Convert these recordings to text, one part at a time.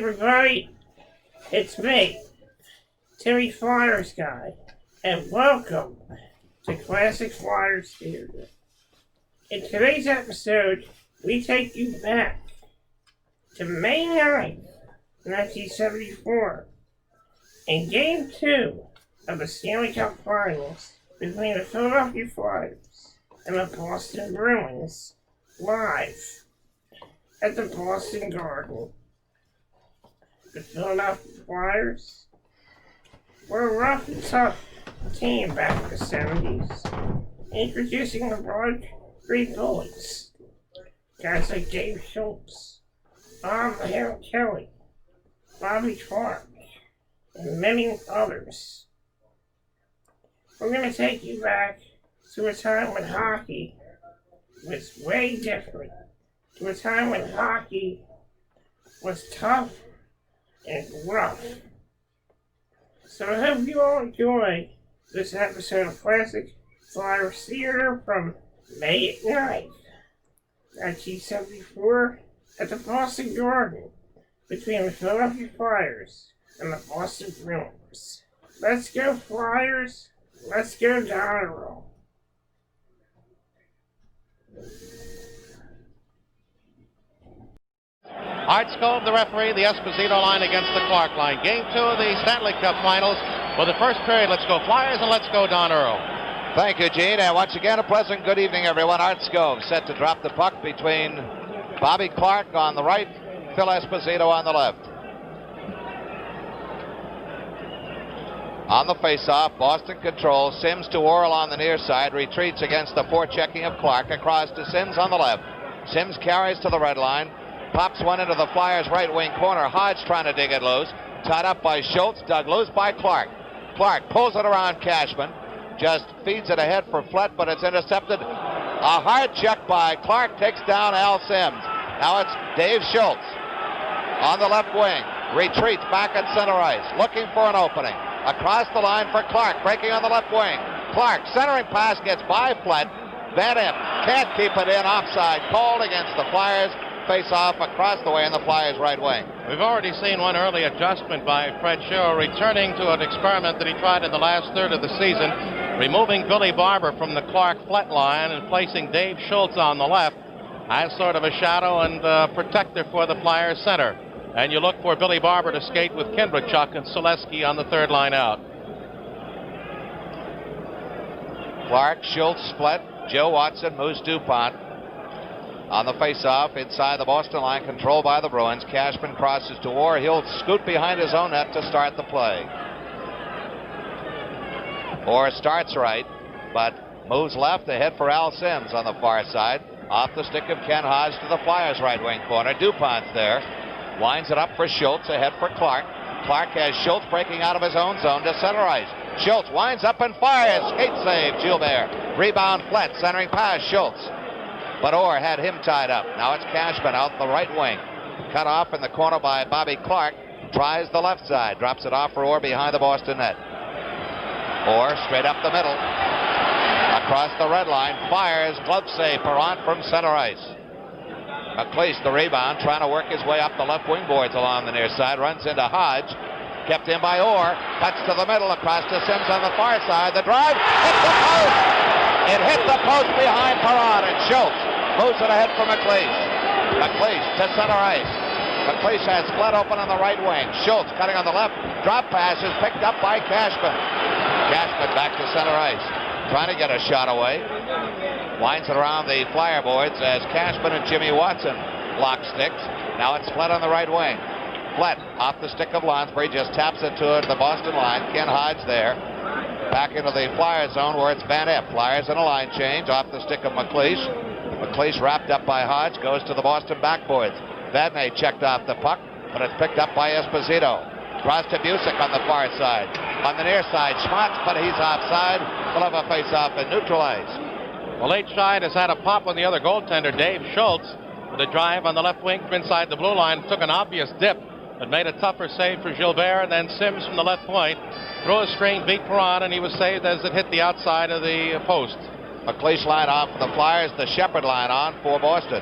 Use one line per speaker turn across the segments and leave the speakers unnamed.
everybody, it's me, Timmy Flyersguy, and welcome to Classic Flyers Theater. In today's episode, we take you back to May 9th, 1974, in Game 2 of the Stanley Cup Finals between the Philadelphia Flyers and the Boston Bruins, live at the Boston Garden. The Philadelphia Flyers were a rough and tough team back in the 70s, introducing the broad green bullies, guys like Dave Schultz, Bob the Harold Kelly, Bobby Clark, and many others. We're going to take you back to a time when hockey was way different, to a time when hockey was tough and rough. So I hope you all enjoy this episode of Classic Flyers Theater from May 9th, 1974, at the Boston Garden between the Philadelphia Flyers and the Boston Bruins. Let's go Flyers, let's go Donero.
Art Scove, the referee, the Esposito line against the Clark line. Game 2 of the Stanley Cup Finals. For the first period, let's go Flyers and let's go Don Earl.
Thank you, Gene. And once again, a pleasant good evening, everyone. Art Scove set to drop the puck between Bobby Clark on the right, Phil Esposito on the left. On the faceoff, Boston controls. Sims to Orel on the near side. Retreats against the forechecking of Clark. Across to Sims on the left. Sims carries to the red line. Pops one into the Flyers' right wing corner. Hodge trying to dig it loose. Tied up by Schultz. Dug loose by Clark. Clark pulls it around Cashman. Just feeds it ahead for Flett, but it's intercepted. A hard check by Clark takes down Al Sims. Now it's Dave Schultz on the left wing. Retreats back at center ice. Looking for an opening. Across the line for Clark. Breaking on the left wing. Clark centering pass gets by Flett. Van Imp can't keep it in. Offside called against the Flyers. Face off across the way in the Flyers' right wing.
We've already seen one early adjustment by Fred Sherrill, returning to an experiment that he tried in the last third of the season, removing Billy Barber from the Clark-Flett line and placing Dave Schultz on the left as sort of a shadow and protector for the Flyers center. And you look for Billy Barber to skate with Kindrachuk and Selesky on the third line out.
Clark, Schultz, Flett, Joe Watson, Moose DuPont. On the face-off, inside the Boston line, controlled by the Bruins. Cashman crosses to Orr. He'll scoot behind his own net to start the play. Orr starts right, but moves left ahead for Al Sims on the far side. Off the stick of Ken Hodge to the Flyers' right wing corner. DuPont's there. Winds it up for Schultz, ahead for Clark. Clark has Schultz breaking out of his own zone to center ice. Schultz winds up and fires. Skate save, Gilbert. Rebound Flett, centering pass, Schultz. But Orr had him tied up. Now it's Cashman out the right wing. Cut off in the corner by Bobby Clark. Tries the left side. Drops it off for Orr behind the Boston net. Orr straight up the middle. Across the red line. Fires. Glove save. Perrant from center ice. McLeish the rebound. Trying to work his way up the left wing boards along the near side. Runs into Hodge. Kept in by Orr. Cuts to the middle. Across to Sims on the far side. The drive. Hits the post. It hit the post behind Perrant, and Schultz moves it ahead for McLeish. McLeish to center ice. McLeish has Flett open on the right wing. Schultz cutting on the left. Drop pass is picked up by Cashman. Cashman back to center ice. Trying to get a shot away. Winds it around the Flyer boards as Cashman and Jimmy Watson lock sticks. Now it's Flett on the right wing. Flett off the stick of Lonsbury. Just taps it to the Boston line. Ken Hodge there. Back into the Flyers zone where it's Van Imp. Flyers in a line change off the stick of McLeish. McLeish wrapped up by Hodge, goes to the Boston backboards. Vadnais checked off the puck, but it's picked up by Esposito. Cross to Busick on the far side. On the near side, Schmatz, but he's offside. We'll have a face-off and neutralize.
Well, late Scheid has had a pop on the other goaltender, Dave Schultz, with a drive on the left wing from inside the blue line. Took an obvious dip, but made a tougher save for Gilbert, and then Sims from the left point threw a screen, beat Perrant, and he was saved as it hit the outside of the post.
McLeish line off for the Flyers, the Shepherd line on for Boston.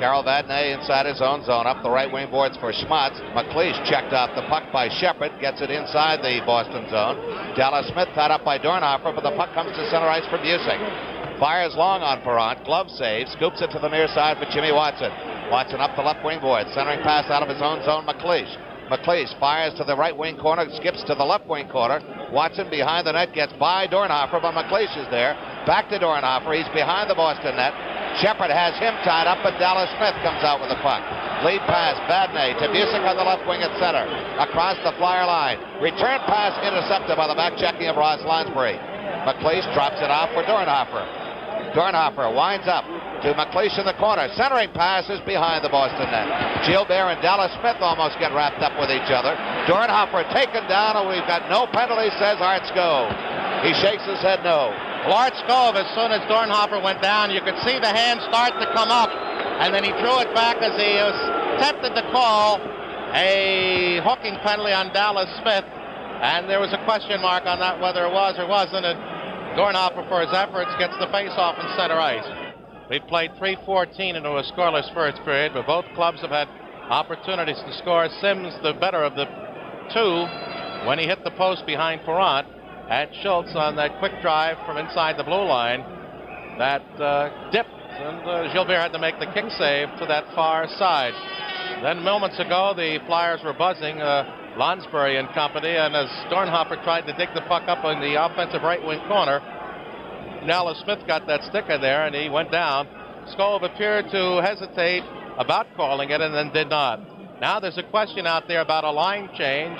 Carol Vadnais inside his own zone, up the right wing boards for Schmatz. McLeish checked off the puck by Shepard, gets it inside the Boston zone. Dallas Smith tied up by Dornhofer, but the puck comes to center ice for Busick. Fires long on Perrant, glove save, scoops it to the near side for Jimmy Watson. Watson up the left wing board, centering pass out of his own zone, McLeish. McLeish fires to the right wing corner, skips to the left wing corner. Watson behind the net, gets by Dornhofer, but McLeish is there. Back to Dornhofer, he's behind the Boston net. Shepard has him tied up, but Dallas Smith comes out with the puck. Lead pass, Vadnais to Busick on the left wing at center. Across the Flyer line. Return pass intercepted by the back checking of Ross Lansbury. McLeish drops it off for Dornhofer. Dornhofer winds up to McLeish in the corner. Centering pass is behind the Boston net. Gilbert and Dallas Smith almost get wrapped up with each other. Dornhofer taken down, and we've got no penalty, says Art Skov. He shakes his head no.
Art Skov, as soon as Dornhofer went down, you could see the hand start to come up, and then he drew it back as he was tempted to call a hooking penalty on Dallas Smith, and there was a question mark on that whether it was or wasn't, and Dornhofer, for his efforts, gets the face-off in center ice. We've played 3:14 into a scoreless first period, but both clubs have had opportunities to score. Sims, the better of the two, when he hit the post behind Perrant, at Schultz on that quick drive from inside the blue line that dipped, and Gilbert had to make the kick save to that far side. Then moments ago, the Flyers were buzzing Lansbury and company, and as Dornhofer tried to dig the puck up in the offensive right wing corner, Dallas Smith got that sticker there, and he went down. Skov appeared to hesitate about calling it and then did not. Now there's a question out there about a line change,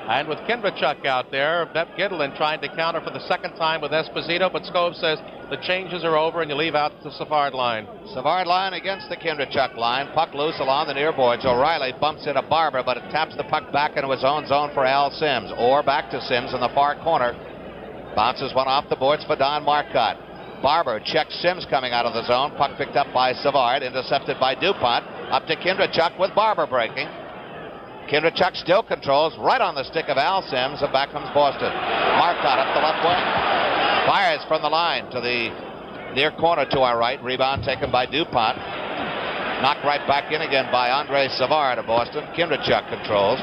and with Kindrachuk out there, Bep Gitlin trying to counter for the second time with Esposito, but Skov says the changes are over and you leave out the Savard line.
Savard line against the Kindrachuk line. Puck loose along the near boards. O'Reilly bumps into Barber, but it taps the puck back into his own zone for Al Sims. Or back to Sims in the far corner. Bounces one off the boards for Don Marcotte. Barber checks Sims coming out of the zone. Puck picked up by Savard, intercepted by DuPont. Up to Kindrachuk with Barber breaking. Kindrachuk still controls right on the stick of Al Sims, and back comes Boston. Marcotte up the left wing. Fires from the line to the near corner to our right. Rebound taken by DuPont. Knocked right back in again by Andre Savard of Boston. Kindrachuk controls.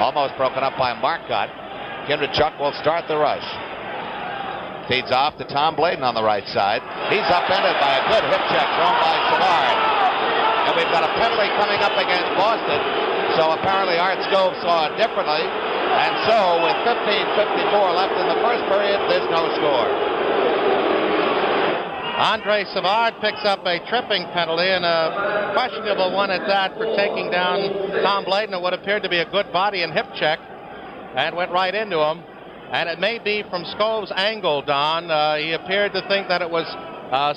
Almost broken up by Marcotte. Kindrachuk will start the rush. Feeds off to Tom Bladen on the right side. He's upended by a good hip check thrown by Savard. And we've got a penalty coming up against Boston. So apparently Art Skov saw it differently. And so with 15:54 left in the first period, there's no score.
Andre Savard picks up a tripping penalty, and a questionable one at that, for taking down Tom Bladen, at what appeared to be a good body and hip check, and went right into him. And it may be from Skov's angle, Don. He appeared to think that it was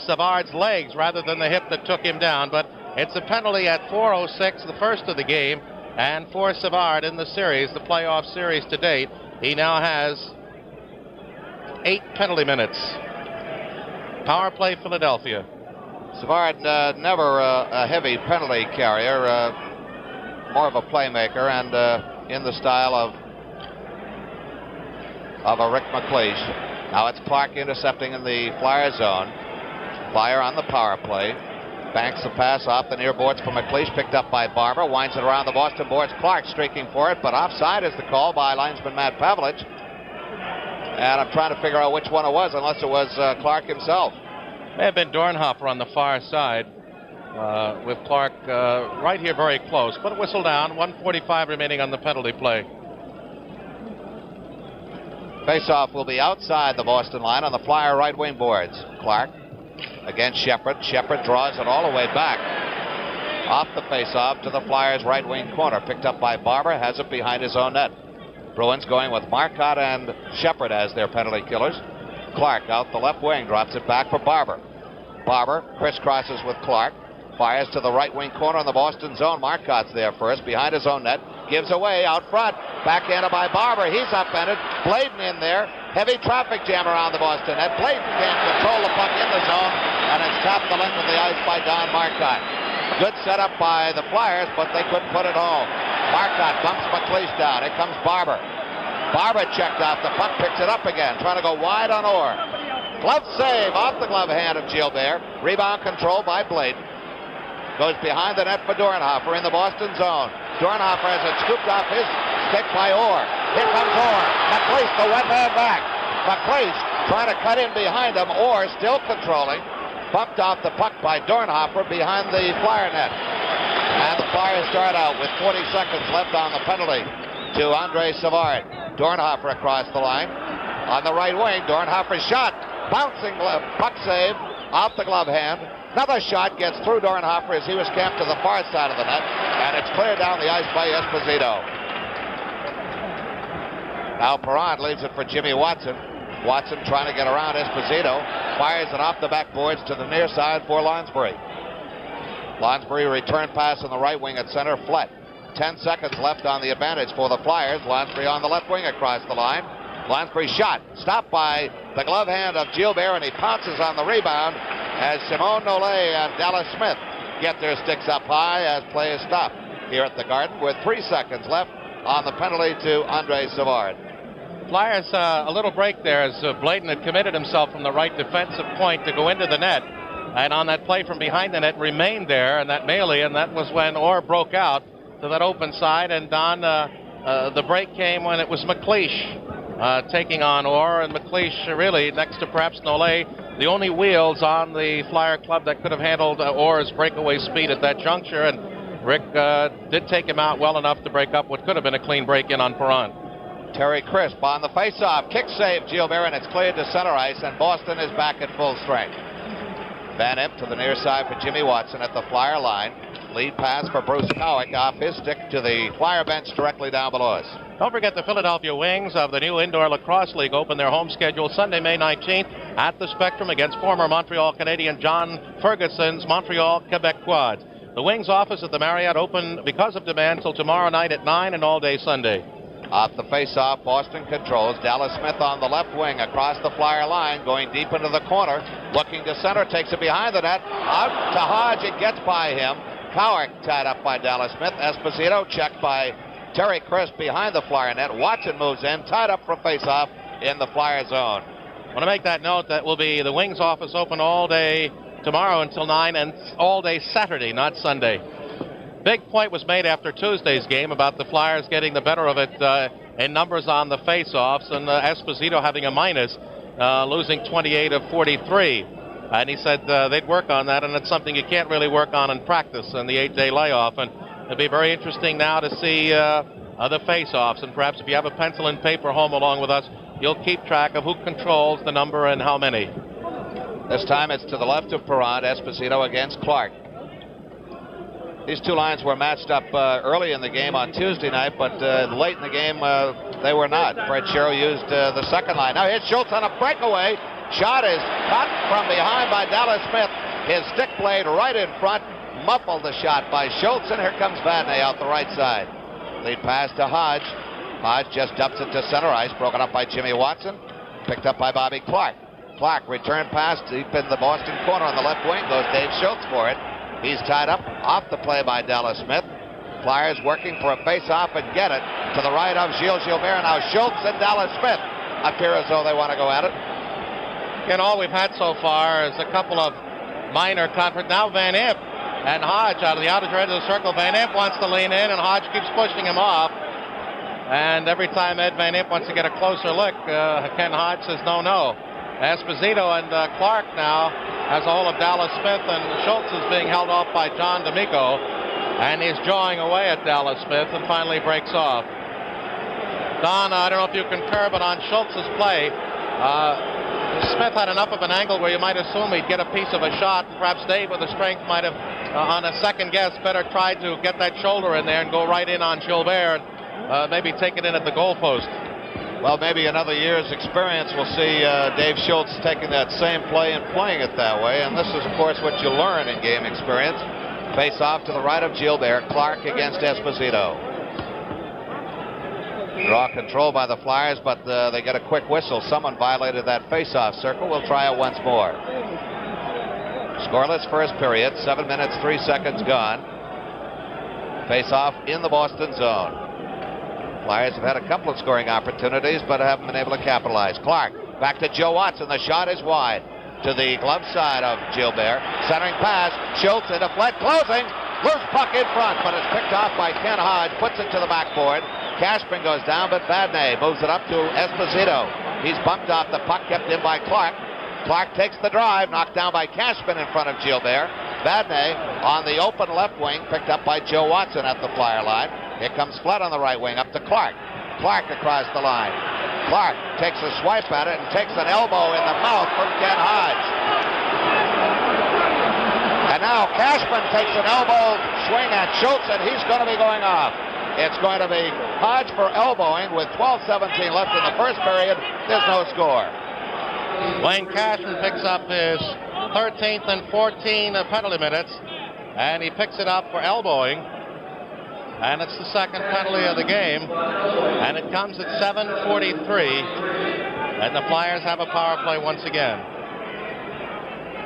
Savard's legs rather than the hip that took him down. But it's a penalty at 4:06, the first of the game. And for Savard in the series, the playoff series to date, he now has 8 penalty minutes. Power play, Philadelphia.
Savard never a heavy penalty carrier, more of a playmaker, and in the style of a Rick McLeish. Now it's Clark intercepting in the Flyer zone. Flyer on the power play. Banks the pass off the near boards for McLeish, picked up by Barber. Winds it around the Boston boards. Clark streaking for it, but offside is the call by linesman Matt Pavlich. And I'm trying to figure out which one it was, unless it was Clark himself.
May have been Dornhofer on the far side, with Clark right here very close. But whistle down, 1:45 remaining on the penalty play.
Faceoff will be outside the Boston line on the Flyer right wing boards. Clark against Shepard. Shepard draws it all the way back. Off the faceoff to the Flyers right wing corner. Picked up by Barber. Has it behind his own net. Bruins going with Marcotte and Shepard as their penalty killers. Clark out the left wing. Drops it back for Barber. Barber crisscrosses with Clark. Fires to the right wing corner in the Boston zone. Marcotte's there first. Behind his own net. Gives away out front. Backhanded by Barber. He's upended. Bladen in there. Heavy traffic jam around the Boston net. Bladen can't control the puck in the zone, and it's tapped the length of the ice by Don Marcotte. Good setup by the Flyers, but they couldn't put it home. Marcotte bumps McLeish down. Here comes Barber. Barber checked off the puck, picks it up again, trying to go wide on Orr. Glove save off the glove hand of Gilbert. Rebound control by Bladen. Goes behind the net for Dornhofer in the Boston zone. Dornhofer has it scooped off his stick by Orr. Here comes Orr. McLeish, the wet man back. McLeish trying to cut in behind him. Orr still controlling. Bumped off the puck by Dornhofer behind the Flyer net. And the Flyers start out with 40 seconds left on the penalty to Andre Savard. Dornhofer across the line. On the right wing, Dornhofer's shot. Bouncing puck save off the glove hand. Another shot gets through Dornhofer as he was camped to the far side of the net. And it's cleared down the ice by Esposito. Now Perron leaves it for Jimmy Watson. Watson trying to get around Esposito. Fires it off the backboards to the near side for Lonsbury. Lonsbury return pass on the right wing at center. Flett. 10 seconds left on the advantage for the Flyers. Lonsbury on the left wing across the line. Lonsbury shot. Stopped by the glove hand of Gilbert, and he pounces on the rebound as Simone Nollet and Dallas Smith get their sticks up high as play is stopped here at the Garden with 3 seconds left on the penalty to Andre Savard.
Flyers, a little break there as Bladen had committed himself from the right defensive point to go into the net. And on that play from behind the net remained there, and that melee, and that was when Orr broke out to that open side. And Don, the break came when it was McLeish taking on Orr, and McLeish really, next to perhaps Nollet, the only wheels on the Flyer club that could have handled Orr's breakaway speed at that juncture. And Rick did take him out well enough to break up what could have been a clean break-in on Perron.
Terry Crisp on the face-off. Kick save, Gilbert, and it's cleared to center ice, and Boston is back at full strength. Van Imp to the near side for Jimmy Watson at the Flyer line. Lead pass for Bruce Cowick off his stick to the Flyer bench directly down below us.
Don't forget the Philadelphia Wings of the new Indoor Lacrosse League open their home schedule Sunday, May 19th at the Spectrum against former Montreal Canadian John Ferguson's Montreal Quebec Quads. The Wings office at the Marriott open because of demand till tomorrow night at 9 and all day Sunday.
Off the face-off, Boston controls. Dallas Smith on the left wing across the Flyer line, going deep into the corner. Looking to center, takes it behind the net. Out to Hodge, it gets by him. Cowick tied up by Dallas Smith. Esposito checked by Terry Crisp behind the Flyer net. Watson moves in, tied up from face-off in the Flyer zone.
I want to make that note that will be the Wings office open all day tomorrow until 9 and all day Saturday, not Sunday. Big point was made after Tuesday's game about the Flyers getting the better of it in numbers on the face-offs, and Esposito having a minus, losing 28 of 43. And he said they'd work on that, and it's something you can't really work on in practice in the 8-day layoff. And it'll be very interesting now to see the face-offs, and perhaps if you have a pencil and paper home along with us, you'll keep track of who controls the number and how many.
This time it's to the left of Perron. Esposito against Clark. These two lines were matched up early in the game on Tuesday night, but late in the game they were not. Fred Sherrill used the second line. Now here's Schultz on a breakaway. Shot is caught from behind by Dallas Smith. His stick blade right in front. Muffled the shot by Schultz, and here comes Vadnais out the right side. Lead pass to Hodge. Hodge just dumps it to center ice, broken up by Jimmy Watson. Picked up by Bobby Clark. Clark return pass deep in the Boston corner on the left wing. Goes Dave Schultz for it. He's tied up off the play by Dallas Smith. Flyers working for a face-off and get it to the right of Gilles Gilbert. Now Schultz and Dallas Smith appear as though they want to go at it.
And all we've had so far is a couple of minor conflicts. Now Van Imp and Hodge out of the outer edge of the circle. Van Imp wants to lean in, and Hodge keeps pushing him off. And every time Ed Van Imp wants to get a closer look, Ken Hodge says no. Esposito and Clark now has a hold of Dallas Smith, and Schultz is being held off by John D'Amico, and he's jawing away at Dallas Smith and finally breaks off. Don, I don't know if you concur, but on Schultz's play, Smith had enough of an angle where you might assume he'd get a piece of a shot. Perhaps Dave with the strength might have, on a second guess, better tried to get that shoulder in there and go right in on Gilbert, maybe take it in at the goalpost.
Well, maybe another year's experience will see Dave Schultz taking that same play and playing it that way. And this is, of course, what you learn in game experience. Face off to the right of Gilbert. Clark against Esposito. Draw control by the Flyers, but they get a quick whistle. Someone violated that face-off circle. We'll try it once more. Scoreless first period. 7 minutes, 3 seconds gone. Face-off in the Boston zone. Flyers have had a couple of scoring opportunities, but haven't been able to capitalize. Clark back to Joe Watson. The shot is wide. to the glove side of Gilbert. Centering pass, Schultz into Flett, closing. Loose puck in front, but it's picked off by Ken Hodge, puts it to the backboard. Cashman goes down, but Vadnais moves it up to Esposito. He's bumped off the puck, kept in by Clark. Clark takes the drive, knocked down by Cashman in front of Gilbert. Vadnais on the open left wing, picked up by Joe Watson at the Flyer line. Here comes Flett on the right wing, up to Clark. Clark across the line. Clark takes a swipe at it and takes an elbow in the mouth from Ken Hodge. And now Cashman takes an elbow swing at Schultz, and he's going to be going off. It's going to be Hodge for elbowing with 12:17 left in the first period. There's no score.
Wayne Cashman picks up his 13th and 14 penalty minutes, and he picks it up for elbowing. And it's the second penalty of the game, and it comes at 7:43, and the Flyers have a power play once again.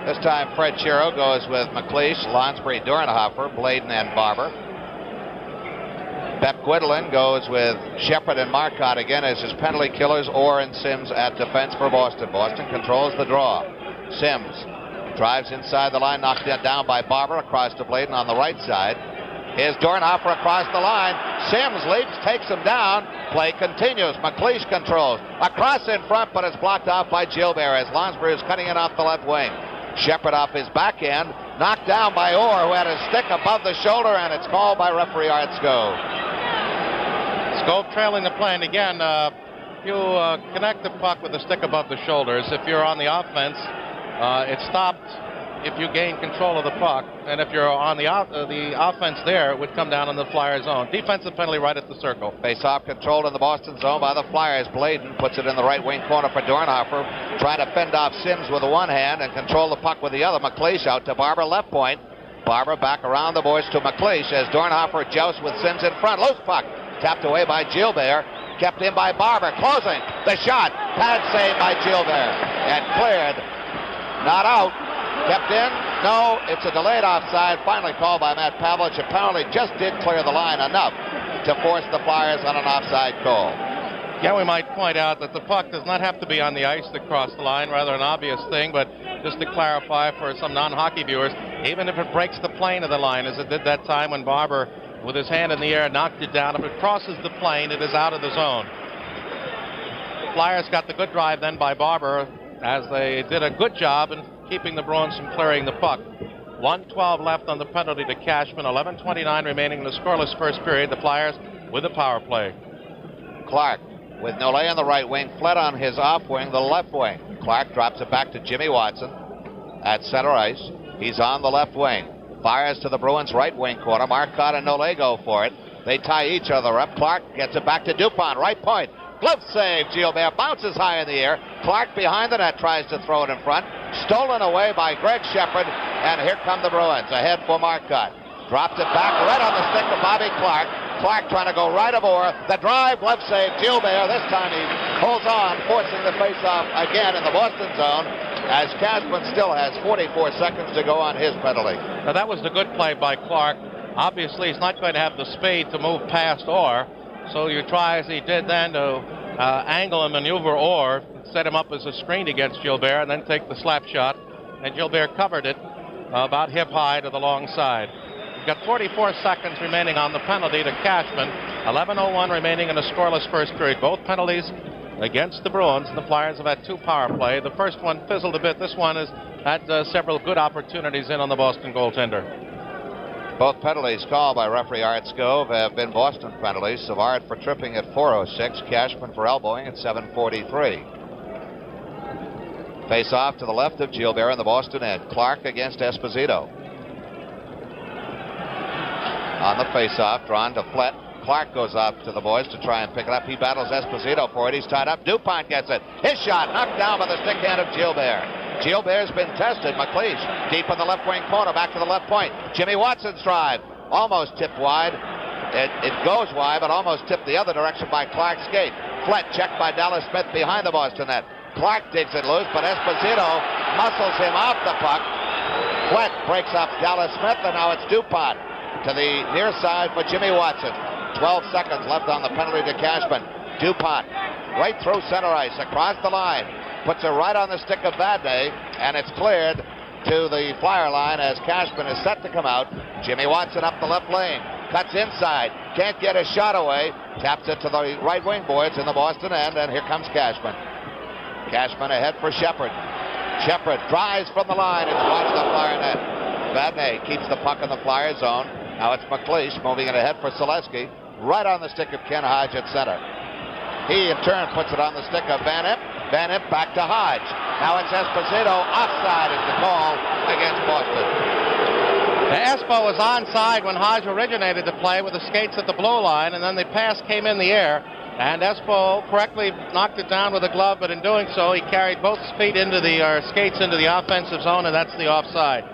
This time Fred Chiro goes with McLeish, Lonsbury, Dornhofer, Bladen, and Barber. Bep Gwendolyn goes with Shepard and Marcotte again as his penalty killers. Orr and Sims at defense for Boston. Boston controls the draw. Sims drives inside the line, knocked down by Barber across to Bladen on the right side. Here's Dornhofer across the line. Sims leaps, takes him down. Play continues. McLeish controls. Across in front, but it's blocked off by Gilbert as Lonsbury is cutting it off the left wing. Shepard off his backhand, knocked down by Orr, who had his stick above the shoulder, and it's called by referee Art Skove.
Skove trailing the play, and again, you connect the puck with the stick above the shoulders. If you're on the offense, it's stopped if you gain control of the puck, and if you're on the offense there, it would come down on the Flyers zone. Defensive penalty right at the circle.
Face-off controlled in the Boston zone by the Flyers. Bladen puts it in the right wing corner for Dornhofer, trying to fend off Sims with the one hand and control the puck with the other. McLeish out to Barber, left point. Barber back around the boards to McLeish as Dornhofer jousts with Sims in front. Loose puck, tapped away by Gilbert, kept in by Barber, closing. The shot, pad save by Gilbert, and cleared. Not out. Kept in? No, it's a delayed offside, finally called by Matt Pavlich. Apparently just did clear the line enough to force the Flyers on an offside call.
Yeah, we might point out that the puck does not have to be on the ice to cross the line, rather an obvious thing, but just to clarify for some non-hockey viewers, even if it breaks the plane of the line, as it did that time when Barber, with his hand in the air, knocked it down, if it crosses the plane, it is out of the zone. Flyers got the good drive then by Barber, as they did a good job in keeping the Bruins from clearing the puck. 1:12 left on the penalty to Cashman. 11:29 remaining in the scoreless first period. The Flyers with the power play.
Clark with Nole on the right wing, Flett on his off wing, the left wing. Clark drops it back to Jimmy Watson at center ice. He's on the left wing. Fires to the Bruins right wing corner. Marcotte and Nole go for it. They tie each other up. Clark gets it back to Dupont, right point. Glove save. Gilbert bounces high in the air. Clark behind the net tries to throw it in front. Stolen away by Greg Shepard, and here come the Bruins. Ahead for Marcotte. Dropped it back right on the stick of Bobby Clark. Clark trying to go right of Orr. The drive, glove save. Gilbert, this time he holds on, forcing the face-off again in the Boston zone, as Cashman still has 44 seconds to go on his penalty.
Now that was the good play by Clark. Obviously, he's not going to have the speed to move past Orr, so you try, as he did then, to angle and maneuver Orr, set him up as a screen against Gilbert, and then take the slap shot. And Gilbert covered it about hip high to the long side. We've got 44 seconds remaining on the penalty to Cashman. 11:01 remaining in the scoreless first period. Both penalties against the Bruins. The Flyers have had two power play. The first one fizzled a bit. This one has had several good opportunities in on the Boston goaltender.
Both penalties called by referee Art Skove have been Boston penalties. Savard for tripping at 4:06. Cashman for elbowing at 7:43. Face off to the left of Gilbert in the Boston end. Clark against Esposito. On the face-off, drawn to Flett. Clark goes up to the boys to try and pick it up. He battles Esposito for it. He's tied up. Dupont gets it. His shot knocked down by the stick hand of Gilbert. Gilbert's been tested. McLeish deep in the left wing corner, back to the left point. Jimmy Watson's drive almost tipped wide. It goes wide, but almost tipped the other direction by Clark's skate. Flett checked by Dallas Smith behind the Boston net. Clark digs it loose, but Esposito muscles him off the puck. Flett breaks up Dallas Smith, and now it's Dupont to the near side for Jimmy Watson. 12 seconds left on the penalty to Cashman. Dupont right through center ice, across the line. Puts it right on the stick of Vadnais. and it's cleared to the Flyer line as Cashman is set to come out. Jimmy Watson up the left lane, cuts inside, can't get a shot away, taps it to the right wing boards in the Boston end, and here comes Cashman. Cashman ahead for Shepard. Shepard drives from the line and watches the Flyer net. Vadnais keeps the puck in the Flyer zone. Now it's McLeish moving it ahead for Selesky, right on the stick of Ken Hodge at center. He in turn puts it on the stick of Van Imp. Van Imp back to Hodge. Now it's Esposito. Offside is the call against Boston.
Espo was onside when Hodge originated the play with the skates at the blue line, and then the pass came in the air. And Espo correctly knocked it down with a glove, but in doing so, he carried both feet into the skates into the offensive zone, and that's the offside.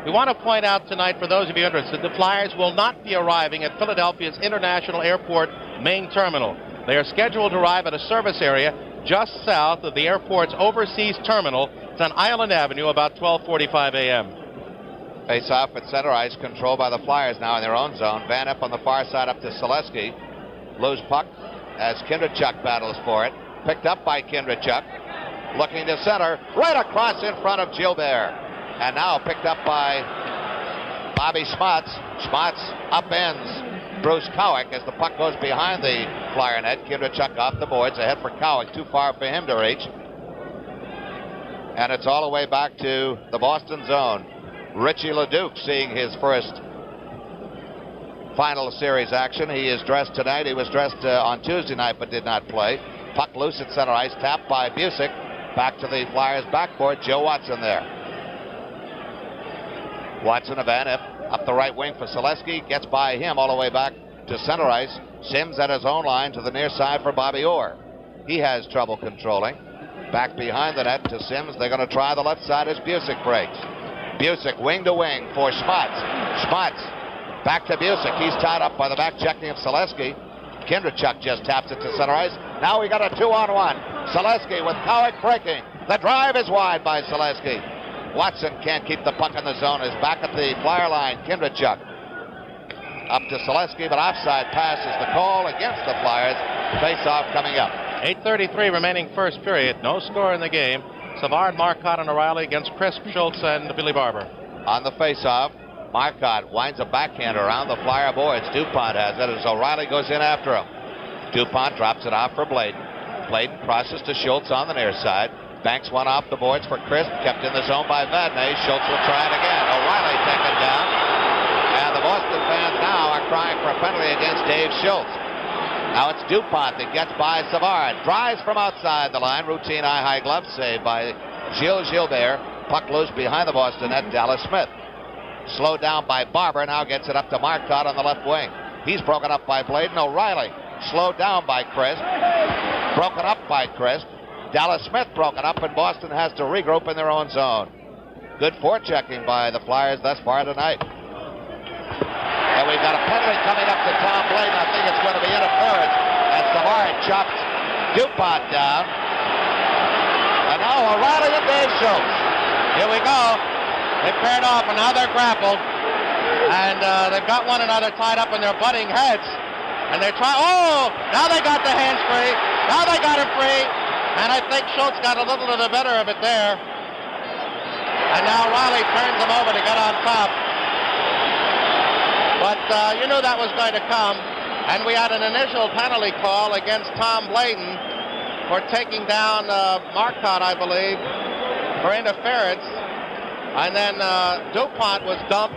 We want to point out tonight, for those of you interested, the Flyers will not be arriving at Philadelphia's International Airport main terminal. They are scheduled to arrive at a service area just south of the airport's overseas terminal. It's on Island Avenue, about 12:45 a.m.
Face off at center ice, controlled by the Flyers now in their own zone. Van Imp on the far side up to Selesky. Loose puck as Kindrachuk battles for it. Picked up by Kindrachuk. Looking to center, right across in front of Gilbert. And now picked up by Bobby Schmatz. Schmatz upends Bruce Cowick as the puck goes behind the Flyer net. Kindrachuk off the boards, ahead for Cowick, too far for him to reach. And it's all the way back to the Boston zone. Richie Leduc seeing his first final series action. He is dressed tonight. He was dressed on Tuesday night but did not play. Puck loose at center ice, tapped by Busick. Back to the Flyers backboard. Joe Watson there. Watson of Van Imp up the right wing for Selesky. Gets by him all the way back to center ice. Sims at his own line to the near side for Bobby Orr. He has trouble controlling. Back behind the net to Sims. They're going to try the left side as Busick breaks. Busick wing to wing for Schmatz. Schmatz back to Busick. He's tied up by the back checking of Selesky. Kindrachuk just taps it to center ice. Now we got a 2-on-1. Selesky with Cowick breaking. The drive is wide by Selesky. Watson can't keep the puck in the zone. Is back at the Flyer line. Kindrachuk up to Selesky, but offside pass is the call against the Flyers. Face-off coming up.
8:33 remaining first period. No score in the game. Savard, Marcotte, and O'Reilly against Crisp, Schultz, and Billy Barber.
On the face-off, Marcotte winds a backhand around the Flyer boards. DuPont has it as O'Reilly goes in after him. DuPont drops it off for Bladen. Bladen crosses to Schultz on the near side. Banks one off the boards for Crisp. Kept in the zone by Vadnais. Schultz will try it again. O'Reilly taken down. And the Boston fans now are crying for a penalty against Dave Schultz. Now it's DuPont that gets by Savard. Drives from outside the line. Routine high glove save by Gilles Gilbert. Puck loose behind the Boston net. Dallas Smith. Slowed down by Barber. Now gets it up to Marcotte on the left wing. He's broken up by Bladen. O'Reilly slowed down by Crisp. Broken up by Crisp. Dallas Smith broken up, and Boston has to regroup in their own zone. Good forechecking by the Flyers thus far tonight. And we've got a penalty coming up to Tom Bladen. I think it's going to be interference as Savard chops DuPont down. And now O'Reilly and Dave Schultz. Here we go. They paired off, and now they're grappled. And they've got one another tied up in their butting heads. And they're trying. Oh! Now they got the hands free. Now they got him free. And I think Schultz got a little of the better of it there. And now Riley turns him over to get on top. But you knew that was going to come. And we had an initial penalty call against Tom Bladen for taking down Marcotte, I believe, for interference. And then DuPont was dumped.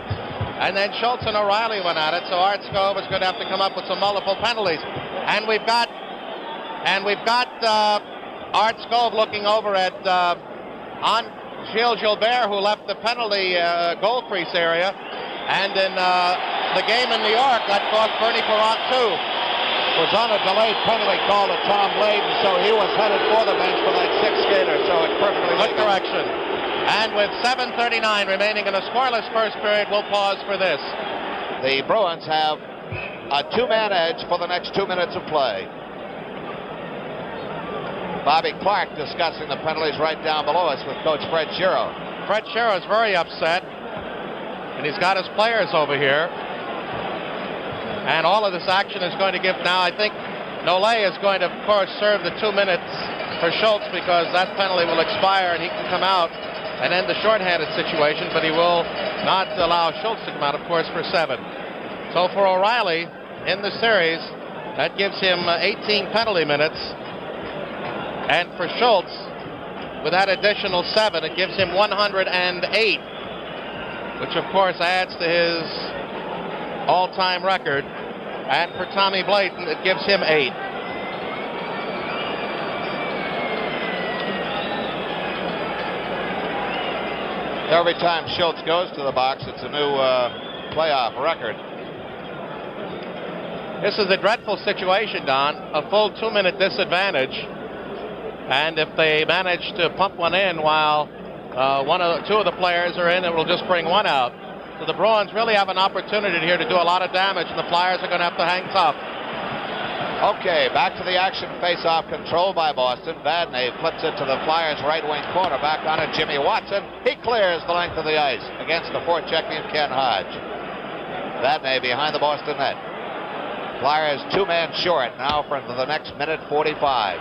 And then Schultz and O'Reilly went at it. So Art Skov is going to have to come up with some multiple penalties. And we've got Art Skov looking over at on Gilles Gilbert, who left the penalty goal crease area. And in the game in New York, that cost Bernie Parent too. Was on a delayed penalty call to Tom Bladen, so he was headed for the bench for that sixth skater, so it's perfectly
good
legal.
Correction. And with 7:39 remaining in a scoreless first period, we'll pause for this.
The Bruins have a two-man edge for the next 2 minutes of play. Bobby Clark discussing the penalties right down below us with Coach Fred Shero.
Fred Shero is very upset, and he's got his players over here. And all of this action is going to give now, I think, Nolay is going to, of course, serve the 2 minutes for Schultz because that penalty will expire and he can come out. and end the shorthanded situation, but he will not allow Schultz to come out, of course, for 7. So for O'Reilly in the series, that gives him 18 penalty minutes. And for Schultz, with that additional 7, it gives him 108, which of course adds to his all-time record. And for Tommy Blayton, it gives him 8.
Every time Schultz goes to the box, it's a new playoff record.
This is a dreadful situation, Don. A full 2-minute disadvantage. And if they manage to pump one in while two of the players are in, it will just bring one out. So the Bruins really have an opportunity here to do a lot of damage, and the Flyers are going to have to hang tough.
Okay, back to the action. Face-off controlled by Boston. Vadnais flips it to the Flyers' right wing corner. Back on it, Jimmy Watson. He clears the length of the ice against the forechecking Ken Hodge. Vadnais behind the Boston net. Flyers 2-man short now for the next minute 45.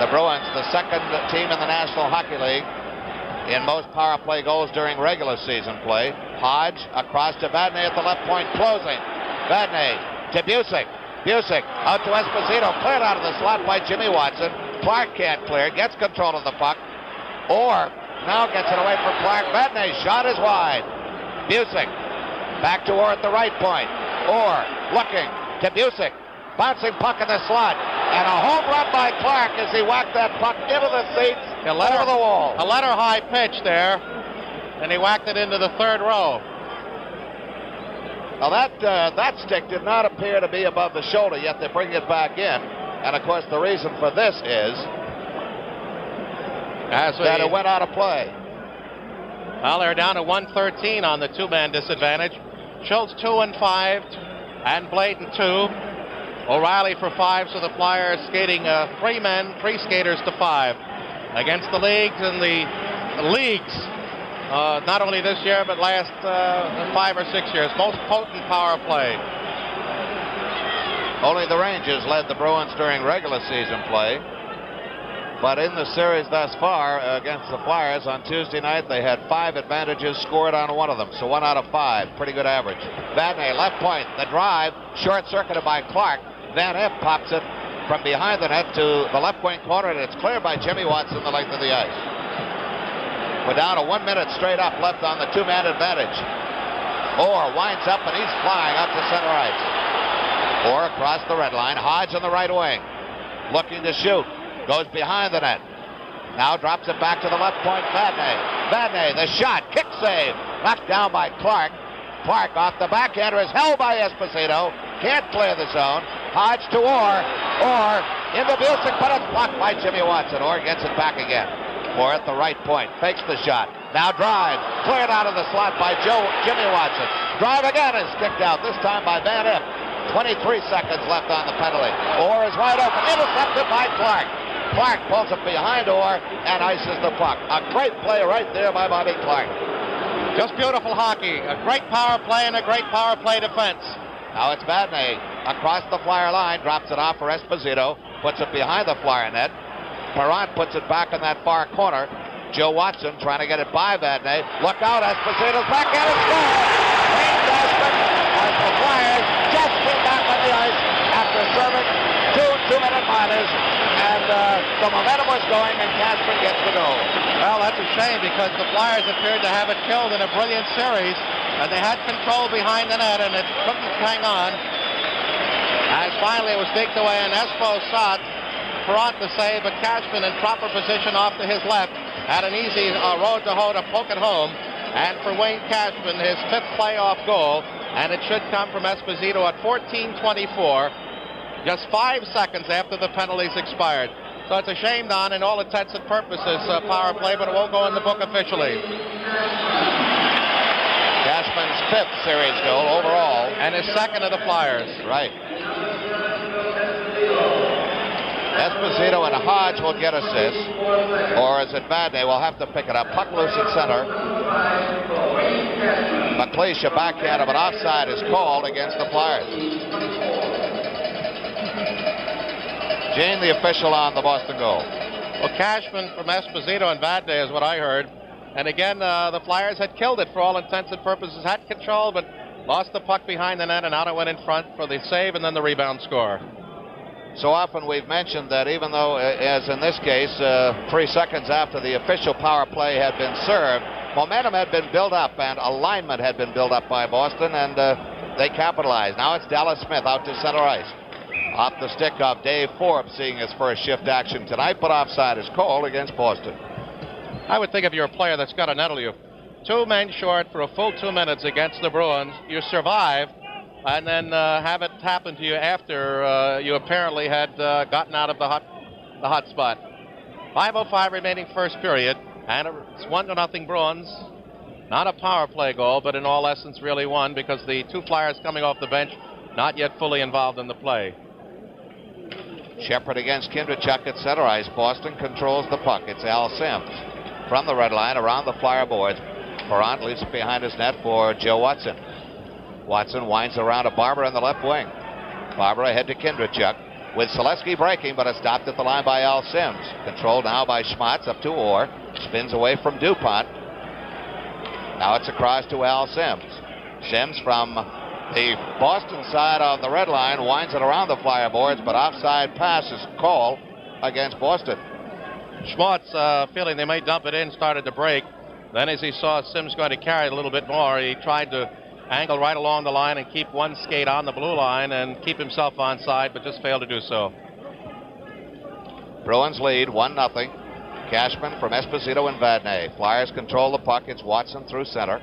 The Bruins, the second team in the National Hockey League in most power play goals during regular season play. Hodge across to Vadnais at the left point, closing. Vadnais to Busick. Busick out to Esposito, cleared out of the slot by Jimmy Watson. Clark can't clear, gets control of the puck. Orr now gets it away from Clark. Vadnais' shot is wide. Busick back to Orr at the right point. Orr looking to Busick. Bouncing puck in the slot. And a home run by Clark as he whacked that puck into the seats over the wall.
A letter high pitch there, and he whacked it into the third row.
Now that stick did not appear to be above the shoulder, yet they bring it back in. And of course the reason for this is that it went out of play.
Well, they're down to 113 on the 2-man disadvantage. Schultz 2 and 5, and Blayton 2. O'Reilly for 5, so the Flyers skating 3 men, 3 skaters to 5 against the leagues and the leagues. Not only this year, but last 5 or 6 years. Most potent power play.
Only the Rangers led the Bruins during regular season play. But in the series thus far against the Flyers on Tuesday night, they had 5 advantages scored on one of them. So 1 out of 5. Pretty good average. Vadnais, left point. The drive, short-circuited by Clark. Van Eff pops it from behind the net to the left wing corner, and it's cleared by Jimmy Watson the length of the ice. We're down to 1 minute straight up left on the 2-man advantage. Orr winds up, and he's flying up to center ice. Orr across the red line. Hodge on the right wing. Looking to shoot. Goes behind the net. Now drops it back to the left point. Vadnais, the shot. Kick save. Knocked down by Clark. Clark off the backhander is held by Esposito. Can't clear the zone. Hodge to Orr. Orr into Busick, but it's blocked by Jimmy Watson. Orr gets it back again. Orr at the right point. Fakes the shot. Now drive. Cleared out of the slot by Jimmy Watson. Drive again is kicked out. This time by Van Eff. 23 seconds left on the penalty. Orr is wide open. Intercepted by Clark. Clark pulls it behind Orr and ices the puck. A great play right there by Bobby Clark.
Just beautiful hockey. A great power play and a great power play defense.
Now it's Vadnais across the Flyer line, drops it off for Esposito, puts it behind the Flyer net. Perrant puts it back in that far corner. Joe Watson trying to get it by Vadnais. Look out, Esposito's back at it, score! Wayne Cashman as the Flyers just came back on the ice after serving 2 2-minute minors, and the momentum was going, and Cashman gets the goal.
Well, that's a shame because the Flyers appeared to have it killed in a brilliant series, and they had control behind the net, and it couldn't hang on. And finally, it was kicked away, and Espo shot. Perrant to save, but Cashman in proper position off to his left had an easy road to hoe to poke it home. And for Wayne Cashman, his 5th playoff goal, and it should come from Esposito at 14:24, just 5 seconds after the penalties expired. So it's a shame, Don, in all intents and purposes, power play, but it won't go in the book officially.
Cashman's 5th series goal overall.
And his 2nd of the Flyers.
Right. Esposito and Hodge will get assists. Or is it Vadnais? We'll have to pick it up. Puck loose at center. McLeish, a backhand, but offside is called against the Flyers. Jane, the official on the Boston goal.
Well, Cashman from Esposito and Vadnais is what I heard. And again, the Flyers had killed it for all intents and purposes, had control, but lost the puck behind the net, and out it went in front for the save and then the rebound score.
So often we've mentioned that even though, as in this case, 3 seconds after the official power play had been served, momentum had been built up and alignment had been built up by Boston, and they capitalized. Now it's Dallas Smith out to center ice. Off the stick of Dave Forbes, seeing his first shift action tonight, but offside is called against Boston.
I would think if you're a player that's got to nettle you. 2 men short for a full 2 minutes against the Bruins. You survive, and then have it happen to you after you apparently had gotten out of the hot spot. 5:05 remaining first period, and it's 1-0 Bruins. Not a power play goal, but in all essence really one, because the 2 Flyers coming off the bench not yet fully involved in the play.
Shepard against Kindrachuk at center ice. Boston controls the puck. It's Al Sims from the red line around the Flyer boards. Perrant leaves it behind his net for Joe Watson. Watson winds around to Barber in the left wing. Barber ahead to Kindrachuk with Selesky breaking, but it's stopped at the line by Al Sims. Controlled now by Schmatz up to Orr. Spins away from DuPont. Now it's across to Al Sims. Sims from the Boston side of the red line winds it around the Flyer boards, but offside pass is called against Boston.
Schmatz, feeling they may dump it in, started to break. Then as he saw Sims going to carry it a little bit more, he tried to angle right along the line and keep one skate on the blue line and keep himself onside, but just failed to do so.
Bruins lead 1-0. Cashman from Esposito and Vadnais. Flyers control the puck. It's Watson through center.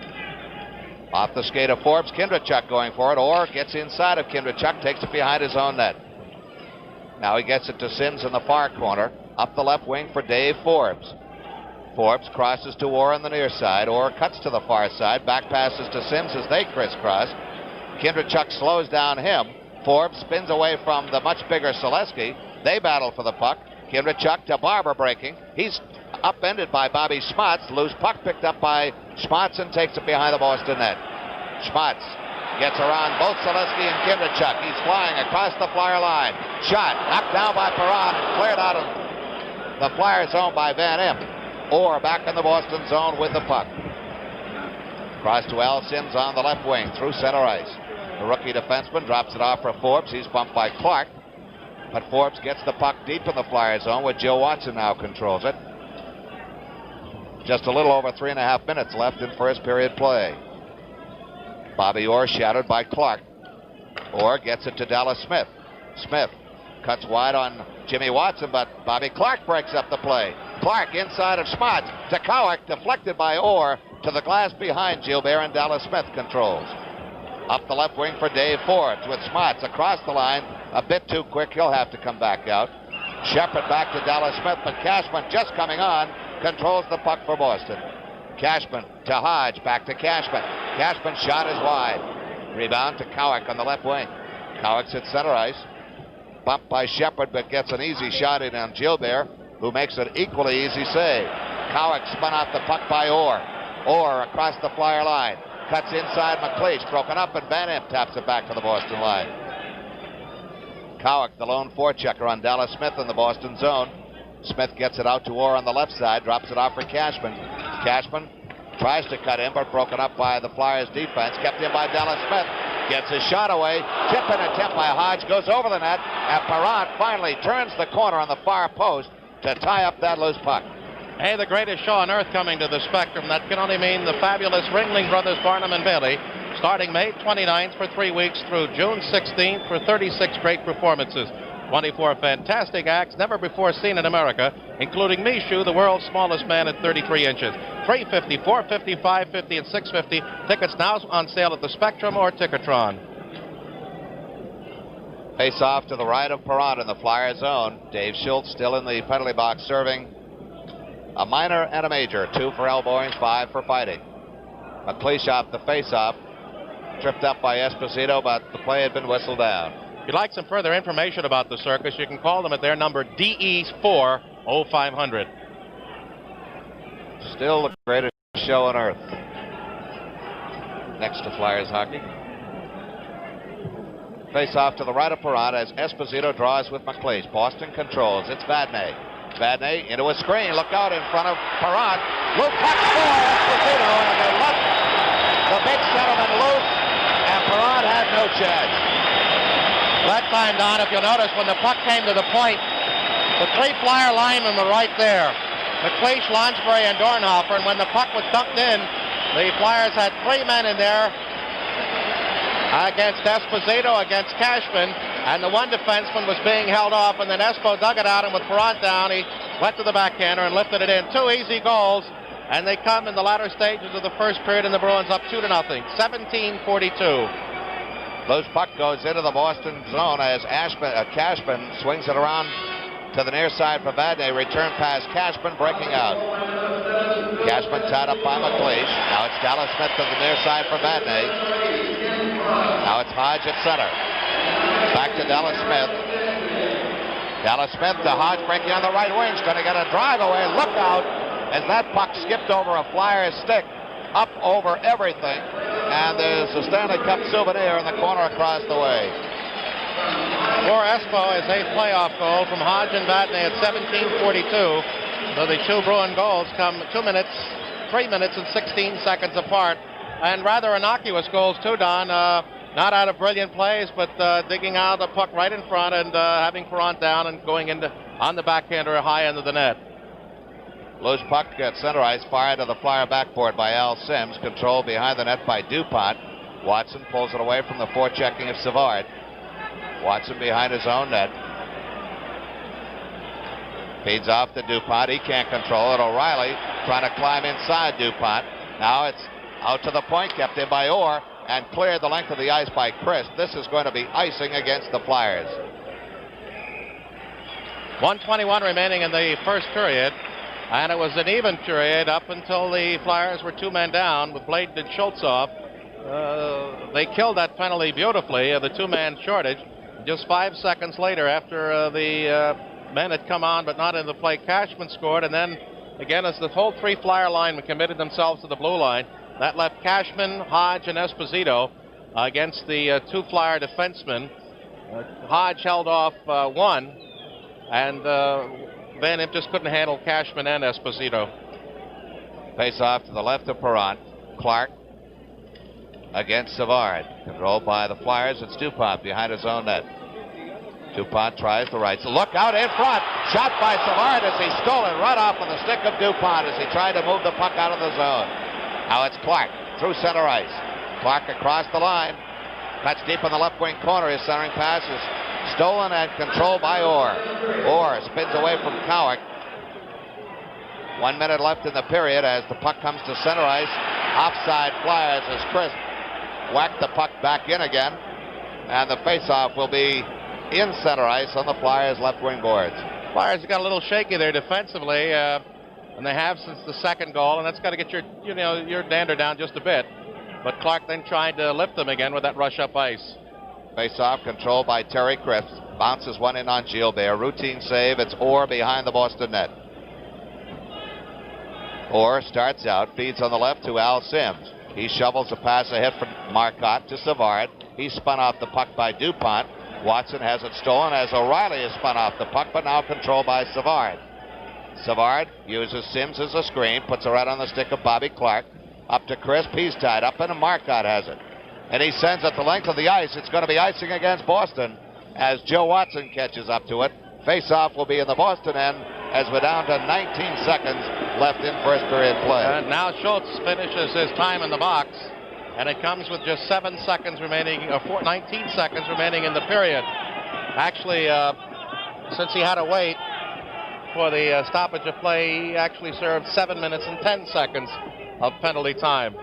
Off the skate of Forbes, Kindrachuk going for it, or gets inside of Kindrachuk, takes it behind his own net. Now he gets it to Sims in the far corner. Up the left wing for Dave Forbes. Forbes crosses to Orr on the near side. Orr cuts to the far side. Back passes to Sims as they crisscross. Kindrachuk slows down him. Forbes spins away from the much bigger Selesky. They battle for the puck. Kindrachuk to Barber breaking. He's upended by Bobby Schmatz. Loose puck picked up by Schmatz and takes it behind the Boston net. Schmatz gets around both Selesky and Kindrachuk. He's flying across the Flyer line. Shot knocked down by Perrant and cleared out of the Flyer zone by Van Imp. Orr back in the Boston zone with the puck. Cross to Al Sims on the left wing through center ice. The rookie defenseman drops it off for Forbes. He's bumped by Clark. But Forbes gets the puck deep in the Flyer zone, where Joe Watson now controls it. Just a little over 3.5 minutes left in first period play. Bobby Orr shadowed by Clark. Orr gets it to Dallas Smith. Smith cuts wide on Jimmy Watson, but Bobby Clark breaks up the play. Clark inside of Schmatz to Cowick, deflected by Orr to the glass behind Gilbert, and Dallas Smith controls. Up the left wing for Dave Forbes with Schmatz across the line. A bit too quick. He'll have to come back out. Shepard back to Dallas Smith, but Cashman just coming on controls the puck for Boston. Cashman to Hodge, back to Cashman. Cashman's shot is wide. Rebound to Cowick on the left wing. Cowick's at center ice. Bumped by Shepard, but gets an easy shot in on Gilbert, who makes an equally easy save. Cowick spun out the puck by Orr. Orr across the Flyer line. Cuts inside McLeish, broken up, and Van Imp taps it back to the Boston line. Cowick, the lone forechecker on Dallas Smith in the Boston zone. Smith gets it out to Orr on the left side, drops it off for Cashman. Cashman tries to cut in, but broken up by the Flyers defense. Kept in by Dallas Smith. Gets his shot away. Tip-in attempt by Hodge, goes over the net, and Perrant finally turns the corner on the far post to tie up that loose puck.
Hey, the greatest show on earth coming to the Spectrum. That can only mean the fabulous Ringling Brothers, Barnum and Bailey, starting May 29th for 3 weeks through June 16th for 36 great performances. 24 fantastic acts never before seen in America, including Mishu, the world's smallest man at 33 inches. $350, $450, $550, and $650. Tickets now on sale at the Spectrum or Ticketron.
Face off to the right of Perrant in the Flyer zone. Dave Schultz still in the penalty box serving. A minor and a major. 2 for elbowing, 5 for fighting. McLeish off the face-off. Tripped up by Esposito, but the play had been whistled down.
If you'd like some further information about the circus, you can call them at their number DE40500.
Still the greatest show on earth. Next to Flyers hockey. Face off to the right of Perrant as Esposito draws with McLeish. Boston controls. It's Vadnais. Vadnais into a screen. Look out in front of Perron. Loop puck for Esposito, and they let the big gentleman loose, and Perron had no chance.
That time, Don, if you'll notice, when the puck came to the point, the three Flyer linemen were right there. McLeish, Lonsbury, and Dornhofer, and when the puck was dunked in, the Flyers had three men in there against Esposito, against Cashman, and the one defenseman was being held off, and then Espo dug it out, and with Perron down, he went to the backhander and lifted it in. 2 easy goals, and they come in the latter stages of the first period, and the Bruins up 2-0, 17-42.
Loose puck goes into the Boston zone as Cashman swings it around to the near side for Vadnais. Return pass, Cashman breaking out. Cashman tied up by McLeish. Now it's Dallas Smith to the near side for Vadnais. Now it's Hodge at center. Back to Dallas Smith. Dallas Smith to Hodge breaking on the right wing. He's going to get a drive away. Look out as that puck skipped over a Flyers stick. Up over everything. And there's a Stanley Cup souvenir in the corner across the way.
For Espo, his 8th playoff goal from Hodge and Vadnais at 17:42. So the two Bruin goals come 3 minutes and 16 seconds apart. And rather innocuous goals too, Don. Not out of brilliant plays, but digging out the puck right in front and having Perron down and going into on the backhander high end of the net.
Loose puck at center ice, fired to the Flyer backboard by Al Sims. Controlled behind the net by DuPont. Watson pulls it away from the forechecking of Savard. Watson behind his own net. Feeds off to DuPont. He can't control it. O'Reilly trying to climb inside DuPont. Now it's out to the point, kept in by Orr, and cleared the length of the ice by Christ. This is going to be icing against the Flyers.
1:21 remaining in the first period. And it was an even period up until the Flyers were 2 men down with Blade and Schultz off. They killed that penalty beautifully, the 2-man shortage. Just 5 seconds later, after the men had come on but not in the play, Cashman scored. And then, again, as the whole 3 Flyer linemen committed themselves to the blue line, that left Cashman, Hodge, and Esposito against the 2 Flyer defensemen. Hodge held off one, and Van Imp just couldn't handle Cashman and Esposito.
Face off to the left of Perron. Clark against Savard. Controlled by the Flyers. It's DuPont behind his own net. DuPont tries the right. So look out in front. Shot by Savard as he stole it right off of the stick of DuPont as he tried to move the puck out of the zone. Now it's Clark through center ice. Clark across the line. Cuts deep in the left wing corner. His centering pass is stolen and controlled by Orr. Orr spins away from Cowick. 1 minute left in the period as the puck comes to center ice. Offside Flyers as Chris whacked the puck back in again. And the faceoff will be in center ice on the Flyers' left wing boards.
Flyers got a little shaky there defensively, and they have since the second goal, and that's got to get your dander down just a bit. But Clark then tried to lift them again with that rush up ice.
Face-off controlled by Terry Cripps. Bounces one in on Gilbert. Routine save. It's Orr behind the Boston net. Orr starts out, feeds on the left to Al Sims. He shovels a pass ahead for Marcotte to Savard. He's spun off the puck by DuPont. Watson has it stolen as O'Reilly is spun off the puck, but now controlled by Savard. Savard uses Sims as a screen, puts it right on the stick of Bobby Clark. Up to Crisp. He's tied up, and Marcotte has it. And he sends it the length of the ice. It's going to be icing against Boston as Joe Watson catches up to it. Face-off will be in the Boston end as we're down to 19 seconds left in first period play.
And now Schultz finishes his time in the box, and it comes with just 19 seconds remaining in the period. Actually, since he had to wait for the stoppage of play, he actually served 7 minutes and 10 seconds of penalty time.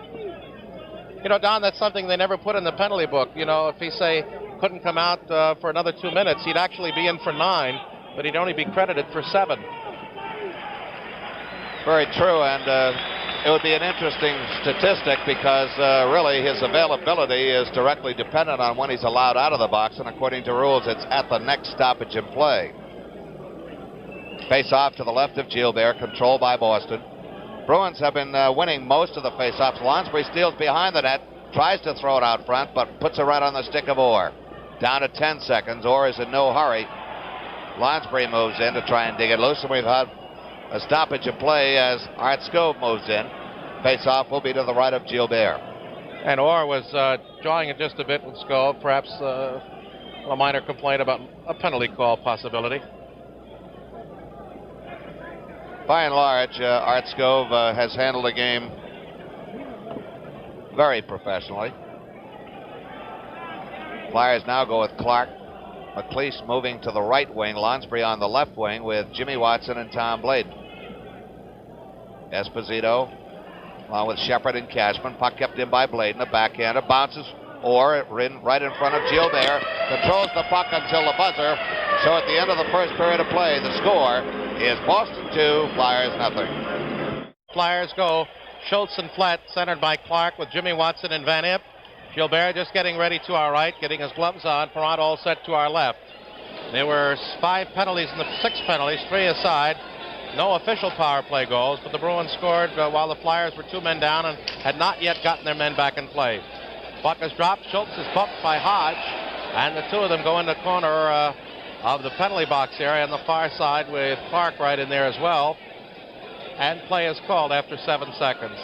You know, Don, that's something they never put in the penalty book. You know, if he, say, couldn't come out for another 2 minutes, he'd actually be in for 9, but he'd only be credited for 7.
Very true, and it would be an interesting statistic because really his availability is directly dependent on when he's allowed out of the box, and according to rules, it's at the next stoppage in play. Face-off to the left of Gilbert, controlled by Boston. Bruins have been winning most of the face-offs. Lonsbury steals behind the net, tries to throw it out front, but puts it right on the stick of Orr. Down to 10 seconds. Orr is in no hurry. Lonsbury moves in to try and dig it loose, and we've had a stoppage of play as Art Skov moves in. Face-off will be to the right of Gilbert.
And Orr was drawing it just a bit with Skov, perhaps a minor complaint about a penalty call possibility.
By and large, Art Skov has handled the game very professionally. Flyers now go with Clark. McLeish moving to the right wing. Lonsbury on the left wing with Jimmy Watson and Tom Bladen. Esposito along with Shepard and Cashman. Puck kept in by Bladen. The backhander bounces right in front of Gilbert. Controls the puck until the buzzer. So at the end of the first period of play, the score is Boston 2, Flyers nothing.
Flyers go. Schultz and Flat centered by Clark with Jimmy Watson and Van Imp. Gilbert just getting ready to our right, getting his gloves on. Perrant all set to our left. There were 5 penalties in the 6 penalties, 3 aside. No official power play goals, but the Bruins scored while the Flyers were 2 men down and had not yet gotten their men back in play. Puck is dropped. Schultz is bumped by Hodge, and the 2 of them go in the corner of the penalty box area on the far side with Clark right in there as well. And play is called after 7 seconds.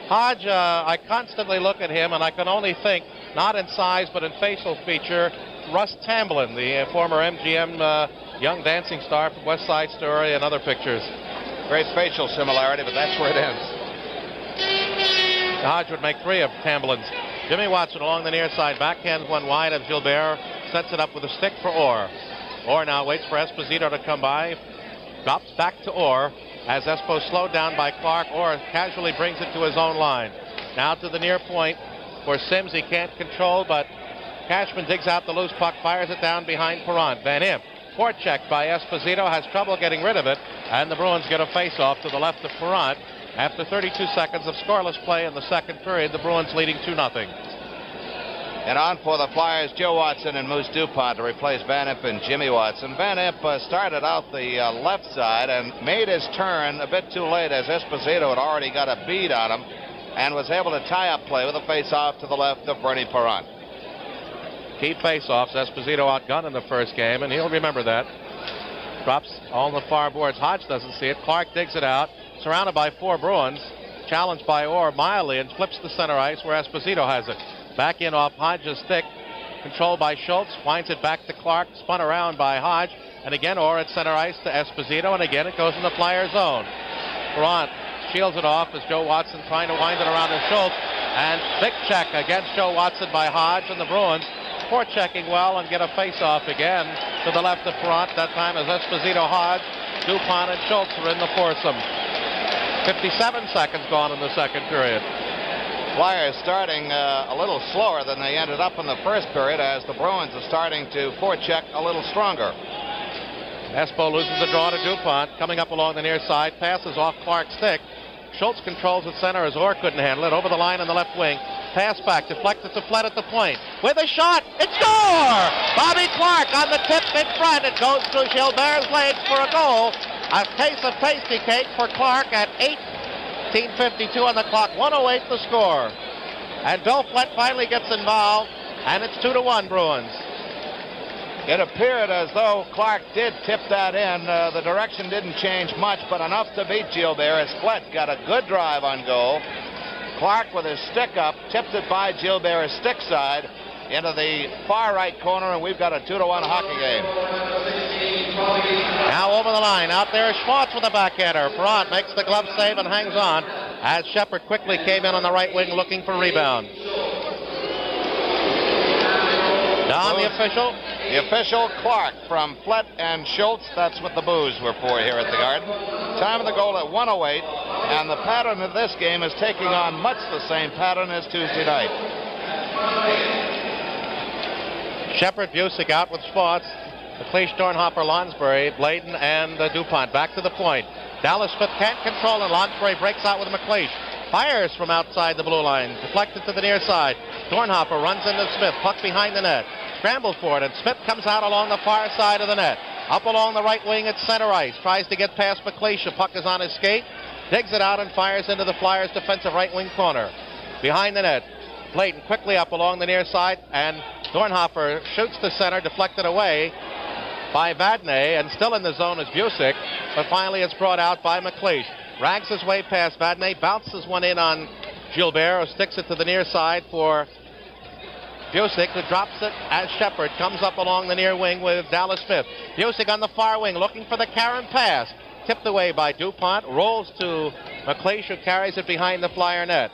Hodge, I constantly look at him, and I can only think, not in size but in facial feature, Russ Tamblyn, the former MGM young dancing star from West Side Story and other pictures.
Great facial similarity, but that's where it ends.
Hodge would make 3 of Tamblyn's. Jimmy Watson along the near side, backhands one wide of Gilbert, sets it up with a stick for Orr. Orr now waits for Esposito to come by, drops back to Orr. As Espo slowed down by Clark, Orr casually brings it to his own line. Now to the near point for Sims. He can't control, but Cashman digs out the loose puck, fires it down behind Perrant. Van Imp, forechecked by Esposito, has trouble getting rid of it, and the Bruins get a face-off to the left of Perrant. After 32 seconds of scoreless play in the second period, the Bruins leading 2-0.
And on for the Flyers, Joe Watson and Moose DuPont to replace Van Imp and Jimmy Watson. Van Imp started out the left side and made his turn a bit too late as Esposito had already got a bead on him and was able to tie up play with a face-off to the left of Bernie Perrant.
Key face-offs. Esposito outgunned in the first game, and he'll remember that. Drops on the far boards. Hodge doesn't see it. Clark digs it out. Surrounded by 4 Bruins. Challenged by Orr mildly and flips the center ice where Esposito has it. Back in off Hodge's stick, controlled by Schultz, winds it back to Clark, spun around by Hodge, and again Orr at center ice to Esposito, and again it goes in the Flyer zone. Perrant shields it off as Joe Watson trying to wind it around to Schultz, and big check against Joe Watson by Hodge, and the Bruins forechecking well and get a face-off again to the left of Perrant, that time as Esposito, Hodge, DuPont, and Schultz are in the foursome. 57 seconds gone in the second period.
Flyers starting a little slower than they ended up in the first period as the Bruins are starting to forecheck a little stronger.
Espo loses the draw to DuPont, coming up along the near side, passes off Clark's stick. Schultz controls at center as Orr couldn't handle it. Over the line on the left wing. Pass back, deflected to Flett at the point. With a shot, it's score! Bobby Clark on the tip in front. It goes through Gilbert's legs for a goal. A case of pasty cake for Clark at 18:52 on the clock. 1:08 the score. And Bill Flett finally gets involved, and it's 2-1 Bruins.
It appeared as though Clark did tip that in. The direction didn't change much, but enough to beat Gilbert as Flett got a good drive on goal. Clark with his stick up, tipped it by Gilbert's stick side into the far right corner, and we've got a 2-1 hockey game.
Now over the line, out there is Schwartz with a backhander. Perrant makes the glove save and hangs on as Shepard quickly came in on the right wing looking for rebound. Don, the official.
The official, Clark, from Flett and Schultz. That's what the boos were for here at the Garden. Time of the goal at 1:08, and the pattern of this game is taking on much the same pattern as Tuesday night.
Shepard, Busick out with Schwartz. McLeish, Dornhofer, Lonsbury, Bladen, and DuPont back to the point. Dallas Smith can't control, and Lonsbury breaks out with McLeish. Fires from outside the blue line, deflected to the near side. Dornhofer runs into Smith, puck behind the net. Scrambles for it, and Smith comes out along the far side of the net. Up along the right wing at center ice. Tries to get past McLeish. The puck is on his skate. Digs it out and fires into the Flyers' defensive right wing corner. Behind the net. Bladen quickly up along the near side, and Dornhofer shoots to center, deflected away. by Vadnais, and still in the zone is Busick, but finally it's brought out by McLeish. Rags his way past Vadnais, bounces one in on Gilbert, who sticks it to the near side for Busick, who drops it as Shepard comes up along the near wing with Dallas Smith. Busick on the far wing looking for the Karen pass. Tipped away by DuPont, rolls to McLeish, who carries it behind the Flyer net.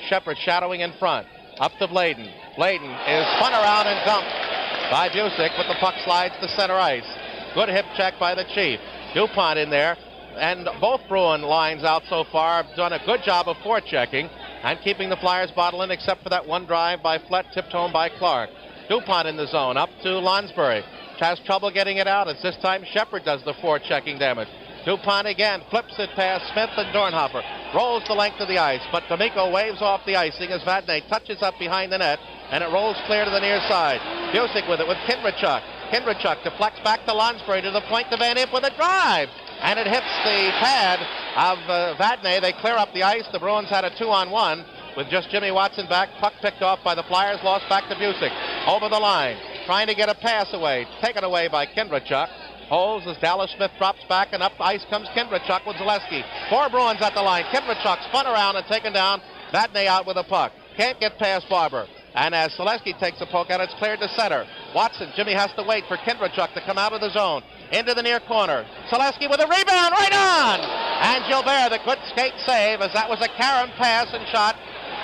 Shepard shadowing in front, up to Bladen. Bladen is spun around and dumped by Busick, but the puck slides to center ice. Good hip check by the Chief. DuPont in there, and both Bruin lines out so far have done a good job of forechecking and keeping the Flyers bottle in, except for that one drive by Flett, tipped home by Clark. DuPont in the zone, up to Lonsbury. Has trouble getting it out, as this time Shepard does the forechecking damage. DuPont again flips it past Smith and Dornhofer. Rolls the length of the ice, but D'Amico waves off the icing as Vadnais touches up behind the net, and it rolls clear to the near side. Busick with it with Kindrachuk. Kindrachuk deflects back to Lonsbury to the point to Van Imp with a drive, and it hits the pad of Vadnais. They clear up the ice. The Bruins had a 2-on-1 with just Jimmy Watson back. Puck picked off by the Flyers, lost back to Busick. Over the line, trying to get a pass away, taken away by Kindrachuk. Holds as Dallas Smith drops back, and up ice comes Kindrachuk with Zaleski. 4 Bruins at the line. Kindrachuk spun around and taken down. Vadnais out with a puck. Can't get past Barber. And as Zaleski takes a poke at it, it's cleared to center. Watson, Jimmy has to wait for Kindrachuk to come out of the zone. Into the near corner. Zaleski with a rebound, right on! And Gilbert, the good skate save, as that was a Karen pass and shot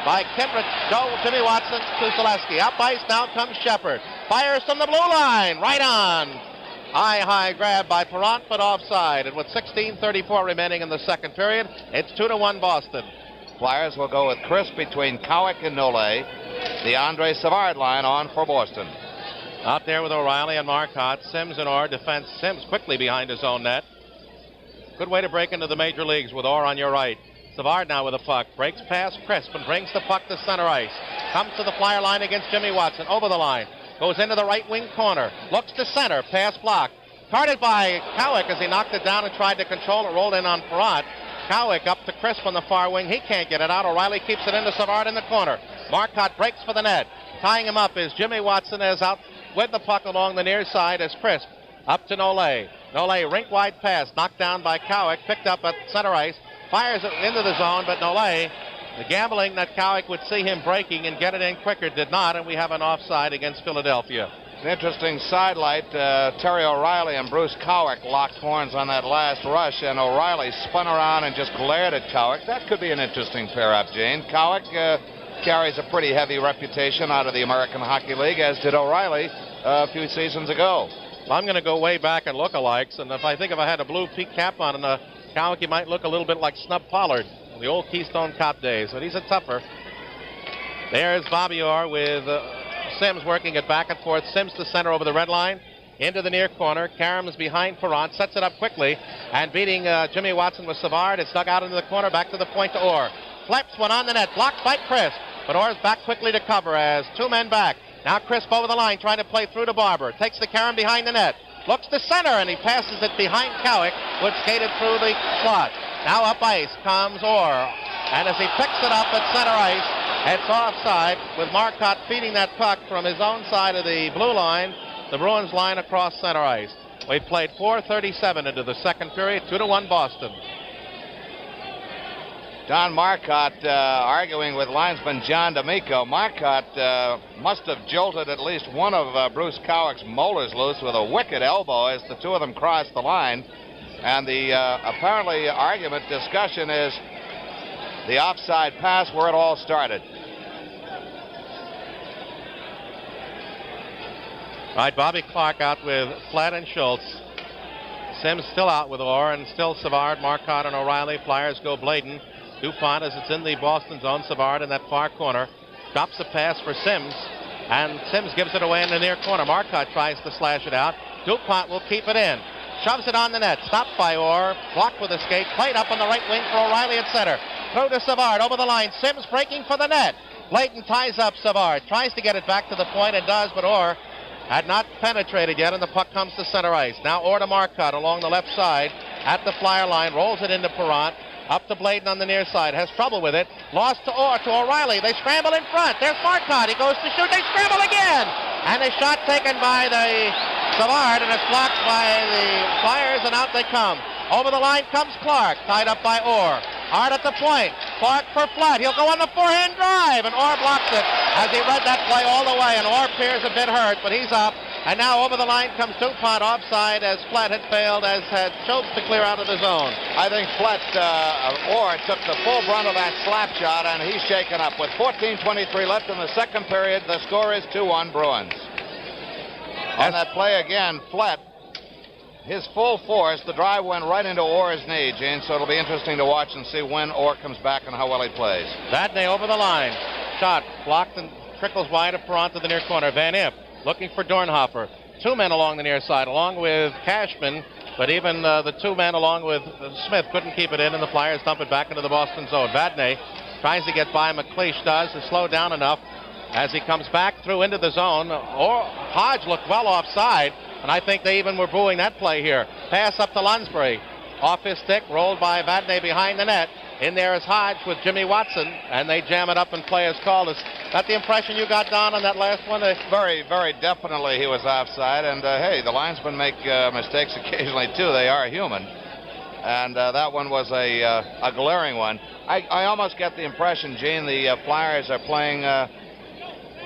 by Jimmy Watson to Zaleski. Up ice now comes Shepard. Fires from the blue line, right on. High grab by Perrant, but offside. And with 16:34 remaining in the second period, it's 2-1 Boston.
Flyers will go with Chris between Cowick and Nole. The Andre Savard line on for Boston.
Out there with O'Reilly and Marcotte. Sims and Orr defense. Sims quickly behind his own net. Good way to break into the major leagues with Orr on your right. Savard now with a puck. Breaks past Crisp and brings the puck to center ice. Comes to the Flyer line against Jimmy Watson. Over the line. Goes into the right wing corner. Looks to center. Pass blocked. Guarded by Cowick as he knocked it down and tried to control it. Rolled in on Perrant. Cowick up to Crisp on the far wing. He can't get it out. O'Reilly keeps it into Savard in the corner. Marcotte breaks for the net. Tying him up is Jimmy Watson, as out with the puck along the near side as Crisp. Up to Nole. Nole, rink-wide pass. Knocked down by Cowick. Picked up at center ice. Fires it into the zone, but Nole, the gambling that Cowick would see him breaking and get it in quicker, did not, and we have an offside against Philadelphia.
An interesting sidelight. Terry O'Reilly and Bruce Cowick locked horns on that last rush, and O'Reilly spun around and just glared at Cowick. That could be an interesting pair-up, Gene. Cowick carries a pretty heavy reputation out of the American Hockey League, as did O'Reilly a few seasons ago.
Well, I'm going to go way back and look-alikes, and if I had a blue peak cap on, and Cowick, he might look a little bit like Snub Pollard, the old Keystone Cop days, but he's a tougher. There's Bobby Orr with Sims working it back and forth. Sims to center over the red line. Into the near corner. Karam's behind Perrant. Sets it up quickly. And beating Jimmy Watson with Savard. It's dug out into the corner. Back to the point to Orr. Flaps one on the net. Blocked by Crisp. But Orr's back quickly to cover as 2 men back. Now Crisp over the line trying to play through to Barber. Takes the Karam behind the net. Looks to center and he passes it behind Cowick, who had skated through the slot. Now up ice comes Orr. And as he picks it up at center ice, it's offside with Marcotte feeding that puck from his own side of the blue line, the Bruins line across center ice. We've played 4:37 into the second period, 2-1 Boston.
Don Marcotte arguing with linesman John D'Amico. Marcotte must have jolted at least one of Bruce Cowick's molars loose with a wicked elbow as the two of them crossed the line. And the apparently argument discussion is the offside pass where it all started.
All right, Bobby Clark out with Flett and Schultz. Sims still out with Orr, and still Savard, Marcotte, and O'Reilly. Flyers go Bladen. DuPont, as it's in the Boston zone. Savard in that far corner. Drops a pass for Sims, and Sims gives it away in the near corner. Marcotte tries to slash it out. DuPont will keep it in. Shoves it on the net. Stopped by Orr. Blocked with a skate. Played up on the right wing for O'Reilly at center. Through to Savard. Over the line. Sims breaking for the net. Bladen ties up Savard. Tries to get it back to the point and does, but Orr had not penetrated yet, and the puck comes to center ice. Now Orr to Marcotte along the left side at the Flyer line. Rolls it into Perrant. Up to Bladen on the near side. Has trouble with it. Lost to Orr, to O'Reilly. They scramble in front. There's Marcotte. He goes to shoot. They scramble again. And a shot taken by the Savard, and it's blocked by the Flyers, and out they come. Over the line comes Clark, tied up by Orr. Hard at the point. Clark for Flat. He'll go on the forehand drive, and Orr blocks it as he read that play all the way, and Orr appears a bit hurt, but he's up. And now over the line comes DuPont offside as Flat had failed, as had Schultz to clear out of the zone.
I think Flat, Orr took the full brunt of that slap shot, and he's shaken up. With 14:23 left in the second period, the score is 2-1 Bruins. On that play again, Flat, his full force, the drive went right into Orr's knee, Gene, so it'll be interesting to watch and see when Orr comes back and how well he plays.
Vadnais over the line. Shot blocked and trickles wide of Perron to the near corner. Van Imp looking for Dornhofer. Two men along the near side, along with Cashman, but even the two men along with Smith couldn't keep it in, and the Flyers dump it back into the Boston zone. Vadnais tries to get by McLeish, does to slow down enough as he comes back through into the zone. Or Hodge looked well offside, and I think they even were booing that play here. Pass up to Lunsbury. Off his stick, rolled by Vadnais behind the net. In there is Hodge with Jimmy Watson, and they jam it up and play is called. Is that the impression you got, Don, on that last one?
Very, very definitely he was offside, and hey, the linesmen make mistakes occasionally too. They are human. And that one was a glaring one. I almost get the impression, Gene, the Flyers are playing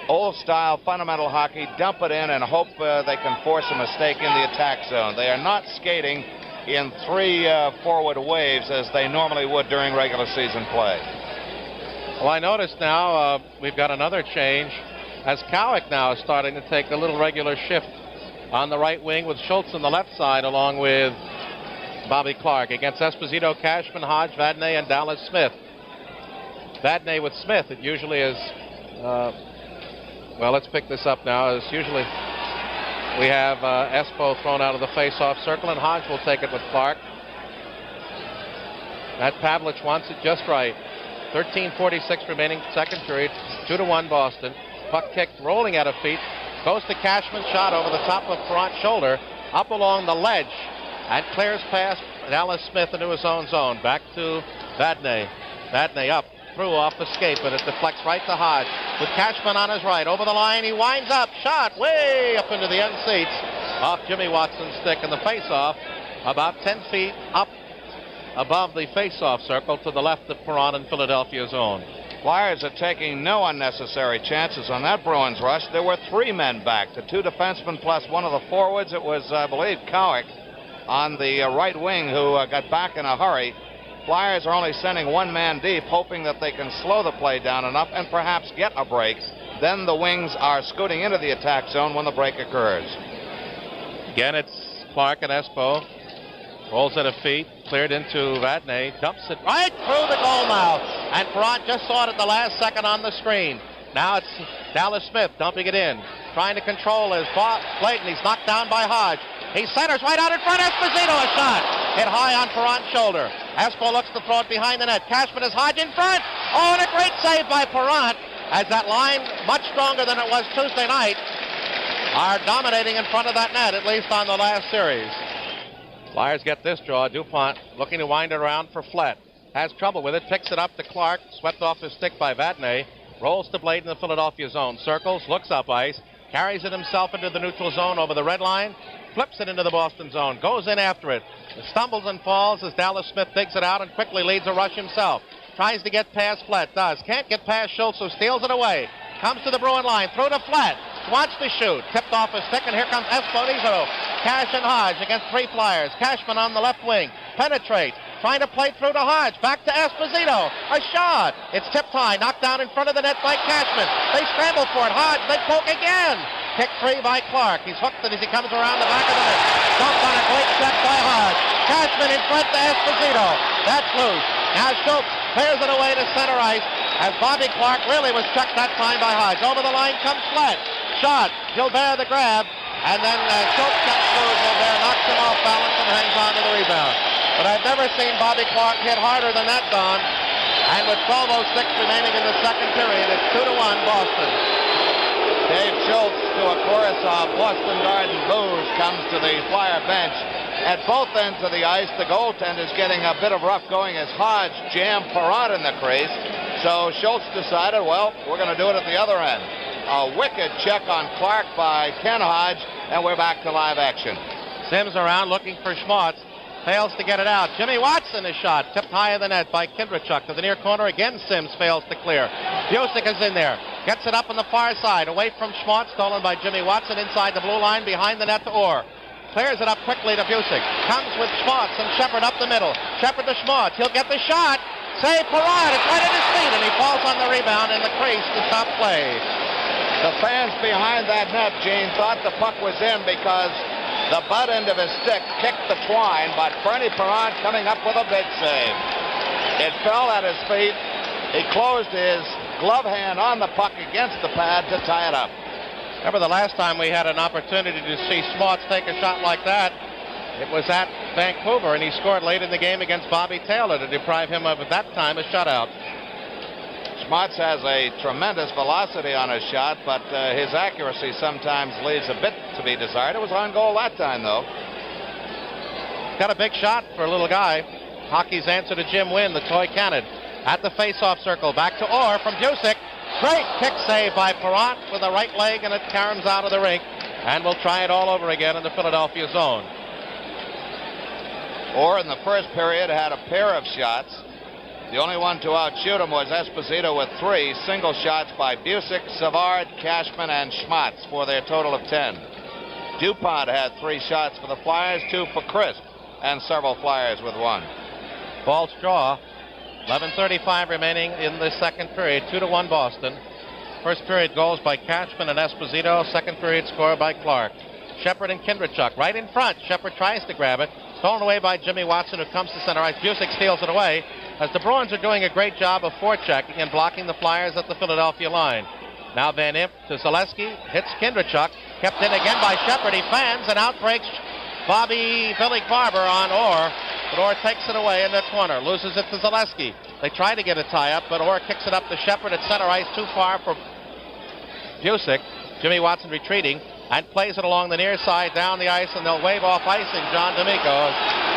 old-style fundamental hockey, dump it in and hope they can force a mistake in the attack zone. They are not skating in three forward waves as they normally would during regular season play.
Well, I noticed now we've got another change as Cowick now is starting to take a little regular shift on the right wing with Schultz on the left side along with Bobby Clark against Esposito, Cashman, Hodge, Vadnais, and Dallas Smith. Vadnais with Smith, it usually is, well, let's pick this up now. It's usually we have Espo thrown out of the face-off circle, and Hodge will take it with Clark. That Pavlich wants it just right. 13:46 remaining second period. 2-1 Boston. Puck kicked, rolling out of feet. Goes to Cashman, shot over the top of Perront's shoulder, up along the ledge, and clears past Dallas Smith into his own zone. Back to Vadnais. Vadnais up, through off escape, and it deflects right to Hodge. With Cashman on his right, over the line, he winds up, shot way up into the end seats, off Jimmy Watson's stick, and the face-off about 10 feet up above the face-off circle to the left of Perron in Philadelphia zone.
Flyers are taking no unnecessary chances on that Bruins rush. There were three men back, the two defensemen plus one of the forwards. It was, I believe, Cowick on the right wing who got back in a hurry. Flyers are only sending one man deep, hoping that they can slow the play down enough and perhaps get a break. Then the wings are scooting into the attack zone when the break occurs.
Again, it's Clark and Espo. Rolls at a feet, cleared into Vadnais, dumps it right through the goal mouth. And Perron just saw it at the last second on the screen. Now it's Dallas Smith dumping it in, trying to control his blade, and he's knocked down by Hodge. He centers right out in front. Esposito, a shot. Hit high on Perron's shoulder. Espo looks to throw it behind the net. Cashman is Hodge in front. Oh, and a great save by Perron, as that line, much stronger than it was Tuesday night, are dominating in front of that net, at least on the last series. Flyers get this draw. DuPont looking to wind it around for Flett. Has trouble with it. Picks it up to Clark. Swept off his stick by Vadnais. Rolls the blade in the Philadelphia zone. Circles. Looks up ice. Carries it himself into the neutral zone over the red line. Flips it into the Boston zone. Goes in after it. Stumbles and falls as Dallas Smith digs it out and quickly leads a rush himself. Tries to get past Flett. Does. Can't get past Schultz, so steals it away. Comes to the Bruin line. Through to Flett. Wants to shoot. Tipped off his stick, and here comes Esposito. Cash and Hodge against three Flyers. Cashman on the left wing. Penetrates. Trying to play through to Hodge. Back to Esposito. A shot. It's tipped high. Knocked down in front of the net by Cashman. They scramble for it. Hodge. They poke again. Kick free by Clark. He's hooked it as he comes around the back of the net. Dumped on a great check by Hodge. Cashman in front to Esposito. That's loose. Now Schultz clears it away to center ice as Bobby Clark really was checked that time by Hodge. Over the line comes Flett. Shot. Gilbert the grab. And then Schultz comes through. Gilbert knocks him off balance and hangs on to the rebound. But I've never seen Bobby Clark hit harder than that, Don. And with 12:06 remaining in the second period, it's 2-1 Boston.
Dave Schultz, to a chorus of Boston Garden boos, comes to the Flyer bench. At both ends of the ice, the goaltender's getting a bit of rough going as Hodge jammed Perron in the crease. So Schultz decided, well, we're going to do it at the other end. A wicked check on Clark by Ken Hodge, and we're back to live action.
Sims around looking for Schmaltz. Fails to get it out. Jimmy Watson is shot. Tipped high of the net by Kindrachuk to the near corner. Again, Sims fails to clear. Busick is in there. Gets it up on the far side. Away from Schmaltz. Stolen by Jimmy Watson inside the blue line. Behind the net to Orr. Clears it up quickly to Busick. Comes with Schmaltz and Shepard up the middle. Shepard to Schmaltz. He'll get the shot. Save Perron. It's right at his feet, and he falls on the rebound in the crease to stop play.
The fans behind that net, Gene, thought the puck was in because the butt end of his stick kicked the twine, but Bernie Perron coming up with a big save. It fell at his feet. He closed his glove hand on the puck against the pad to tie it up.
Remember the last time we had an opportunity to see Schmaltz take a shot like that? It was at Vancouver, and he scored late in the game against Bobby Taylor to deprive him of, at that time, a shutout.
Schmaltz has a tremendous velocity on his shot, but his accuracy sometimes leaves a bit to be desired. It was on goal that time, though.
Got a big shot for a little guy. Hockey's answer to Jim Wynn, the toy cannon. At the face-off circle, back to Orr from Busick. Great kick save by Perron with the right leg, and it caroms out of the rink. And we'll try it all over again in the Philadelphia zone.
Orr in the first period had a pair of shots. The only one to outshoot him was Esposito with 3 single shots by Busick, Savard, Cashman, and Schmaltz for their total of 10. DuPont had 3 shots for the Flyers, 2 for Crisp, and several Flyers with 1.
False draw. 11:35 remaining in the second period. 2-1 Boston. First period goals by Cashman and Esposito. Second period score by Clark. Shepard and Kindrachuk right in front. Shepard tries to grab it. Stolen away by Jimmy Watson, who comes to center ice. Busick steals it away, as the Bruins are doing a great job of forechecking and blocking the Flyers at the Philadelphia line. Now Van Imp to Zaleski, hits Kindrachuk, kept in again by Shepard. He fans and outbreaks Billy Barber on Orr, but Orr takes it away in the corner, loses it to Zaleski. They try to get a tie-up, but Orr kicks it up to Shepard at center ice, too far for Busick. Jimmy Watson retreating and plays it along the near side down the ice, and they'll wave off icing John D'Amico.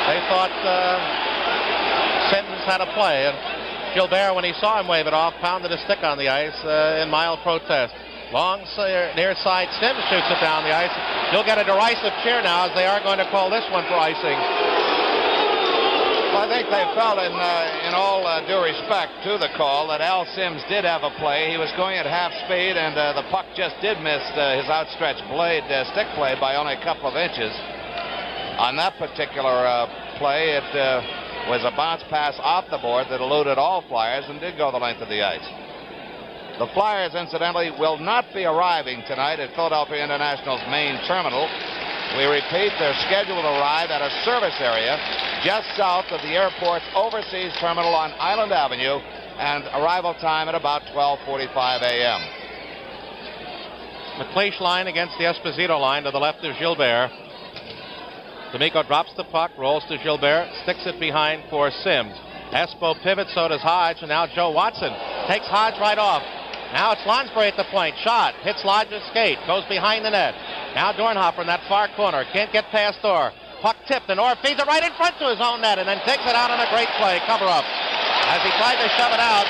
They thought Sims had a play, and Gilbert, when he saw him wave it off, pounded a stick on the ice in mild protest. Long near side, Sims shoots it down the ice. You'll get a derisive cheer now, as they are going to call this one for icing.
Well, I think they felt, in all due respect to the call, that Al Sims did have a play. He was going at half speed, and the puck just did miss his outstretched stick blade by only a couple of inches. On that particular play, it was a bounce pass off the board that eluded all Flyers and did go the length of the ice. The Flyers, incidentally, will not be arriving tonight at Philadelphia International's main terminal. We repeat, they're scheduled to arrive at a service area just south of the airport's overseas terminal on Island Avenue, and arrival time at about 12:45 a.m.
McLeish line against the Esposito line to the left of Gilbert. D'Amico drops the puck, rolls to Gilbert, sticks it behind for Sims. Espo pivots, so does Hodge, and now Joe Watson takes Hodge right off. Now it's Lonsbury at the point. Shot. Hits Lodge's skate. Goes behind the net. Now Dornhofer in that far corner. Can't get past Orr. Puck tipped, and Orr feeds it right in front to his own net, and then takes it out on a great play. Cover up. As he tried to shove it out,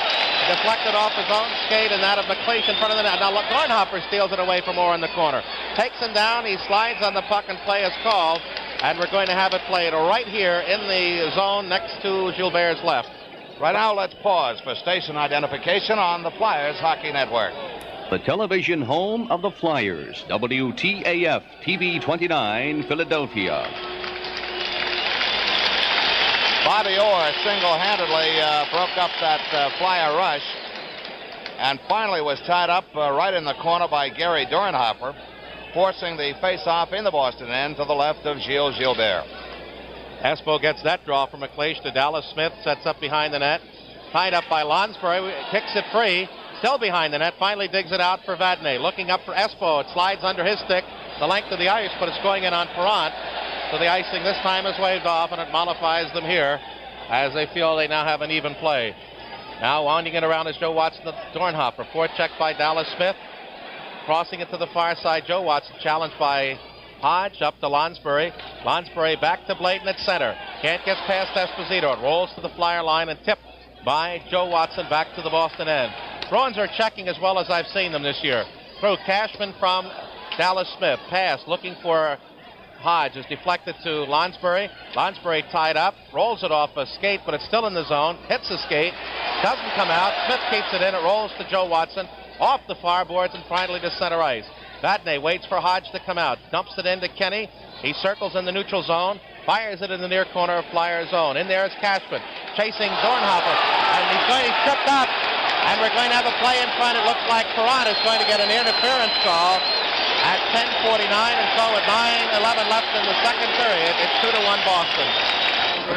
deflected off his own skate and that of McLeish in front of the net. Now Dornhofer steals it away from Orr in the corner. Takes him down. He slides on the puck, and play is called. And we're going to have it played right here in the zone next to Gilbert's left.
Right now, let's pause for station identification on the Flyers Hockey Network.
The television home of the Flyers, WTAF TV 29, Philadelphia.
Bobby Orr single-handedly broke up that Flyer rush and finally was tied up right in the corner by Gary Dornhofer, forcing the face-off in the Boston end to the left of Gilles Gilbert.
Espo gets that draw from McLeish to Dallas Smith, sets up behind the net. Tied up by Lonsbury, kicks it free, still behind the net, finally digs it out for Vadnais. Looking up for Espo, it slides under his stick, the length of the ice, but it's going in on Perron. So the icing this time is waved off, and it mollifies them here as they feel they now have an even play. Now winding it around is Joe Watson to Dornhofer. Forechecked by Dallas Smith. Crossing it to the far side, Joe Watson challenged by Hodge up to Lonsbury. Lonsbury back to Bladen at center. Can't get past Esposito. It rolls to the Flyer line and tipped by Joe Watson back to the Boston end. Bruins are checking as well as I've seen them this year. Through Cashman from Dallas Smith, pass, looking for Hodge, is deflected to Lonsbury. Lonsbury tied up, rolls it off a skate, but it's still in the zone. Hits the skate, doesn't come out. Smith keeps it in. It rolls to Joe Watson, off the far boards, and finally to center ice. Vadnais waits for Hodge to come out, dumps it into Kenny. He circles in the neutral zone, fires it in the near corner of Flyers zone. In there is Cashman, chasing Dornhofer, and he's going to be tripped up, and we're going to have a play in front. It looks like Perron is going to get an interference call at 10:49, and so with 9:11 left in the second period, it's 2-1 Boston.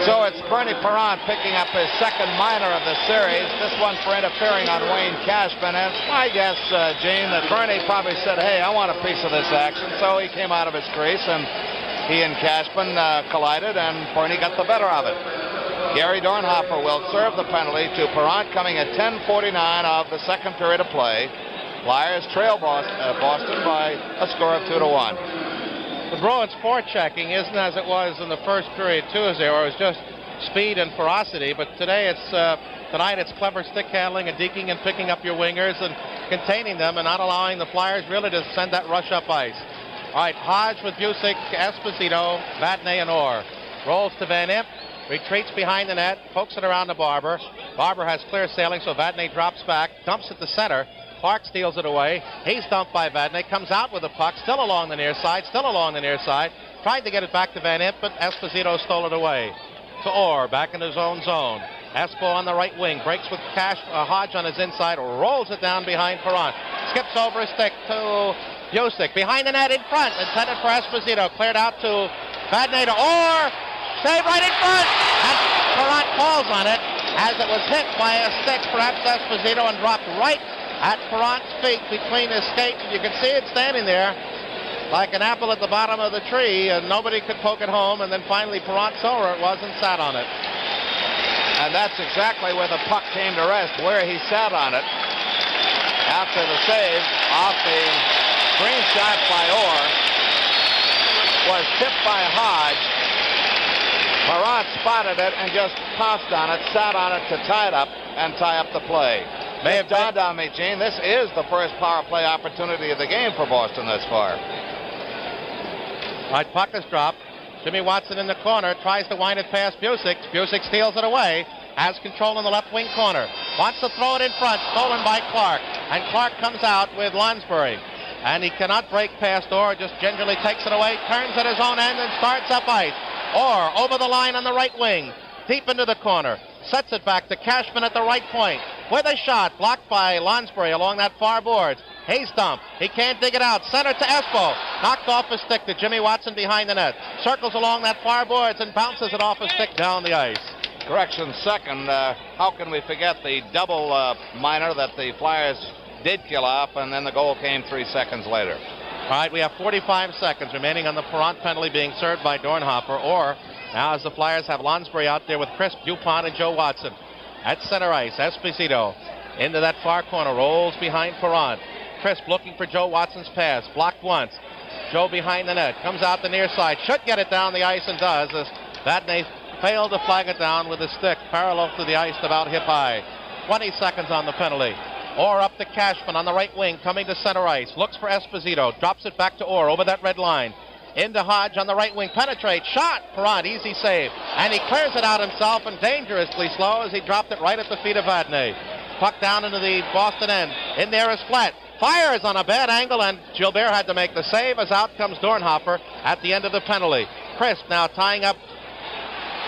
So it's Bernie Perron picking up his second minor of the series. This one for interfering on Wayne Cashman. And it's my guess, Gene, that Bernie probably said, hey, I want a piece of this action. So he came out of his crease, and he and Cashman collided, and Bernie got the better of it. Gary Dornhofer will serve the penalty to Perron, coming at 10:49 of the second period of play. Flyers trail Boston by a score of 2-1.
The Bruins forechecking isn't as it was in the first period Tuesday, where it was just speed and ferocity. But today tonight it's clever stick handling and deking and picking up your wingers and containing them and not allowing the Flyers really to send that rush up ice. All right, Hodge with Busick, Esposito, Vadnais, and Orr. Rolls to Van Imp, retreats behind the net, pokes it around to Barber. Barber has clear sailing, so Vadnais drops back, dumps at the center. Clark steals it away. He's dumped by Vadnais, comes out with the puck, still along the near side, tried to get it back to Van Imp, but Esposito stole it away. To Orr, back in his own zone. Espo on the right wing, breaks with Hodge on his inside, rolls it down behind Perron. Skips over a stick to Busick, behind the net in front, intended for Esposito, cleared out to Vadnais to Orr, save right in front, and Perron falls on it as it was hit by a stick, perhaps Esposito, and dropped right at Perron's feet between his skates. You can see it standing there like an apple at the bottom of the tree, and nobody could poke it home, and then finally Perron saw where it was and sat on it.
And that's exactly where the puck came to rest, where he sat on it. After the save off the screen shot by Orr was tipped by Hodge. Perron spotted it and just pounced on it, sat on it to tie it up and tie up the play. May have dawned on me, Gene, this is the first power play opportunity of the game for Boston thus far.
All right, puck is dropped. Jimmy Watson in the corner, tries to wind it past Busick. Busick steals it away, has control in the left wing corner. Wants to throw it in front, stolen by Clark. And Clark comes out with Lonsbury. And he cannot break past Orr, just gingerly takes it away, turns at his own end and starts up ice. Orr over the line on the right wing, deep into the corner. Sets it back to Cashman at the right point. With a shot, blocked by Lonsbury along that far boards. Hayes dump. He can't dig it out. Center to Espo. Knocked off a stick to Jimmy Watson behind the net. Circles along that far boards and bounces it off a stick down the ice.
Correction second. How can we forget the double minor that the Flyers did kill off, and then the goal came 3 seconds later.
All right, we have 45 seconds remaining on the Perron penalty being served by Dornhofer. Or now as the Flyers have Lonsbury out there with Chris DuPont and Joe Watson. At center ice, Esposito into that far corner, rolls behind Perron. Crisp looking for Joe Watson's pass, blocked once. Joe behind the net, comes out the near side, should get it down the ice and does, as Vadnais failed to flag it down with his stick, parallel to the ice about hip high. 20 seconds on the penalty. Orr up to Cashman on the right wing, coming to center ice, looks for Esposito, drops it back to Orr over that red line. Into Hodge on the right wing, penetrates, shot, Perron, easy save. And he clears it out himself and dangerously slow as he dropped it right at the feet of Vadnais. Puck down into the Boston end. In there is Flat. Fires on a bad angle, and Gilbert had to make the save as out comes Dornhofer at the end of the penalty. Crisp now tying up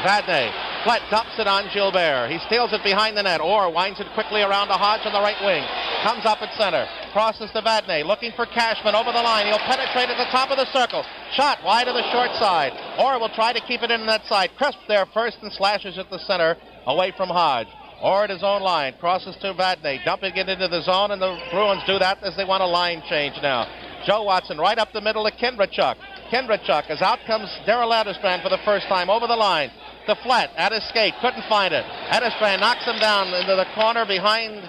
Vadnais. Flat dumps it on Gilbert. He steals it behind the net. Orr winds it quickly around to Hodge on the right wing. Comes up at center. Crosses to Vadnais. Looking for Cashman over the line. He'll penetrate at the top of the circle. Shot wide of the short side. Orr will try to keep it in that side. Crisp there first and slashes at the center away from Hodge. Orr at his own line. Crosses to Vadnais. Dumping it into the zone, and the Bruins do that as they want a line change now. Joe Watson right up the middle to Kindrachuk. Kindrachuk, as out comes Darryl Ederstrand for the first time over the line. To Flat at his skate, couldn't find it. Ederstrand knocks him down into the corner behind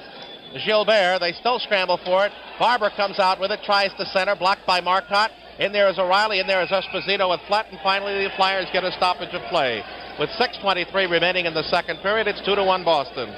Gilbert. They still scramble for it. Barber comes out with it, tries to center, blocked by Marcotte. In there is O'Reilly, in there is Esposito with Flat, and finally the Flyers get a stoppage of play. With 6:23 remaining in the second period, it's 2-1 Boston.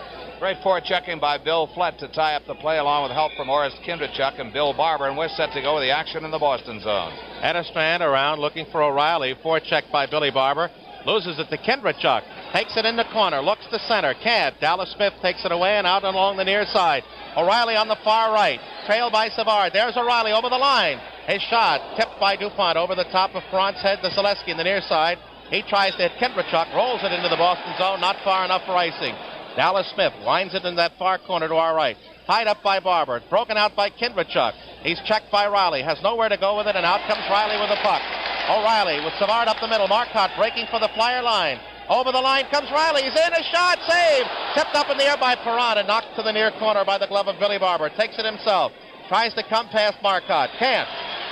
Great forechecking by Bill Flett to tie up the play along with help from Orest Kindrachuk and Bill Barber, and we're set to go with the action in the Boston zone.
Edestrand around looking for O'Reilly. Forechecked by Billy Barber. Loses it to Kindrachuk. Takes it in the corner. Looks to center. Can't. Dallas Smith takes it away and out along the near side. O'Reilly on the far right. Trailed by Savard. There's O'Reilly over the line. His shot tipped by DuPont over the top of Perron's head to Zaleski in the near side. He tries to hit Kindrachuk. Rolls it into the Boston zone. Not far enough for icing. Dallas Smith winds it in that far corner to our right. Tied up by Barber. Broken out by Kindrachuk. He's checked by Riley. Has nowhere to go with it, and out comes Riley with the puck. O'Reilly with Savard up the middle. Marcotte breaking for the Flyer line. Over the line comes Riley. He's in. A shot. Save. Tipped up in the air by Perron and knocked to the near corner by the glove of Billy Barber. Takes it himself. Tries to come past Marcotte. Can't.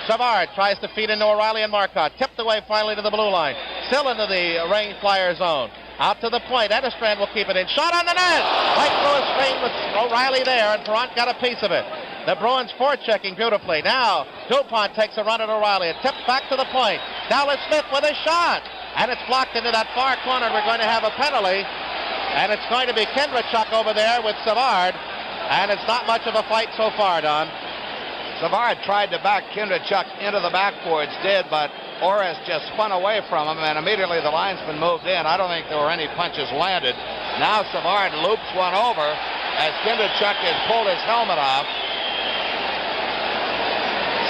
Savard tries to feed into O'Reilly and Marcotte. Tipped away finally to the blue line. Still into the Reign Flyer zone. Out to the point. Edestrand will keep it in. Shot on the net. Right through a screen with O'Reilly there, and Perron got a piece of it. The Bruins forechecking beautifully. Now, DuPont takes a run at O'Reilly. It tips back to the point. Dallas Smith with a shot. And it's blocked into that far corner. We're going to have a penalty. And it's going to be Kindrachuk over there with Savard. And it's not much of a fight so far, Don.
Savard tried to back Kindrachuk into the backboards, but Orest just spun away from him, and immediately the linesman moved in. I don't think there were any punches landed. Now Savard loops one over as Kindrachuk has pulled his helmet off.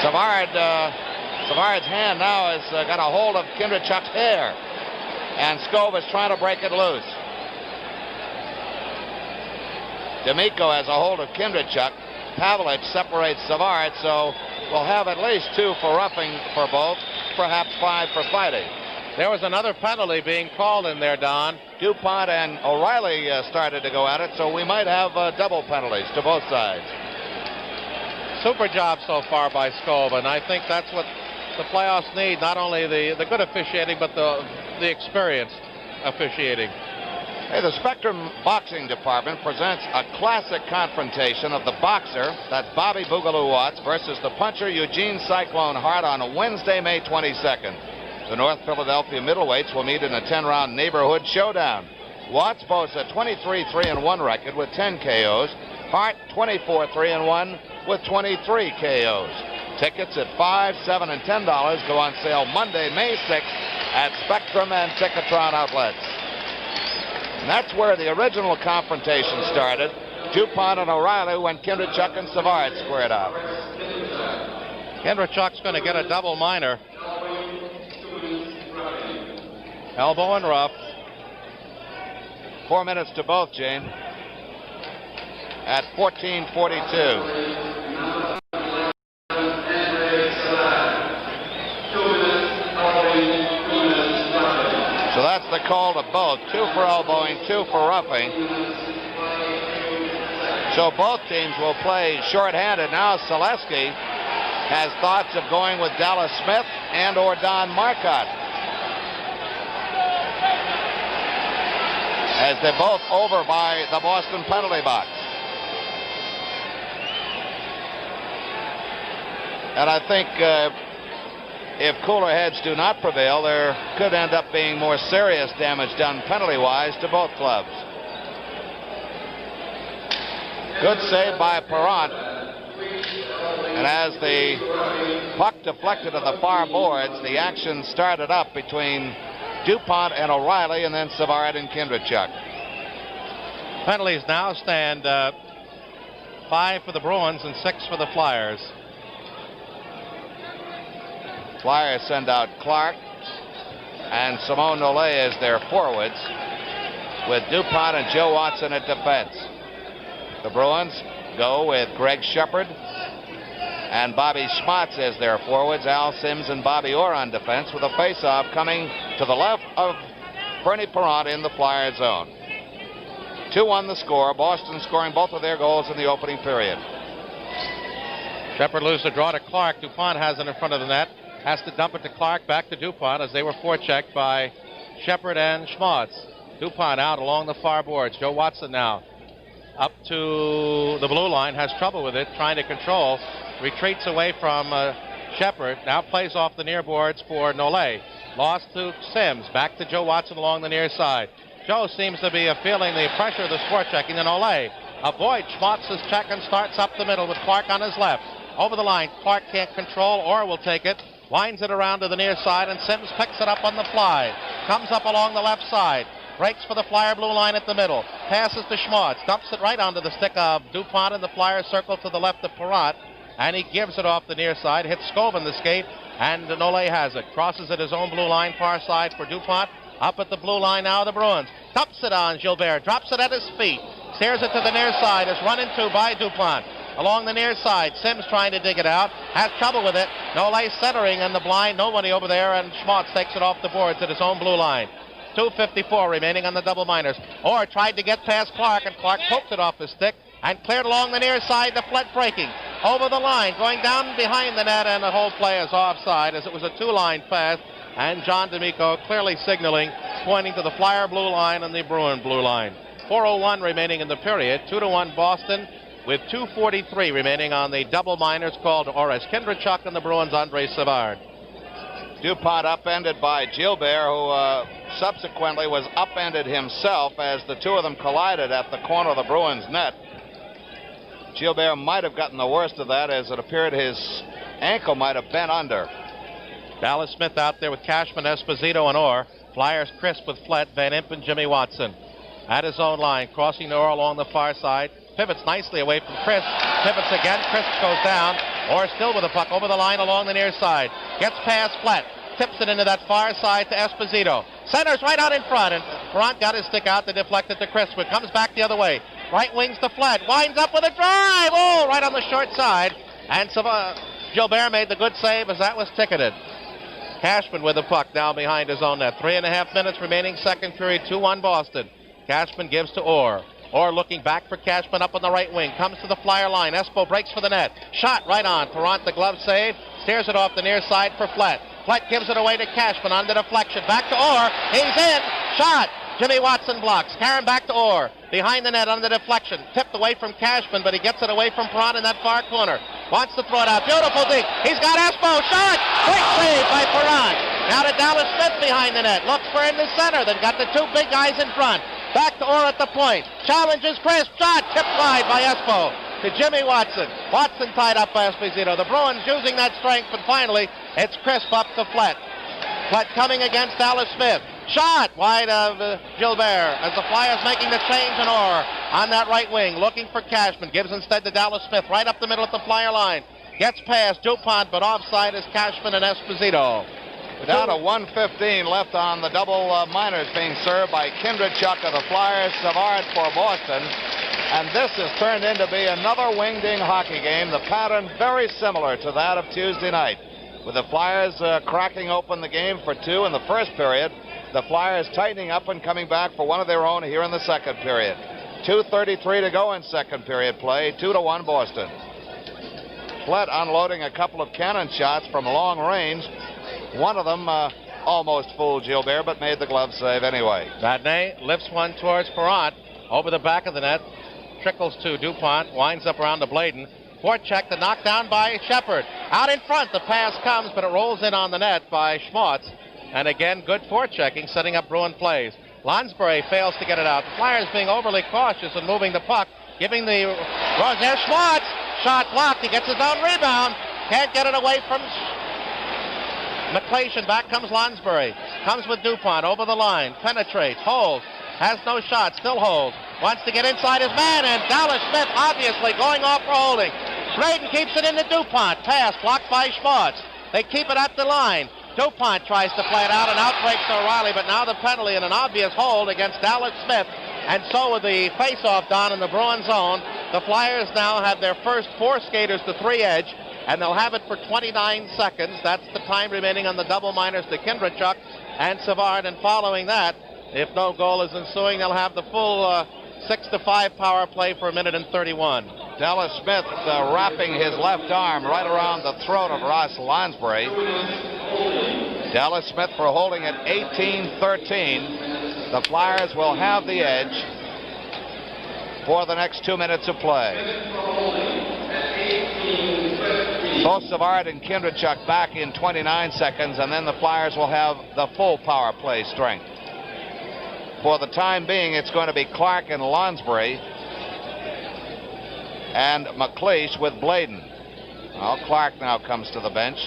Savard's hand now has got a hold of Kindrachuk's hair, and Skov is trying to break it loose. D'Amico has a hold of Kindrachuk. Pavlich separates Savard, so we'll have at least 2 for roughing for both, perhaps 5 for fighting.
There was another penalty being called in there, Don.
DuPont and O'Reilly started to go at it, so we might have double penalties to both sides.
Super job so far by Skov, and I think that's what the playoffs need, not only the good officiating, but the experienced officiating.
Hey, the Spectrum Boxing Department presents a classic confrontation of the boxer, that's Bobby Boogaloo Watts, versus the puncher Eugene Cyclone Hart on Wednesday, May 22nd. The North Philadelphia middleweights will meet in a 10-round neighborhood showdown. Watts boasts a 23-3-1 record with 10 KOs. Hart 24-3-1 with 23 KOs. Tickets at $5, $7, and $10 go on sale Monday, May 6th at Spectrum and Ticketron outlets. And that's where the original confrontation started. DuPont and O'Reilly when Kindrachuk and Savard squared up.
Kindrachuk's going to get a double minor. Elbow and rough.
4 minutes to both, Gene. At 14:42. So that's the call to both. 2 for elbowing, 2 for roughing. So both teams will play shorthanded. Now Zaleski has thoughts of going with Dallas Smith and or Don Marcotte, as they're both over by the Boston penalty box. And I think if cooler heads do not prevail, there could end up being more serious damage done penalty-wise to both clubs. Good save by Perron. And as the puck deflected to the far boards, the action started up between DuPont and O'Reilly, and then Savard and Kindrachuk.
Penalties now stand 5 for the Bruins and 6 for the Flyers.
Flyers send out Clark and Simone Nollet as their forwards, with DuPont and Joe Watson at defense. The Bruins go with Greg Shepard and Bobby Schmatz as their forwards. Al Sims and Bobby Orr on defense, with a face-off coming to the left of Bernie Perron in the Flyer zone. 2-1 the score. Boston scoring both of their goals in the opening period.
Shepard loses the draw to Clark. DuPont has it in front of the net. Has to dump it to Clark, back to DuPont, as they were forechecked by Shepard and Schmatz. DuPont out along the far boards. Joe Watson now up to the blue line, has trouble with it, trying to control. Retreats away from Shepard. Now plays off the near boards for Nollet. Lost to Sims. Back to Joe Watson along the near side. Joe seems to be feeling the pressure of the forechecking, and Ole avoids Schmaltz's check and starts up the middle with Clark on his left. Over the line, Clark can't control. Orr will take it, winds it around to the near side, and Sims picks it up on the fly. Comes up along the left side, breaks for the Flyer blue line at the middle, passes to Schmaltz, dumps it right onto the stick of DuPont in the Flyer circle to the left of Perrant, and he gives it off the near side, hits Skov in the skate, and Nole has it. Crosses at his own blue line, far side for DuPont. Up at the blue line now, the Bruins. Dumps it on Gilbert, drops it at his feet, steers it to the near side, is run into by DuPont. Along the near side, Sims trying to dig it out, has trouble with it. Nole centering in the blind, nobody over there, and Schmaltz takes it off the boards at his own blue line. 2:54 remaining on the double minors. Orr tried to get past Clark, and Clark poked it off his stick and cleared along the near side, the Flett breaking. Over the line, going down behind the net, and the whole play is offside as it was a two-line pass, and John D'Amico clearly signaling, pointing to the Flyer blue line and the Bruin blue line. 4:01 remaining in the period, 2-1 Boston, with 2:43 remaining on the double minors called Oris Kindrachuk and the Bruins' Andre Savard.
DuPont upended by Gilbert, who subsequently was upended himself as the two of them collided at the corner of the Bruins' net. Gilbert might have gotten the worst of that, as it appeared his ankle might have bent under.
Dallas Smith out there with Cashman, Esposito, and Orr. Flyers crisp with Flett, Van Imp, and Jimmy Watson. At his own line, crossing the Orr along the far side. Pivots nicely away from Chris. Pivots again. Chris goes down. Orr still with the puck over the line along the near side. Gets past Flett. Tips it into that far side to Esposito. Centers right out in front, and Perrant got his stick out to deflect it to Chriswood. Comes back the other way. Right wings to Flett. Winds up with a drive. Oh, right on the short side. And Gilbert made the good save as that was ticketed. Cashman with the puck down behind his own net. 3.5 minutes remaining, second period, 2-1 Boston. Cashman gives to Orr. Orr looking back for Cashman up on the right wing. Comes to the Flyer line. Espo breaks for the net. Shot right on. Perrant, the glove save. Steers it off the near side for Flett. Flett gives it away to Cashman on the deflection. Back to Orr. He's in. Shot. Jimmy Watson blocks. Karen back to Orr. Behind the net on the deflection. Tipped away from Cashman, but he gets it away from Perrant in that far corner. Wants to throw it out. Beautiful deep. He's got Espo. Shot. Quick save by Perrant. Now to Dallas Smith behind the net. Looks for in the center. They've got the two big guys in front. Back to Orr at the point. Challenges Chris. Shot. Tipped wide by Espo to Jimmy Watson. Watson tied up by Esposito. The Bruins using that strength, but finally it's Crisp up to Flett. Flett coming against Dallas Smith. Shot wide of Gilbert as the Flyers making the change in Orr on that right wing, looking for Cashman. Gives instead to Dallas Smith right up the middle at the Flyer line. Gets past DuPont, but offside is Cashman and Esposito.
Down to 1:15 left on the double minors, being served by Kindrachuk of the Flyers, Savard for Boston. And this has turned into be another winged-in hockey game, the pattern very similar to that of Tuesday night, with the Flyers cracking open the game for two in the first period, the Flyers tightening up and coming back for one of their own here in the second period. 2:33 to go in second period play, 2-1 Boston. Flett unloading a couple of cannon shots from long range. One of them almost fooled Gilbert, but made the glove save anyway.
Vadnais lifts one towards Perrant. Over the back of the net. Trickles to DuPont. Winds up around to Bladen. Forecheck, the knockdown by Shepard. Out in front, the pass comes, but it rolls in on the net by Schmaltz. And again, good forechecking, setting up Bruin plays. Lonsbury fails to get it out. The Flyers being overly cautious in moving the puck. Giving the Roger Schmaltz. Shot blocked. He gets his own rebound. Can't get it away from McClatchin. Back comes Lonsbury. Comes with DuPont over the line. Penetrates. Holds. Has no shot. Still holds. Wants to get inside his man. And Dallas Smith obviously going off for holding. Braden keeps it into DuPont. Pass blocked by Schmaltz. They keep it at the line. DuPont tries to play it out and outbreaks O'Reilly. But now the penalty and an obvious hold against Dallas Smith. And so with the face-off down in the Bruin zone, the Flyers now have their first four skaters to three edge. And they'll have it for 29 seconds. That's the time remaining on the double minors to Kindrachuk and Savard. And following that, if no goal is ensuing, they'll have the full 6-5 power play for 1:31.
Dallas Smith wrapping his left arm right around the throat of Ross Lonsbury. Dallas Smith for holding at 18-13. The Flyers will have the edge for the next 2 minutes of play. Both Savard and Kindrachuk back in 29 seconds, and then the Flyers will have the full power play strength. For the time being, it's going to be Clark and Lonsbury and McLeish with Bladen. Well, Clark now comes to the bench.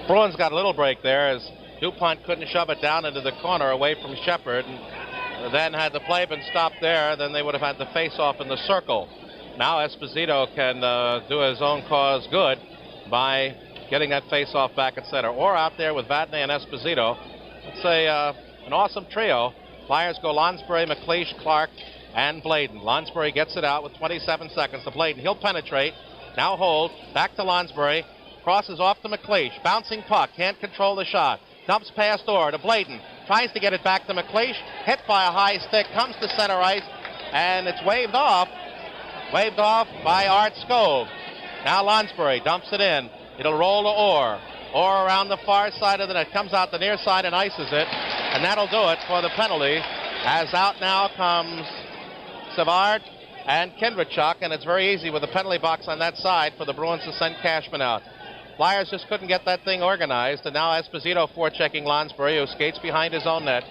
Bruins got a little break there as DuPont couldn't shove it down into the corner away from Shepard. And then had the play been stopped there, then they would have had the face-off in the circle. Now Esposito can do his own cause good by getting that face-off back at center. Or out there with Vadnais and Esposito. It's an awesome trio. Flyers go Lonsbury, McLeish, Clark, and Bladen. Lonsbury gets it out with 27 seconds to Bladen. He'll penetrate. Now hold. Back to Lonsbury. Crosses off to McLeish. Bouncing puck. Can't control the shot. Dumps past Orr to Bladen. Tries to get it back to McLeish. Hit by a high stick. Comes to center ice. And it's waved off. Waved off by Art Skov. Now Lonsbury dumps it in. It'll roll to Orr. Orr around the far side of the net. Comes out the near side and ices it. And that'll do it for the penalty. As out now comes Savard and Kindrachuk. And it's very easy with the penalty box on that side for the Bruins to send Cashman out. Flyers just couldn't get that thing organized. And now Esposito forechecking Lonsbury, who skates behind his own net.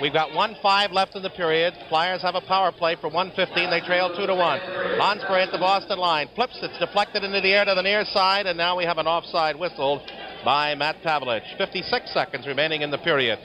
We've got 1:05 left in the period. Flyers have a power play for 1:15. They trail 2-1. Lonsbury at the Boston line. Flips. It's deflected into the air to the near side. And now we have an offside whistled by Matt Pavlich. 56 seconds remaining in the period.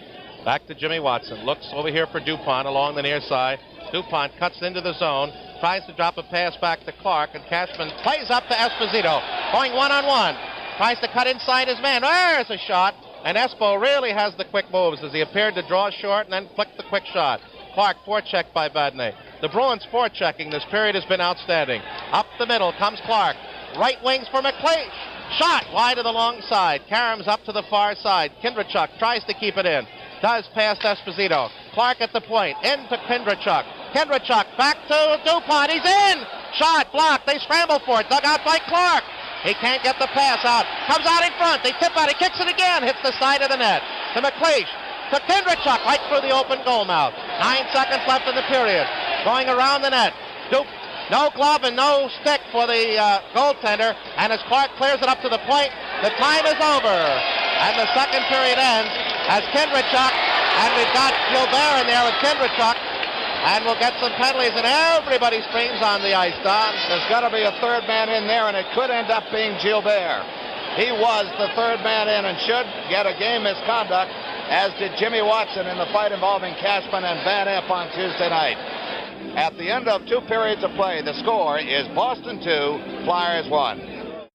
Back to Jimmy Watson. Looks over here for DuPont along the near side. DuPont cuts into the zone. Tries to drop a pass back to Clark. And Cashman plays up to Esposito. Going one-on-one. Tries to cut inside his man. There's a shot. And Espo really has the quick moves as he appeared to draw short and then flicked the quick shot. Clark forechecked by Vadnais. The Bruins forechecking this period has been outstanding. Up the middle comes Clark. Right wings for McLeish. Shot wide of the long side. Karam's up to the far side. Kindrachuk tries to keep it in. Does past Esposito. Clark at the point. Into Kindrachuk. Kindrachuk back to DuPont. He's in. Shot blocked. They scramble for it. Dug out by Clark. He can't get the pass out. Comes out in front. They tip out. He kicks it again. Hits the side of the net. To McLeish. To Kindrachuk. Right through the open goal mouth. 9 seconds left in the period. Going around the net. No glove and no stick for the goaltender. And as Clark clears it up to the point, the time is over. And the second period ends as Kindrachuk. And we've got Gilbert in there with Kindrachuk. And we'll get some penalties, and everybody screams on the ice, Don.
There's got to be a third man in there, and it could end up being Gilbert. He was the third man in and should get a game misconduct, as did Jimmy Watson in the fight involving Cashman and Van Impe on Tuesday night. At the end of 2 periods of play, the score is Boston 2, Flyers 1.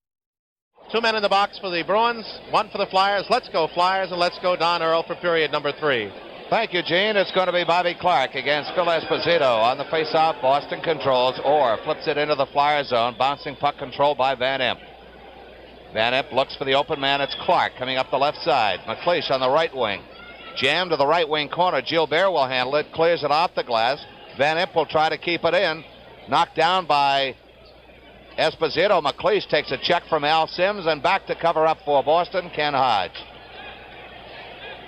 2 men in the box for the Bruins, 1 for the Flyers. Let's go Flyers, and let's go Don Earl for period number 3.
Thank you, Gene. It's going to be Bobby Clark against Phil Esposito. On the faceoff, Boston controls. Orr flips it into the Flyer zone. Bouncing puck controlled by Van Impe. Van Impe looks for the open man. It's Clark coming up the left side. McLeish on the right wing. Jammed to the right wing corner. Gilbert will handle it. Clears it off the glass. Van Impe will try to keep it in. Knocked down by Esposito. McLeish takes a check from Al Sims, and back to cover up for Boston, Ken Hodge.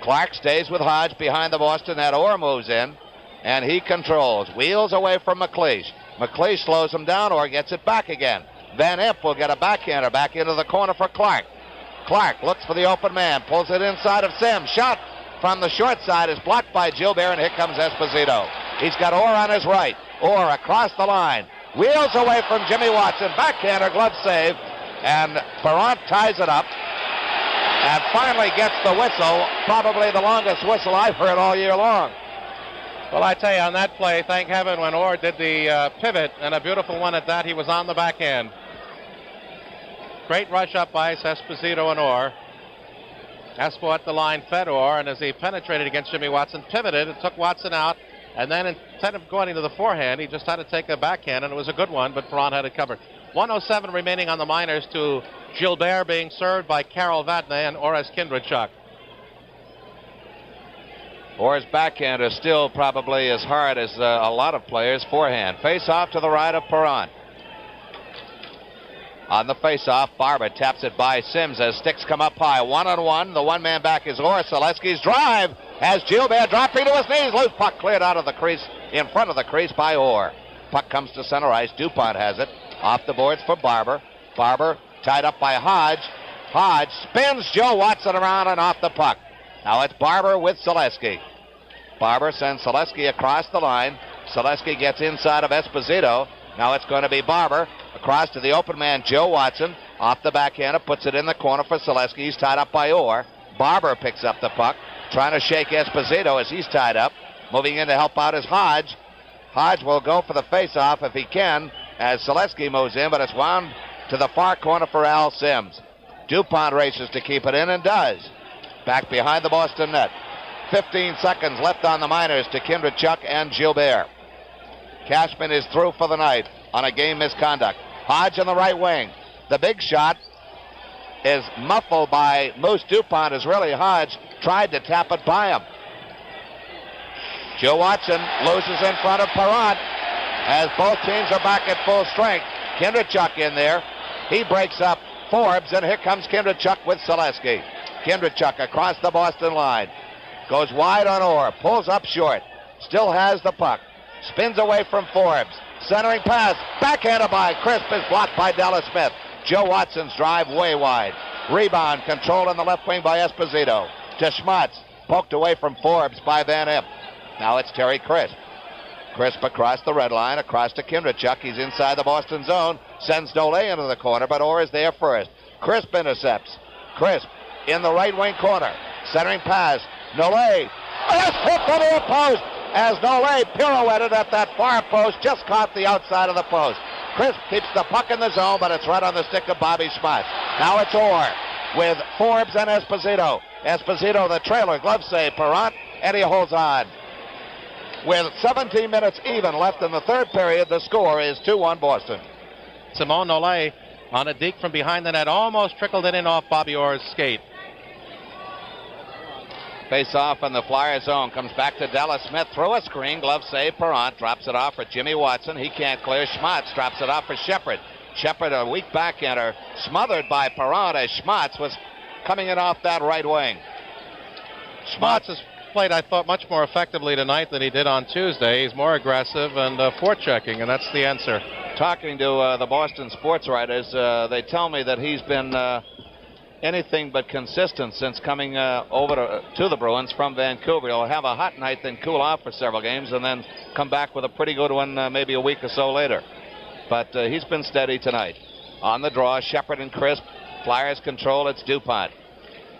Clark stays with Hodge behind the Boston net. Orr moves in, and he controls. Wheels away from McLeish. McLeish slows him down. Orr gets it back again. Van Impe will get a backhander back into the corner for Clark. Clark looks for the open man. Pulls it inside of Sims. Shot from the short side is blocked by Gilbert, and here comes Esposito. He's got Orr on his right. Orr across the line. Wheels away from Jimmy Watson. Backhander, glove save, and Perrant ties it up. And finally gets the whistle, probably the longest whistle I've heard all year long.
Well, I tell you, on that play, thank heaven, when Orr did the pivot, and a beautiful one at that, he was on the backhand. Great rush up ice, Esposito and Orr. Espo at the line fed Orr, and as he penetrated against Jimmy Watson, pivoted, and took Watson out, and then instead of going to the forehand, he just had to take a backhand, and it was a good one, but Perrant had it covered. 1:07 remaining on the minors to Gilbert being served by Carol Vadnais and Orest Kindrachuk.
Orr's backhand is still probably as hard as a lot of players' forehand. Face off to the right of Perrant. On the face-off, Barber taps it by Sims as sticks come up high. 1-on-1. The one-man back is Orr. Selesky's drive has Gilbert dropping to his knees. Loose puck cleared out of the crease, in front of the crease by Orr. Puck comes to center ice. DuPont has it. Off the boards for Barber. Barber tied up by Hodge. Hodge spins Joe Watson around and off the puck. Now it's Barber with Selesky. Barber sends Selesky across the line. Selesky gets inside of Esposito. Now it's going to be Barber across to the open man, Joe Watson. Off the backhander, puts it in the corner for Selesky. He's tied up by Orr. Barber picks up the puck, trying to shake Esposito as he's tied up. Moving in to help out is Hodge. Hodge will go for the face-off if he can as Selesky moves in, but it's wound to the far corner for Al Sims. DuPont races to keep it in and does. Back behind the Boston net. 15 seconds left on the Miners to Kindrachuk and Gilbert. Cashman is through for the night on a game misconduct. Hodge on the right wing. The big shot is muffled by Moose DuPont as really Hodge tried to tap it by him. Joe Watson loses in front of Perrant as both teams are back at full strength. Kindrachuk in there. He breaks up Forbes, and here comes Kindrachuk with Selesky. Kindrachuk across the Boston line. Goes wide on Orr. Pulls up short. Still has the puck. Spins away from Forbes. Centering pass. Backhanded by Crisp is blocked by Dallas Smith. Joe Watson's drive way wide. Rebound controlled on the left wing by Esposito. To Schmatz. Poked away from Forbes by Van Imp. Now it's Terry Crisp. Crisp across the red line, across to Kindrachuk. He's inside the Boston zone. Sends Dole into the corner, but Orr is there first. Crisp intercepts. Crisp in the right wing corner. Centering pass. Nole. That's hit to the post as Nole pirouetted at that far post. Just caught the outside of the post. Crisp keeps the puck in the zone, but it's right on the stick of Bobby Schmatz. Now it's Orr with Forbes and Esposito. Esposito the trailer. Glove save. Perrant, and he holds on. With 17 minutes even left in the third period, the score is 2-1 Boston.
Simone Nole on a deke from behind the net, almost trickled it in off Bobby Orr's skate.
Face off in the Flyer zone. Comes back to Dallas Smith through a screen. Glove save. Perrant drops it off for Jimmy Watson. He can't clear. Schmatz drops it off for Shepard. Shepard, a weak backhander, smothered by Perrant as Schmatz was coming in off that right wing.
Schmatz has played, I thought, much more effectively tonight than he did on Tuesday. He's more aggressive and forechecking, and that's the answer.
Talking to the Boston sports writers, they tell me that he's been anything but consistent since coming over to the Bruins from Vancouver. He'll have a hot night, then cool off for several games, and then come back with a pretty good one maybe a week or so later. But he's been steady tonight. On the draw, Shepard and Crisp. Flyers control. It's DuPont.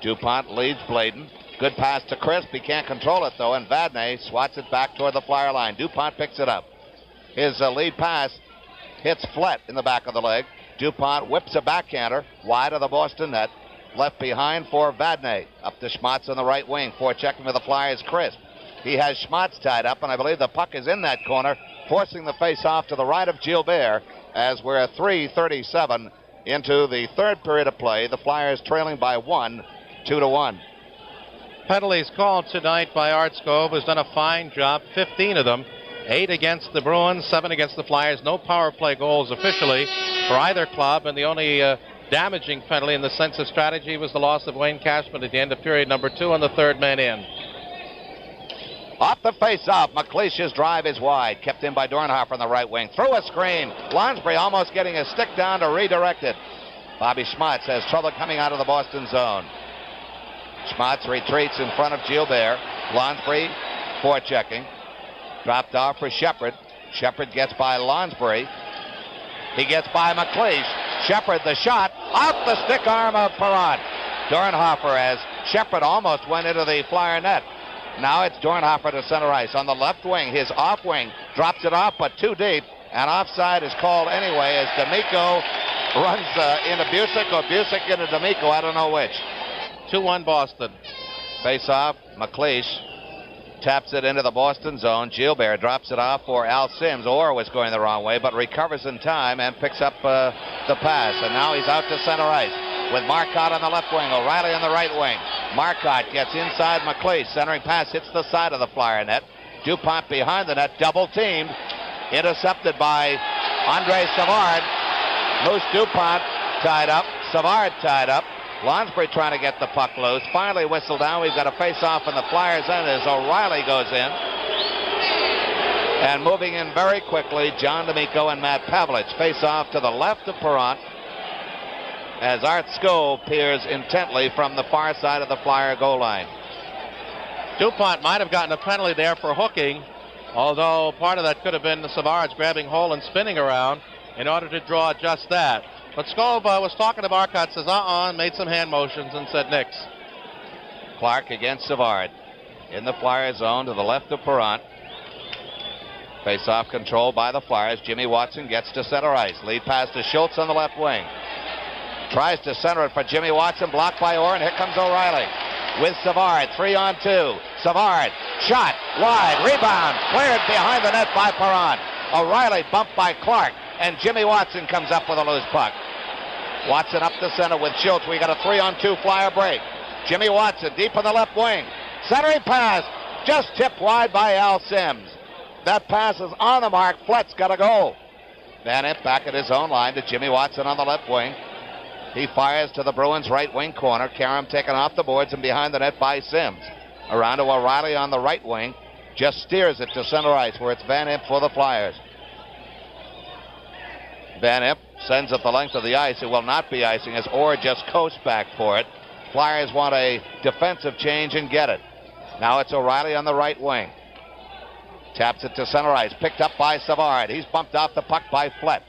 DuPont leads Bladen. Good pass to Crisp. He can't control it, though, and Vadnais swats it back toward the Flyer line. DuPont picks it up. His lead pass hits Flett in the back of the leg. DuPont whips a backhander wide of the Boston net. Left behind for Vadnais. Up to Schmatz on the right wing. Forechecking with the Flyers, Crisp. He has Schmatz tied up, and I believe the puck is in that corner, forcing the face-off to the right of Gilbert as we're 3:37 into the third period of play. The Flyers trailing by 1, 2-1.
Penalties called tonight by Art Skov, who's done a fine job, 15 of them. 8 against the Bruins, 7 against the Flyers. No power play goals officially for either club, and the only damaging penalty in the sense of strategy was the loss of Wayne Cashman at the end of period number 2 on the third man in.
Off the face-off, McLeish's drive is wide. Kept in by Dornhofer on the right wing. Through a screen. Lonsbury almost getting a stick down to redirect it. Bobby Schmatz has trouble coming out of the Boston zone. Schmatz retreats in front of Gilbert. Lonsbury forechecking. Dropped off for Shepard. Shepard gets by Lonsbury. He gets by McLeish. Shepard the shot. Off the stick arm of Perrant. Dornhofer as Shepard almost went into the Flyer net. Now it's Dornhofer to center ice. On the left wing, his off wing drops it off, but too deep. And offside is called anyway as D'Amico runs into Busick or Busick into D'Amico. I don't know which.
2-1 Boston.
Face off, McLeish taps it into the Boston zone. Gilbert drops it off for Al Sims. Orr was going the wrong way, but recovers in time and picks up the pass. And now he's out to center ice with Marcotte on the left wing, O'Reilly on the right wing. Marcotte gets inside McLeish. Centering pass hits the side of the Flyer net. DuPont behind the net, double teamed. Intercepted by Andre Savard. Moose DuPont tied up. Savard tied up. Lonsbury trying to get the puck loose. Finally whistled down. We've got a face-off in the Flyers' end as O'Reilly goes in. And moving in very quickly, John D'Amico and Matt Pavlich. Face-off to the left of Perrant as Art Skov peers intently from the far side of the Flyer goal line.
DuPont might have gotten a penalty there for hooking, although part of that could have been Savard's grabbing hold and spinning around in order to draw just that. But Skov was talking to Marcotte, says and made some hand motions and said nix.
Clark against Savard. In the Flyer zone to the left of Perrant. Face-off control by the Flyers. Jimmy Watson gets to center ice. Lead pass to Schultz on the left wing. Tries to center it for Jimmy Watson. Blocked by Orr, and here comes O'Reilly. With Savard, 3-on-2. Savard, shot, wide, rebound, cleared behind the net by Perrant. O'Reilly bumped by Clark, and Jimmy Watson comes up with a loose puck. Watson up the center with Schultz. We got a 3-on-2 Flyer break. Jimmy Watson deep in the left wing. Centering pass, just tipped wide by Al Sims. That pass is on the mark. Flett's got a goal. Van Impe back at his own line to Jimmy Watson on the left wing. He fires to the Bruins' right wing corner. Karam taken off the boards and behind the net by Sims. Around to O'Reilly on the right wing. Just steers it to center ice where it's Van Impe for the Flyers. Van Impe sends it the length of the ice. It will not be icing as Orr just coasts back for it. Flyers want a defensive change and get it. Now it's O'Reilly on the right wing. Taps it to center ice. Picked up by Savard. He's bumped off the puck by Flett.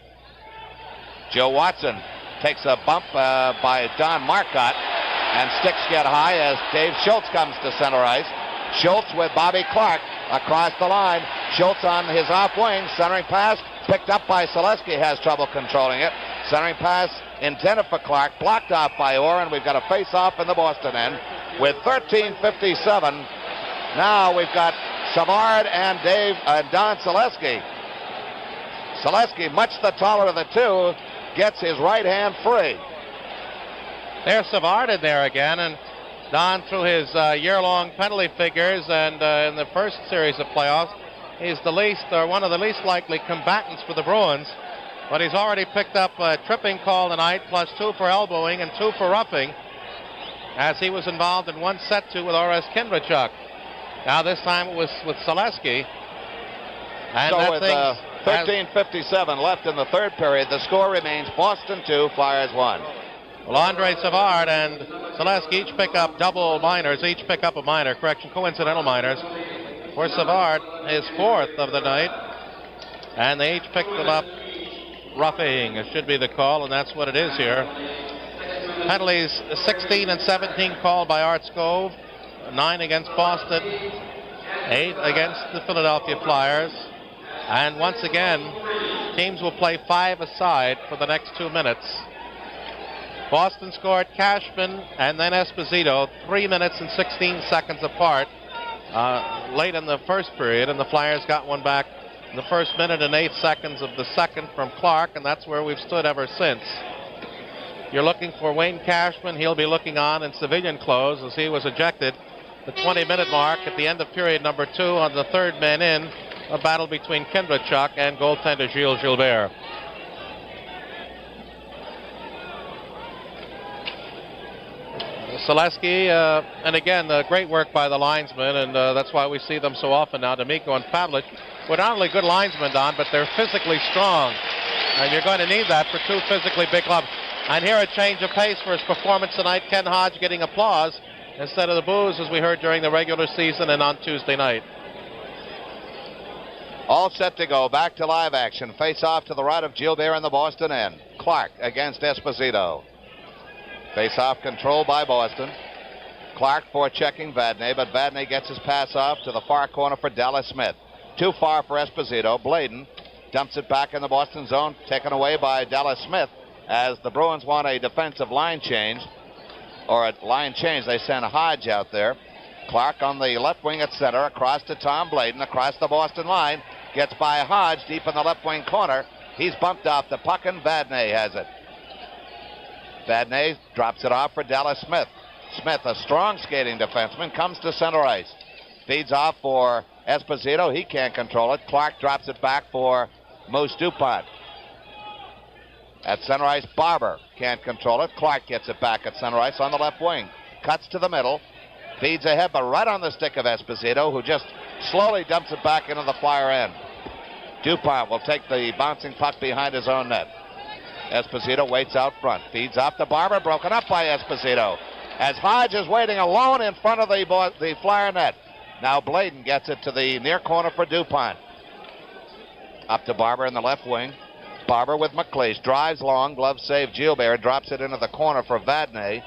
Joe Watson takes a bump by Don Marcotte. And sticks get high as Dave Schultz comes to center ice. Schultz with Bobby Clark across the line. Schultz on his off wing. Centering pass. Picked up by Selesky. Has trouble controlling it. Centering pass intended for Clark. Blocked off by Orr. And we've got a face-off in the Boston end. With 13:57. Now we've got Savard and Don Selesky. Selesky, much the taller of the two, gets his right hand free.
There's Savard in there again, and Don through his year-long penalty figures, and in the first series of playoffs, he's the least, or one of the least likely combatants for the Bruins. But he's already picked up a tripping call tonight, plus 2 for elbowing and 2 for roughing, as he was involved in one set-to with R.S. Kindrachuk. Now this time it was with Selesky. And
so
that
with
thing
13:57 left in the third period, the score remains Boston 2, Flyers 1.
Well, Andre Savard and Selesky each pick up double minors, each pick up a minor, coincidental minors. For Savard, his 4th of the night. And they each picked them up roughing. It should be the call, and that's what it is here. Penalties 16 and 17 called by Art Skov. 9 against Boston, 8 against the Philadelphia Flyers. And once again, teams will play 5 aside for the next 2 minutes. Boston scored Cashman and then Esposito 3 minutes and 16 seconds apart late in the first period, and the Flyers got one back in the first minute and 8 seconds of the second from Clark, and that's where we've stood ever since. You're looking for Wayne Cashman. He'll be looking on in civilian clothes as he was ejected the 20-minute mark at the end of period number 2 on the third man in, a battle between Kindrachuk and goaltender Gilles Gilbert. Selesky, and again, great work by the linesmen, and that's why we see them so often now. D'Amico and Pavlich were not only good linesmen, Don, but they're physically strong, and you're going to need that for 2 physically big clubs. And here a change of pace for his performance tonight. Ken Hodge getting applause instead of the boos as we heard during the regular season and on Tuesday night.
All set to go. Back to live action. Face off to the right of Gilbert in the Boston end. Clark against Esposito. Face off controlled by Boston. Clark forechecking Vadnais, but Vadnais gets his pass off to the far corner for Dallas Smith. Too far for Esposito. Bladen dumps it back in the Boston zone, taken away by Dallas Smith. As the Bruins want a defensive line change, or a line change, they send Hodge out there. Clark on the left wing at center, across to Tom Bladen, across the Boston line, gets by Hodge deep in the left wing corner. He's bumped off the puck, and Vadnais has it. Vadnais drops it off for Dallas Smith. Smith, a strong skating defenseman, comes to center ice. Feeds off for Esposito. He can't control it. Clark drops it back for Moose DuPont. At center ice, Barber can't control it. Clark gets it back at center ice on the left wing. Cuts to the middle. Feeds ahead, but right on the stick of Esposito, who just slowly dumps it back into the Flyer end. DuPont will take the bouncing puck behind his own net. Esposito waits out front. Feeds off to Barber, broken up by Esposito. As Hodge is waiting alone in front of the Flyer net. Now Bladen gets it to the near corner for DuPont. Up to Barber in the left wing. Barber with McLeish. Drives long. Glove save. Gilbert drops it into the corner for Vadnais.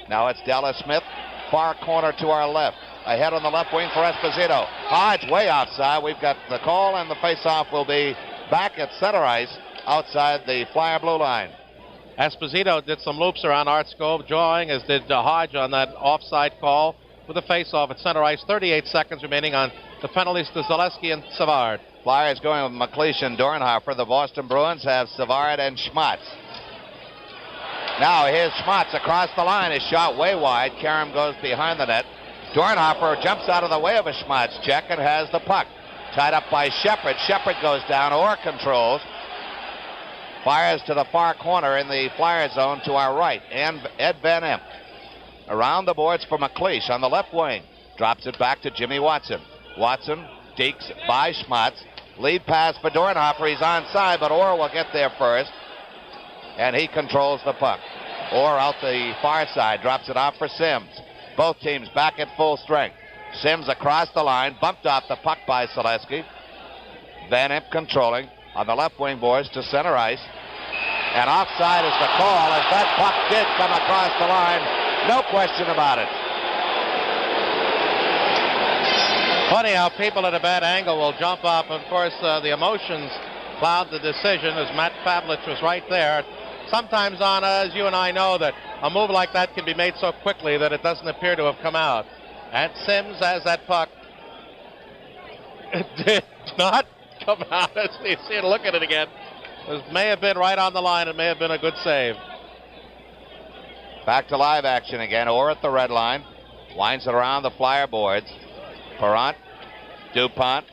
Now it's Dallas Smith. Far corner to our left. Ahead on the left wing for Esposito. Hodge way offside. We've got the call, and the faceoff will be back at center ice outside the Flyer blue line.
Esposito did some loops around Art Skov, drawing, as did Hodge on that offside call with a face-off at center ice. 38 seconds remaining on the penalties to Zaleski and Savard.
Flyers going with McLeish and Dornhofer. The Boston Bruins have Savard and Schmatz. Now here's Schmatz across the line. His shot way wide. Karam goes behind the net. Dornhofer jumps out of the way of a Schmatz check and has the puck. Tied up by Shepard. Shepard goes down. Orr controls. Fires to the far corner in the Flyer zone to our right. And Ed Van Imp. Around the boards for McLeish on the left wing. Drops it back to Jimmy Watson. Watson dekes by Schmatz. Lead pass for Dornhofer. He's onside, but Orr will get there first. And he controls the puck. Orr out the far side. Drops it off for Sims. Both teams back at full strength. Sims across the line. Bumped off the puck by Zaleski. Van Imp controlling on the left wing boards to center ice. And offside is the call, as that puck did come across the line. No question about it.
Funny how people at a bad angle will jump up. Of course, the emotions cloud the decision, as Matt Pavlich was right there. Sometimes, Anna, as you and I know, that a move like that can be made so quickly that it doesn't appear to have come out. And Sims has that puck. It did not come out. As you see it, look at it again. It may have been right on the line. It may have been a good save.
Back to live action again. Orr at the red line. Winds it around the Flyer boards. Perrant. DuPont.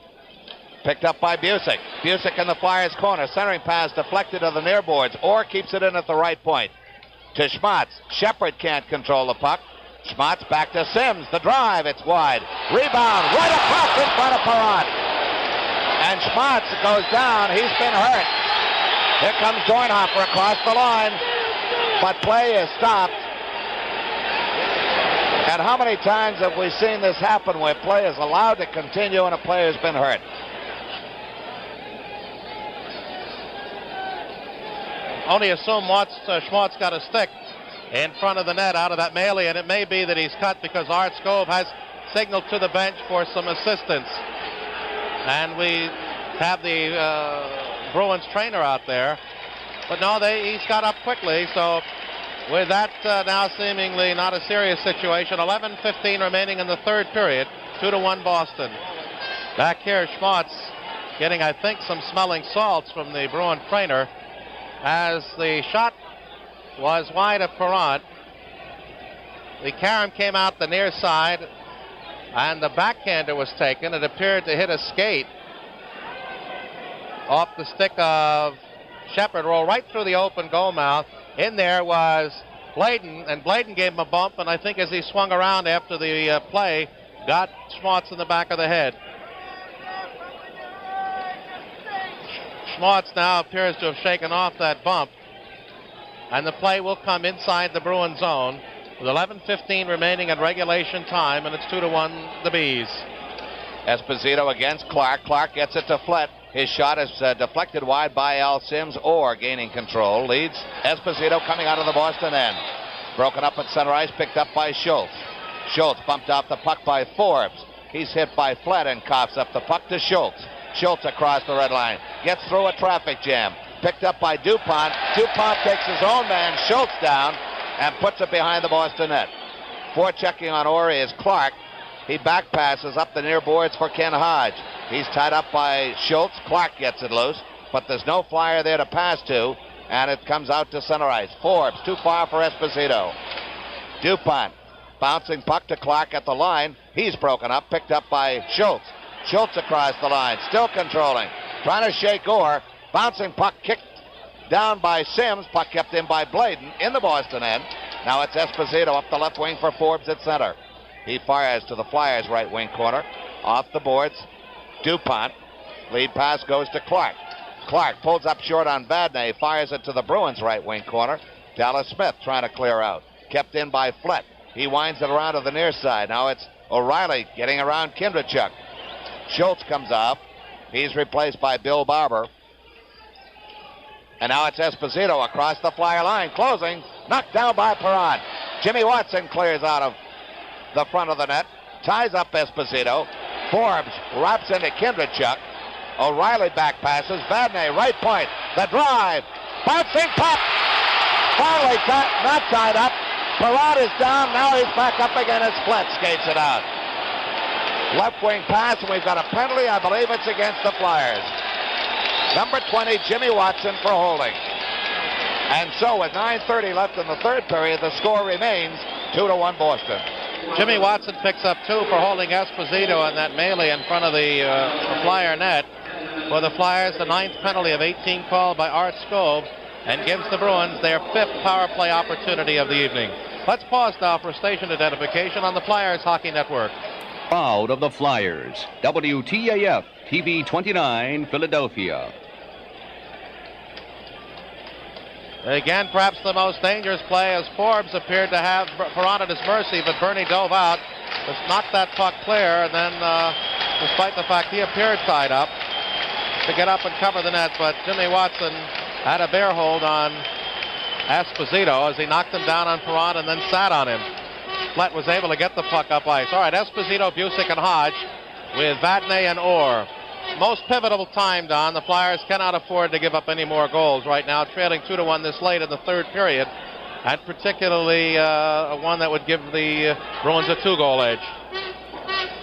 Picked up by Busick. Busick in the Flyers' corner. Centering pass deflected to the near boards. Orr keeps it in at the right point. To Schmatz. Shepard can't control the puck. Schmatz back to Sims. The drive. It's wide. Rebound. Right across in front of Perrant. And Schmatz goes down. He's been hurt. Here comes Dornhofer across the line. But play is stopped. And how many times have we seen this happen where play is allowed to continue and a player's been hurt?
Only assume Schwartz got a stick in front of the net out of that melee, and it may be that he's cut because Art Skov has signaled to the bench for some assistance. And we have the Bruins trainer out there. But no, he's got up quickly, so with that now seemingly not a serious situation, 11:15 remaining in the third period, 2-1 Boston. Back here, Schwartz getting, I think, some smelling salts from the Bruin trainer, as the shot was wide of Perrant. The carom came out the near side, and the backhander was taken. It appeared to hit a skate off the stick of Shepard, roll right through the open goal mouth. In there was Bladen, and Bladen gave him a bump, and I think as he swung around after the play, got Schwartz in the back of the head. Schwartz now appears to have shaken off that bump, and the play will come inside the Bruin zone with 11:15 remaining in regulation time, and it's 2-1 the Bees.
Esposito against Clark. Clark gets it to Flett. His shot is deflected wide by Al Sims. Orr gaining control. Leads Esposito coming out of the Boston end. Broken up at center ice, picked up by Schultz. Schultz bumped off the puck by Forbes. He's hit by Flett and coughs up the puck to Schultz. Schultz across the red line. Gets through a traffic jam. Picked up by DuPont. DuPont takes his own man, Schultz, down and puts it behind the Boston net. Forechecking on Orr is Clark. He back passes up the near boards for Ken Hodge. He's tied up by Schultz. Clark gets it loose, but there's no Flyer there to pass to, and it comes out to center ice. Forbes too far for Esposito. DuPont bouncing puck to Clark at the line. He's broken up, picked up by Schultz. Schultz across the line, still controlling, trying to shake Orr. Bouncing puck kicked down by Sims. Puck kept in by Bladen in the Boston end. Now it's Esposito up the left wing for Forbes at center. He fires to the Flyers' right wing corner. Off the boards, DuPont. Lead pass goes to Clark. Clark pulls up short on Vadnais. Fires it to the Bruins' right wing corner. Dallas Smith trying to clear out. Kept in by Flett. He winds it around to the near side. Now it's O'Reilly getting around Kindrachuk. Schultz comes off. He's replaced by Bill Barber. And now it's Esposito across the Flyer line. Closing. Knocked down by Perron. Jimmy Watson clears out of the front of the net. Ties up Esposito. Forbes wraps into Kindrachuk. O'Reilly back passes. Vadnais, right point. The drive. Bouncing puck. Finally not tied up. Perron is down. Now he's back up again as Flett skates it out. Left wing pass, and we've got a penalty. I believe it's against the Flyers. Number 20, Jimmy Watson for holding. And so with 9:30 left in the third period, the score remains 2-1 Boston.
Jimmy Watson picks up 2 for holding Esposito on that melee in front of the Flyer net. For the Flyers, the 9th penalty of 18 called by Art Skov, and gives the Bruins their 5th power play opportunity of the evening. Let's pause now for station identification on the Flyers Hockey Network.
Proud of the Flyers, WTAF TV 29, Philadelphia.
Again, perhaps the most dangerous play, as Forbes appeared to have Perron at his mercy, but Bernie dove out, just knocked that puck clear, and then, despite the fact he appeared tied up, to get up and cover the net, but Jimmy Watson had a bear hold on Esposito as he knocked him down on Perron and then sat on him. Flett was able to get the puck up ice. All right, Esposito, Busick, and Hodge with Vadnais and Orr. Most pivotal time, Don. The Flyers cannot afford to give up any more goals right now, trailing 2-1 this late in the third period, and particularly one that would give the Bruins a 2-goal edge.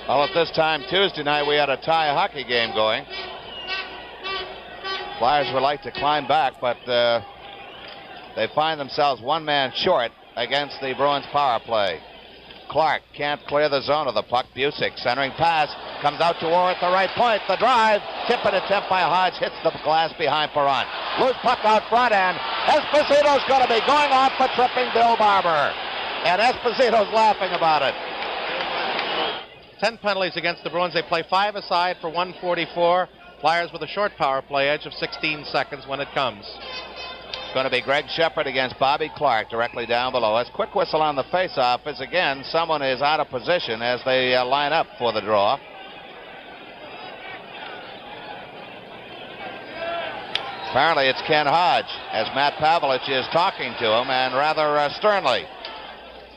Well, at this time Tuesday night, we had a tie hockey game going. Flyers would like to climb back, but they find themselves one man short against the Bruins power play. Clark can't clear the zone of the puck. Busick centering pass comes out to Orr at the right point. The drive, tip and attempt by Hodge, hits the glass behind Perron. Loose puck out front, and Esposito's going to be going off for tripping Bill Barber. And Esposito's laughing about it.
10 penalties against the Bruins. They play 5 aside for 144. Flyers with a short power play edge of 16 seconds when it comes.
It's going to be Greg Shepard against Bobby Clark directly down below us. Quick whistle on the faceoff as again someone is out of position as they line up for the draw. Apparently it's Ken Hodge as Matt Pavlich is talking to him, and rather sternly.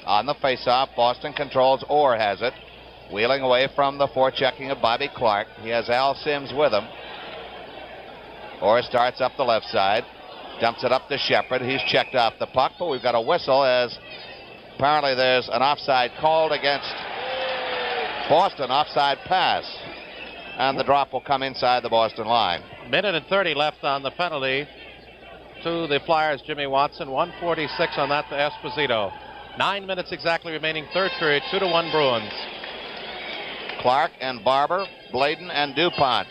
On the faceoff, Boston controls. Orr has it. Wheeling away from the forechecking of Bobby Clark. He has Al Sims with him. Orr starts up the left side. Dumps it up to Shepard. He's checked off the puck, but we've got a whistle as apparently there's an offside called against Boston. Offside pass. And the drop will come inside the Boston line.
Minute and 30 left on the penalty to the Flyers, Jimmy Watson. 1:46 on that to Esposito. 9 minutes exactly remaining, third period, 2-1 Bruins.
Clark and Barber, Bladen and DuPont.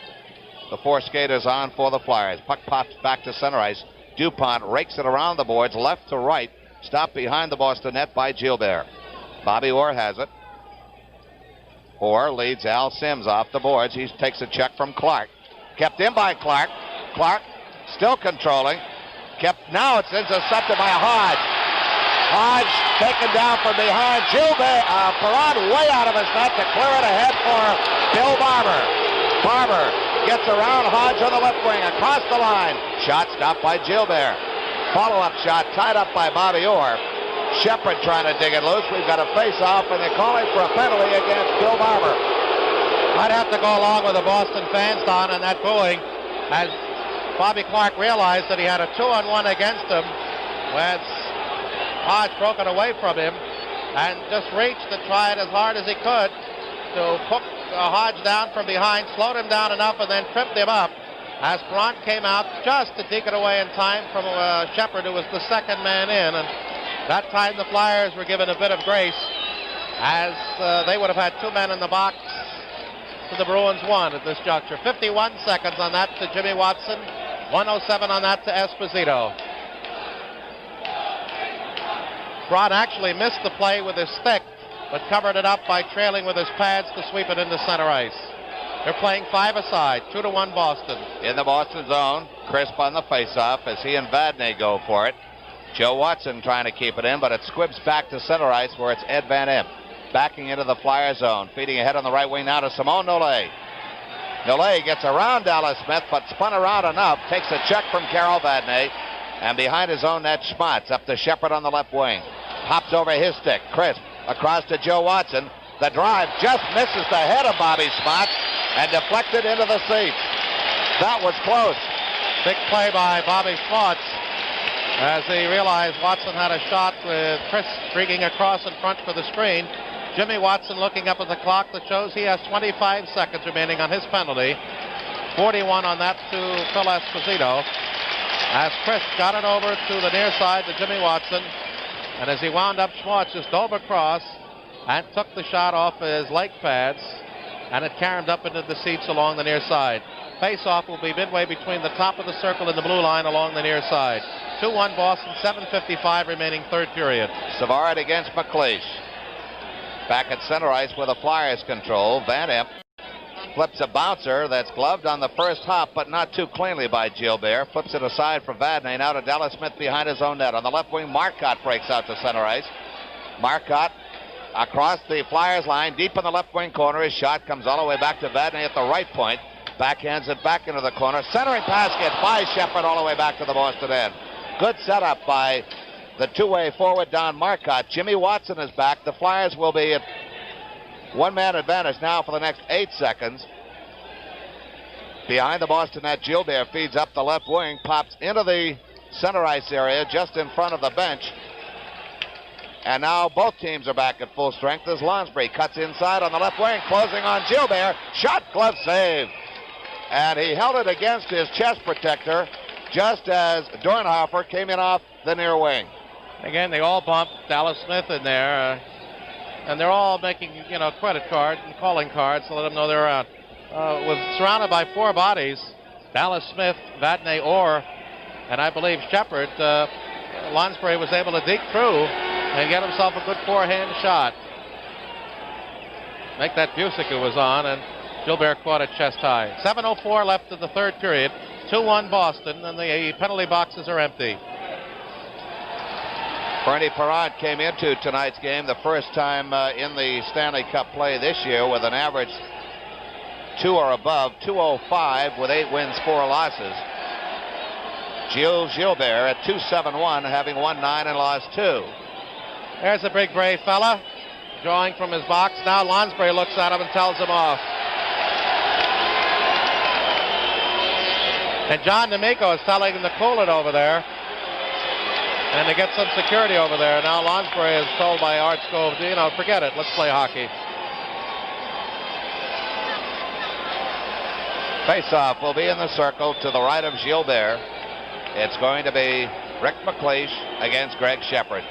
The 4 skaters on for the Flyers. Puck pops back to center ice. DuPont rakes it around the boards, left to right. Stopped behind the Boston net by Gilbert. Bobby Orr has it. Orr leads Al Sims off the boards. He takes a check from Clark. Kept in by Clark. Clark still controlling. Now it's intercepted by Hodge. Hodge taken down from behind. Gilbert, Perron way out of his net to clear it ahead for Bill Barber. Barber gets around Hodge on the left wing, across the line. Shot stopped by Gilbert. Follow-up shot tied up by Bobby Orr. Shepard trying to dig it loose. We've got a face-off, and they're calling for a penalty against Bill Barber.
I'd have to go along with the Boston fans, Don, on that booing, as Bobby Clark realized that he had a 2-on-1 against him when Hodge broke it away from him and just reached and tried as hard as he could to hook Hodge down from behind, slowed him down enough, and then tripped him up as Perron came out just to dig it away in time from Shepard, who was the second man in. And that time the Flyers were given a bit of grace, as they would have had 2 men in the box to the Bruins 1 at this juncture. 51 seconds on that to Jimmy Watson, 1:07 on that to Esposito. Perron actually missed the play with his stick, but covered it up by trailing with his pads to sweep it into center ice. They're playing 5 aside, 2-1 Boston.
In the Boston zone, Crisp on the faceoff as he and Vadnais go for it. Joe Watson trying to keep it in, but it squibs back to center ice where it's Ed Van Imp. backing into the Flyer zone. Feeding ahead on the right wing now to Simone Nollet. Nollet gets around Dallas Smith, but spun around enough. Takes a check from Carol Vadnais. And behind his own net, Schmatz up to Shepard on the left wing. Pops over his stick. Crisp across to Joe Watson. The drive just misses the head of Bobby Schmatz and deflected into the seats. That was close.
Big play by Bobby Schmatz as he realized Watson had a shot with Chris streaking across in front for the screen. Jimmy Watson looking up at the clock that shows he has 25 seconds remaining on his penalty. 41 on that to Phil Esposito. As Chris got it over to the near side to Jimmy Watson. And as he wound up, Schwartz just dove across and took the shot off his leg pads. And it carried up into the seats along the near side. Face-off will be midway between the top of the circle and the blue line along the near side. 2-1 Boston, 7:55 remaining third period.
Savard against McLeish. Back at center ice with the Flyers control. Van Imp flips a bouncer that's gloved on the first hop, but not too cleanly by Gilbert. Flips it aside for Vadnais. Now to Dallas Smith behind his own net. On the left wing, Marcotte breaks out to center ice. Marcotte across the Flyers line, deep in the left wing corner. His shot comes all the way back to Vadnais at the right point. Backhands it back into the corner. Centering pass gets by Shepard all the way back to the Boston end. Good setup by the two-way forward, Don Marcotte. Jimmy Watson is back. The Flyers will be at one-man advantage now for the next 8 seconds. Behind the Boston net, Gilbert feeds up the left wing, pops into the center ice area just in front of the bench. And now both teams are back at full strength as Lonsbury cuts inside on the left wing, closing on Gilbert. Shot, glove save. And he held it against his chest protector just as Dornhofer came in off the near wing.
Again, they all bumped Dallas Smith in there. And they're all making, credit cards and calling cards to let them know they're out. Was surrounded by 4 bodies. Dallas Smith, Vadnais, Orr, and I believe Shepard. Lonsbury was able to dig through and get himself a good forehand shot. Make that Busick who was on, and Gilbert caught it chest high. 7:04 left in the third period. 2-1 Boston, and the penalty boxes are empty.
Bernie Parent came into tonight's game the first time in the Stanley Cup play this year with an average 2 or above, 205 with 8 wins, 4 losses. Gilles Gilbert at 271, having won 9 and lost 2.
There's a big brave fella drawing from his box. Now Lonsbury looks at him and tells him off. And John D'Amico is telling him to cool it over there and to get some security over there. Now Lonsbury is told by Art Scove, forget it, let's play hockey.
Face-off will be in the circle to the right of Gilbert. It's going to be Rick McLeish against Greg Shepard.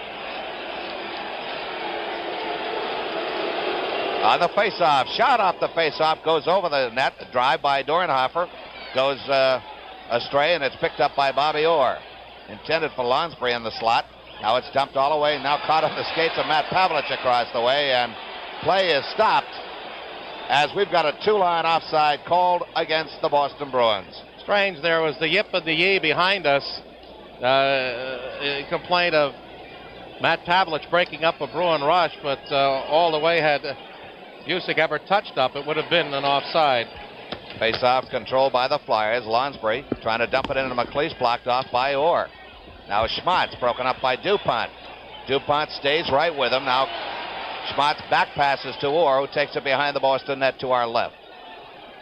On the face-off, shot off the face-off, goes over the net. Drive by Dornhofer, goes astray, and it's picked up by Bobby Orr. Intended for Lonsbury in the slot. Now it's dumped all the way, now caught on the skates of Matt Pavlich across the way, and play is stopped as we've got a 2-line offside called against the Boston Bruins.
Strange, there was the yip and the yee behind us. Complaint of Matt Pavlich breaking up a Bruin rush, but all the way had Busick ever touched up, it would have been an offside.
Face-off controlled by the Flyers. Lonsbury trying to dump it into McLeish, blocked off by Orr. Now Schmatz broken up by DuPont. DuPont stays right with him. Now Schmatz back passes to Orr, who takes it behind the Boston net to our left.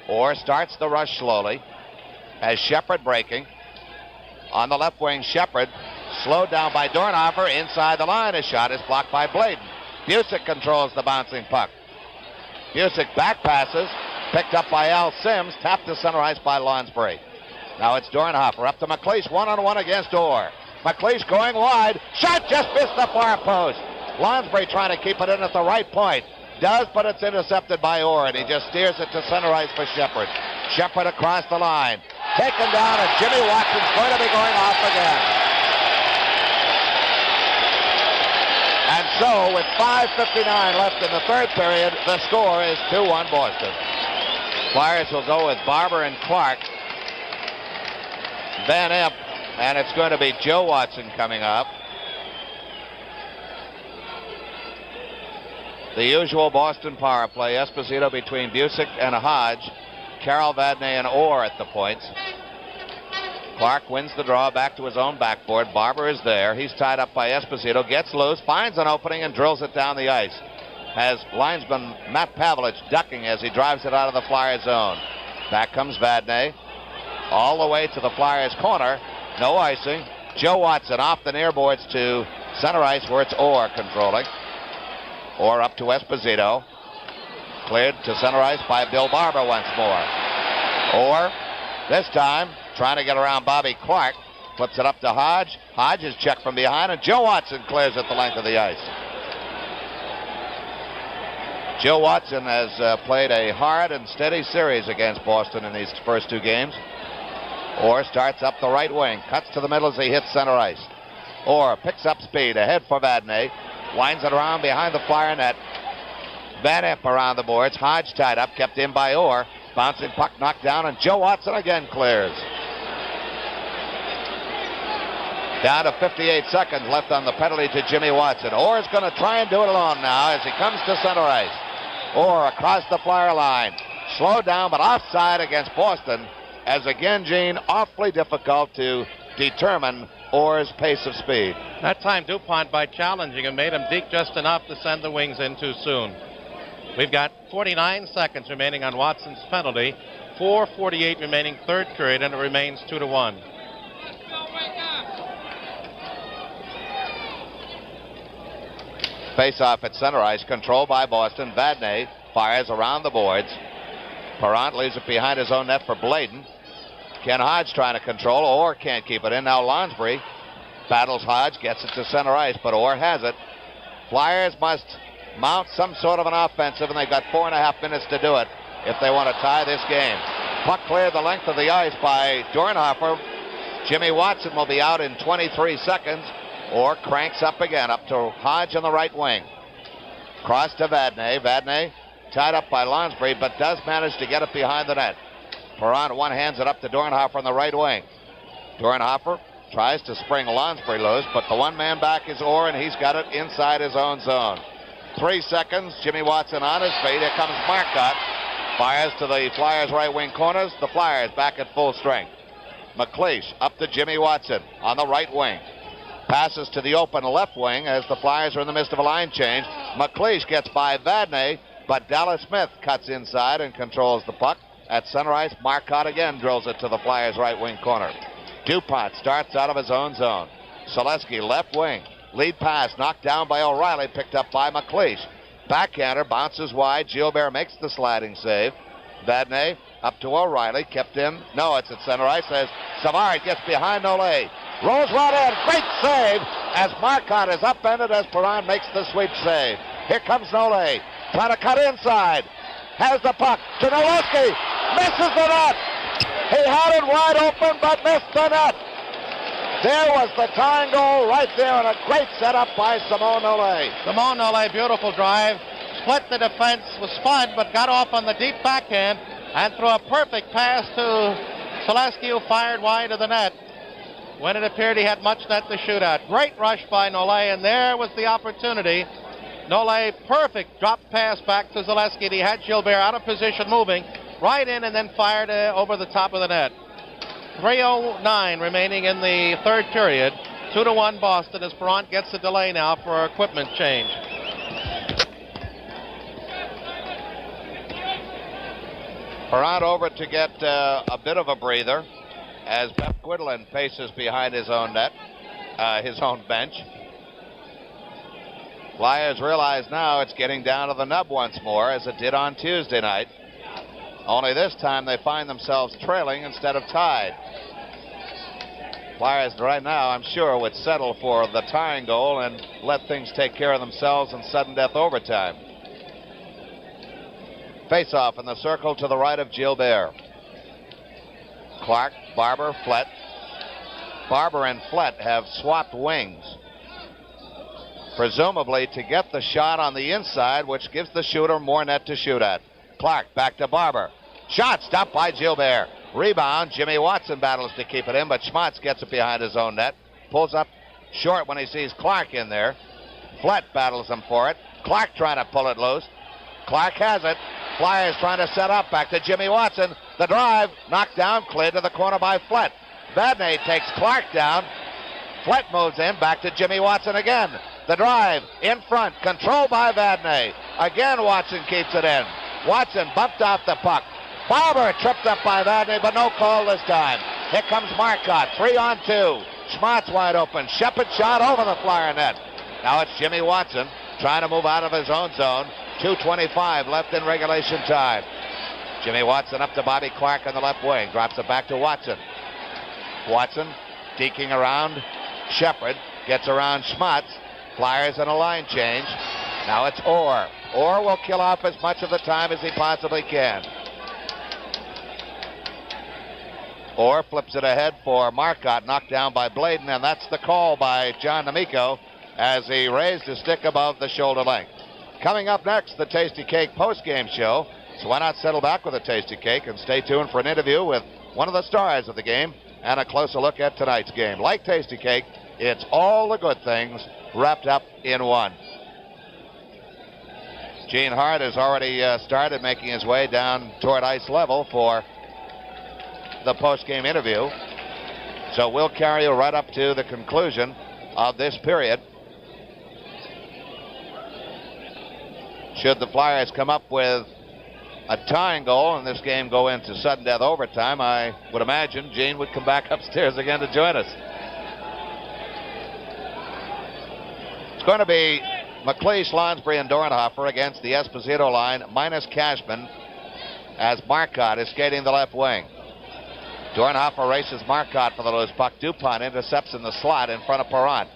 Orr starts the rush slowly. Has Shepard breaking. On the left wing, Shepard slowed down by Dornhofer inside the line. His shot is blocked by Bladen. Busick controls the bouncing puck. Busick back passes, picked up by Al Sims, tapped to center ice by Lonsbury. Now it's Dornhofer up to McLeish, one-on-one against Orr. McLeish going wide, shot just missed the far post. Lonsbury trying to keep it in at the right point. Does, but it's intercepted by Orr, and he just steers it to center ice for Shepard. Shepard across the line. Taken down, and Jimmy Watson's going to be going off again. And so, with 5:59 left in the third period, the score is 2-1 Boston. Flyers will go with Barber and Clark. Van Imp, and it's going to be Joe Watson coming up. The usual Boston power play. Esposito between Busick and Hodge. Carroll, Vadnais, and Orr at the points. Clark wins the draw back to his own backboard. Barber is there. He's tied up by Esposito. Gets loose, finds an opening, and drills it down the ice. Has linesman Matt Pavlich ducking as he drives it out of the Flyers zone. Back comes Vadnais. All the way to the Flyers corner. No icing. Joe Watson off the near boards to center ice where it's Orr controlling. Orr up to Esposito. Cleared to center ice by Bill Barber once more. Orr, this time, trying to get around Bobby Clark. Flips it up to Hodge. Hodge is checked from behind, and Joe Watson clears at the length of the ice. Joe Watson has played a hard and steady series against Boston in these first two games. Orr starts up the right wing. Cuts to the middle as he hits center ice. Orr picks up speed. Ahead for Vadnais. Winds it around behind the Flyer net. Van Impe around the boards. Hodge tied up, kept in by Orr. Bouncing puck knocked down, and Joe Watson again clears. Down to 58 seconds left on the penalty to Jimmy Watson. Orr is going to try and do it alone now as he comes to center ice. Orr across the Flyer line. Slowed down, but offside against Boston, as again, Gene, awfully difficult to determine Orr's pace of speed.
That time DuPont, by challenging him, made him deke just enough to send the wings in too soon. We've got 49 seconds remaining on Watson's penalty. 4:48 remaining third period, and it remains 2-1.
Face-off at center ice, controlled by Boston. Vadnais fires around the boards. Perrant leaves it behind his own net for Bladen. Ken Hodge trying to control. Orr can't keep it in. Now Lonsbury battles Hodge, gets it to center ice, but Orr has it. Flyers must mount some sort of an offensive, and they've got 4.5 minutes to do it if they want to tie this game. Puck cleared the length of the ice by Dornhofer. Jimmy Watson will be out in 23 seconds. Orr cranks up again, up to Hodge on the right wing. Cross to Vadnais. Vadnais tied up by Lonsbury, but does manage to get it behind the net. Perrant one-hands it up to Dornhofer on the right wing. Dornhofer tries to spring Lonsbury loose, but the one-man back is Orr, and he's got it inside his own zone. 3 seconds, Jimmy Watson on his feet. Here comes Marcotte. Fires to the Flyers' right wing corners. The Flyers back at full strength. McLeish up to Jimmy Watson on the right wing. Passes to the open left wing as the Flyers are in the midst of a line change. McLeish gets by Vadnais, but Dallas Smith cuts inside and controls the puck. At center ice, Marcotte again drills it to the Flyers' right wing corner. DuPont starts out of his own zone. Selesky left wing. Lead pass knocked down by O'Reilly, picked up by McLeish. Backhander bounces wide. Gilbert makes the sliding save. Vadnais up to O'Reilly, kept in. No, it's at center ice as Savard gets behind Nolay. Rolls right in. Great save as Marcotte is upended as Perrant makes the sweep save. Here comes Nolay. Trying to cut inside. Has the puck to Nowinski. Misses the net. He had it wide open but missed the net. There was the tying goal right there, and a great setup by Simone Nolay.
Simone Nolay, beautiful drive. Split the defense, was spun, but got off on the deep backhand and threw a perfect pass to Selesky, who fired wide of the net when it appeared he had much net to shoot at. Great rush by Nolay, and there was the opportunity. Nolay, perfect drop pass back to Selesky. He had Gilbert out of position, moving right in, and then fired over the top of the net. 3:09 remaining in the third period. 2-1 Boston as Perrant gets a delay now for equipment change.
Perrant over to get a bit of a breather as Beth Quidlin faces behind his own net, his own bench. Flyers realize now it's getting down to the nub once more, as it did on Tuesday night. Only this time they find themselves trailing instead of tied. Flyers right now, I'm sure, would settle for the tying goal and let things take care of themselves in sudden death overtime. Face-off in the circle to the right of Gilbert. Clark, Barber, Flett. Barber and Flett have swapped wings, presumably to get the shot on the inside, which gives the shooter more net to shoot at. Clark back to Barber. Shot stopped by Gilbert. Rebound. Jimmy Watson battles to keep it in, but Schmatz gets it behind his own net. Pulls up short when he sees Clark in there. Flett battles him for it. Clark trying to pull it loose. Clark has it. Flyers trying to set up. Back to Jimmy Watson. The drive. Knocked down. Cleared to the corner by Flett. Vadnais takes Clark down. Flett moves in. Back to Jimmy Watson again. The drive. In front. Controlled by Vadnais. Again Watson keeps it in. Watson bumped off the puck. Barber tripped up by Vadnais, but no call this time. Here comes Marcotte. 3-on-2. Schmott's wide open. Shepard shot over the Flyer net. Now it's Jimmy Watson trying to move out of his own zone. 2:25 left in regulation time. Jimmy Watson up to Bobby Clark on the left wing. Drops it back to Watson. Watson deking around Shepard. Gets around Schmotz. Flyers in a line change. Now it's Orr. Orr will kill off as much of the time as he possibly can. Orr flips it ahead for Marcotte, knocked down by Bladen, and that's the call by John D'Amico as he raised his stick above the shoulder length. Coming up next, the Tasty Cake postgame show. So why not settle back with a Tasty Cake and stay tuned for an interview with one of the stars of the game and a closer look at tonight's game. Like Tasty Cake, it's all the good things wrapped up in one. Gene Hart has already started making his way down toward ice level for the post-game interview. So we'll carry you right up to the conclusion of this period. Should the Flyers come up with a tying goal and this game go into sudden death overtime, I would imagine Gene would come back upstairs again to join us. It's going to be McLeish, Lonsbury, and Dornhofer against the Esposito line, minus Cashman, as Marcotte is skating the left wing. Dornhofer races Marcotte for the loose puck. DuPont intercepts in the slot in front of Perrant.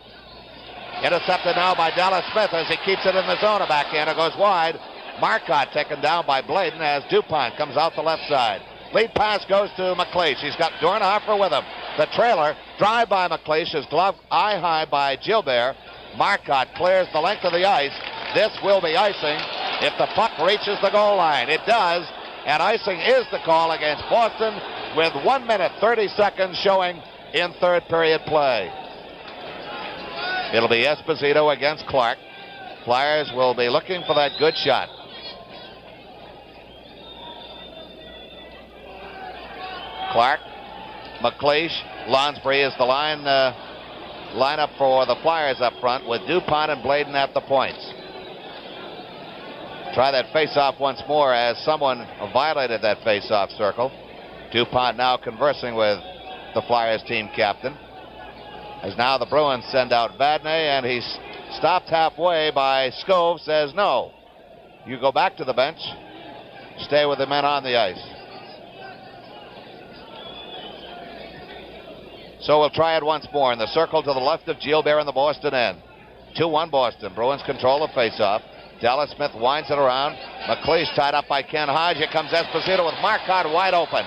Intercepted now by Dallas Smith as he keeps it in the zone. A backhander goes wide. Marcotte taken down by Bladen as DuPont comes out the left side. Lead pass goes to McLeish. He's got Dornhofer with him. The trailer, drive by McLeish, is gloved eye high by Gilbert. Marcotte clears the length of the ice. This will be icing if the puck reaches the goal line. It does, and icing is the call against Boston with 1 minute 30 seconds showing in third period play. It'll be Esposito against Clark. Flyers will be looking for that good shot. Clark, McLeish, Lonsbury is the lineup for the Flyers up front with DuPont and Bladen at the points. Try that face-off once more as someone violated that face-off circle. DuPont now conversing with the Flyers team captain. As now the Bruins send out Vadnais, and he's stopped halfway by Skov, says no. You go back to the bench. Stay with the men on the ice. So we'll try it once more in the circle to the left of Gilbert in the Boston end. 2-1 Boston. Bruins control the faceoff. Dallas Smith winds it around. McLeish tied up by Ken Hodge. Here comes Esposito with Marcotte wide open.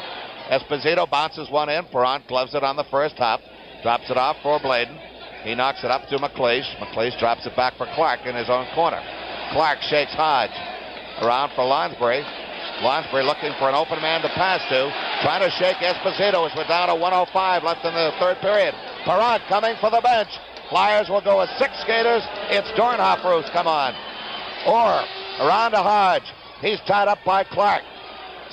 Esposito bounces one in. Perrant gloves it on the first hop. Drops it off for Bladen. He knocks it up to McLeish. McLeish drops it back for Clark in his own corner. Clark shakes Hodge. Around for Lonsbury. Lonsbury looking for an open man to pass to. Trying to shake Esposito as we're down to 1:05 left in the third period. Perrant coming for the bench. Flyers will go with 6 skaters. It's Dornhofer who's come on. Orr around to Hodge. He's tied up by Clark.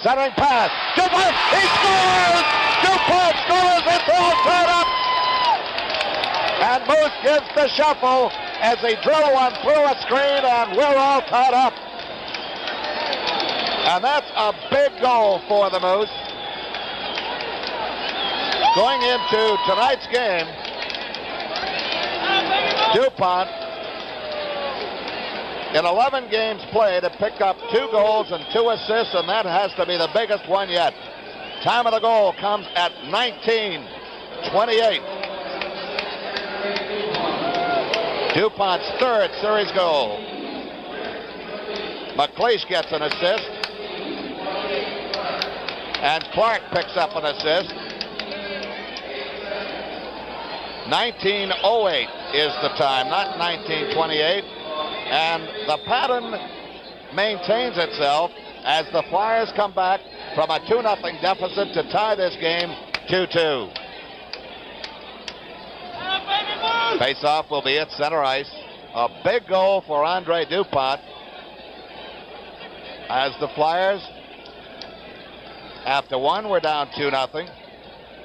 Centering pass. DuPont! He scores! DuPont scores! It's all tied up! And Moose gives the shuffle as he drew one through a screen, and we're all tied up. And that's a big goal for the Moose. Going into tonight's game, DuPont, in 11 games played, have picked up 2 goals and 2 assists, and that has to be the biggest one yet. Time of the goal comes at 19:28. DuPont's third series goal. McLeish gets an assist. And Clark picks up an assist. 19:08 is the time, not 19:28. And the pattern maintains itself as the Flyers come back from a 2-0 deficit to tie this game 2-2. Face-off will be at center ice. A big goal for Andre Dupont as the Flyers, after one, were down 2-0.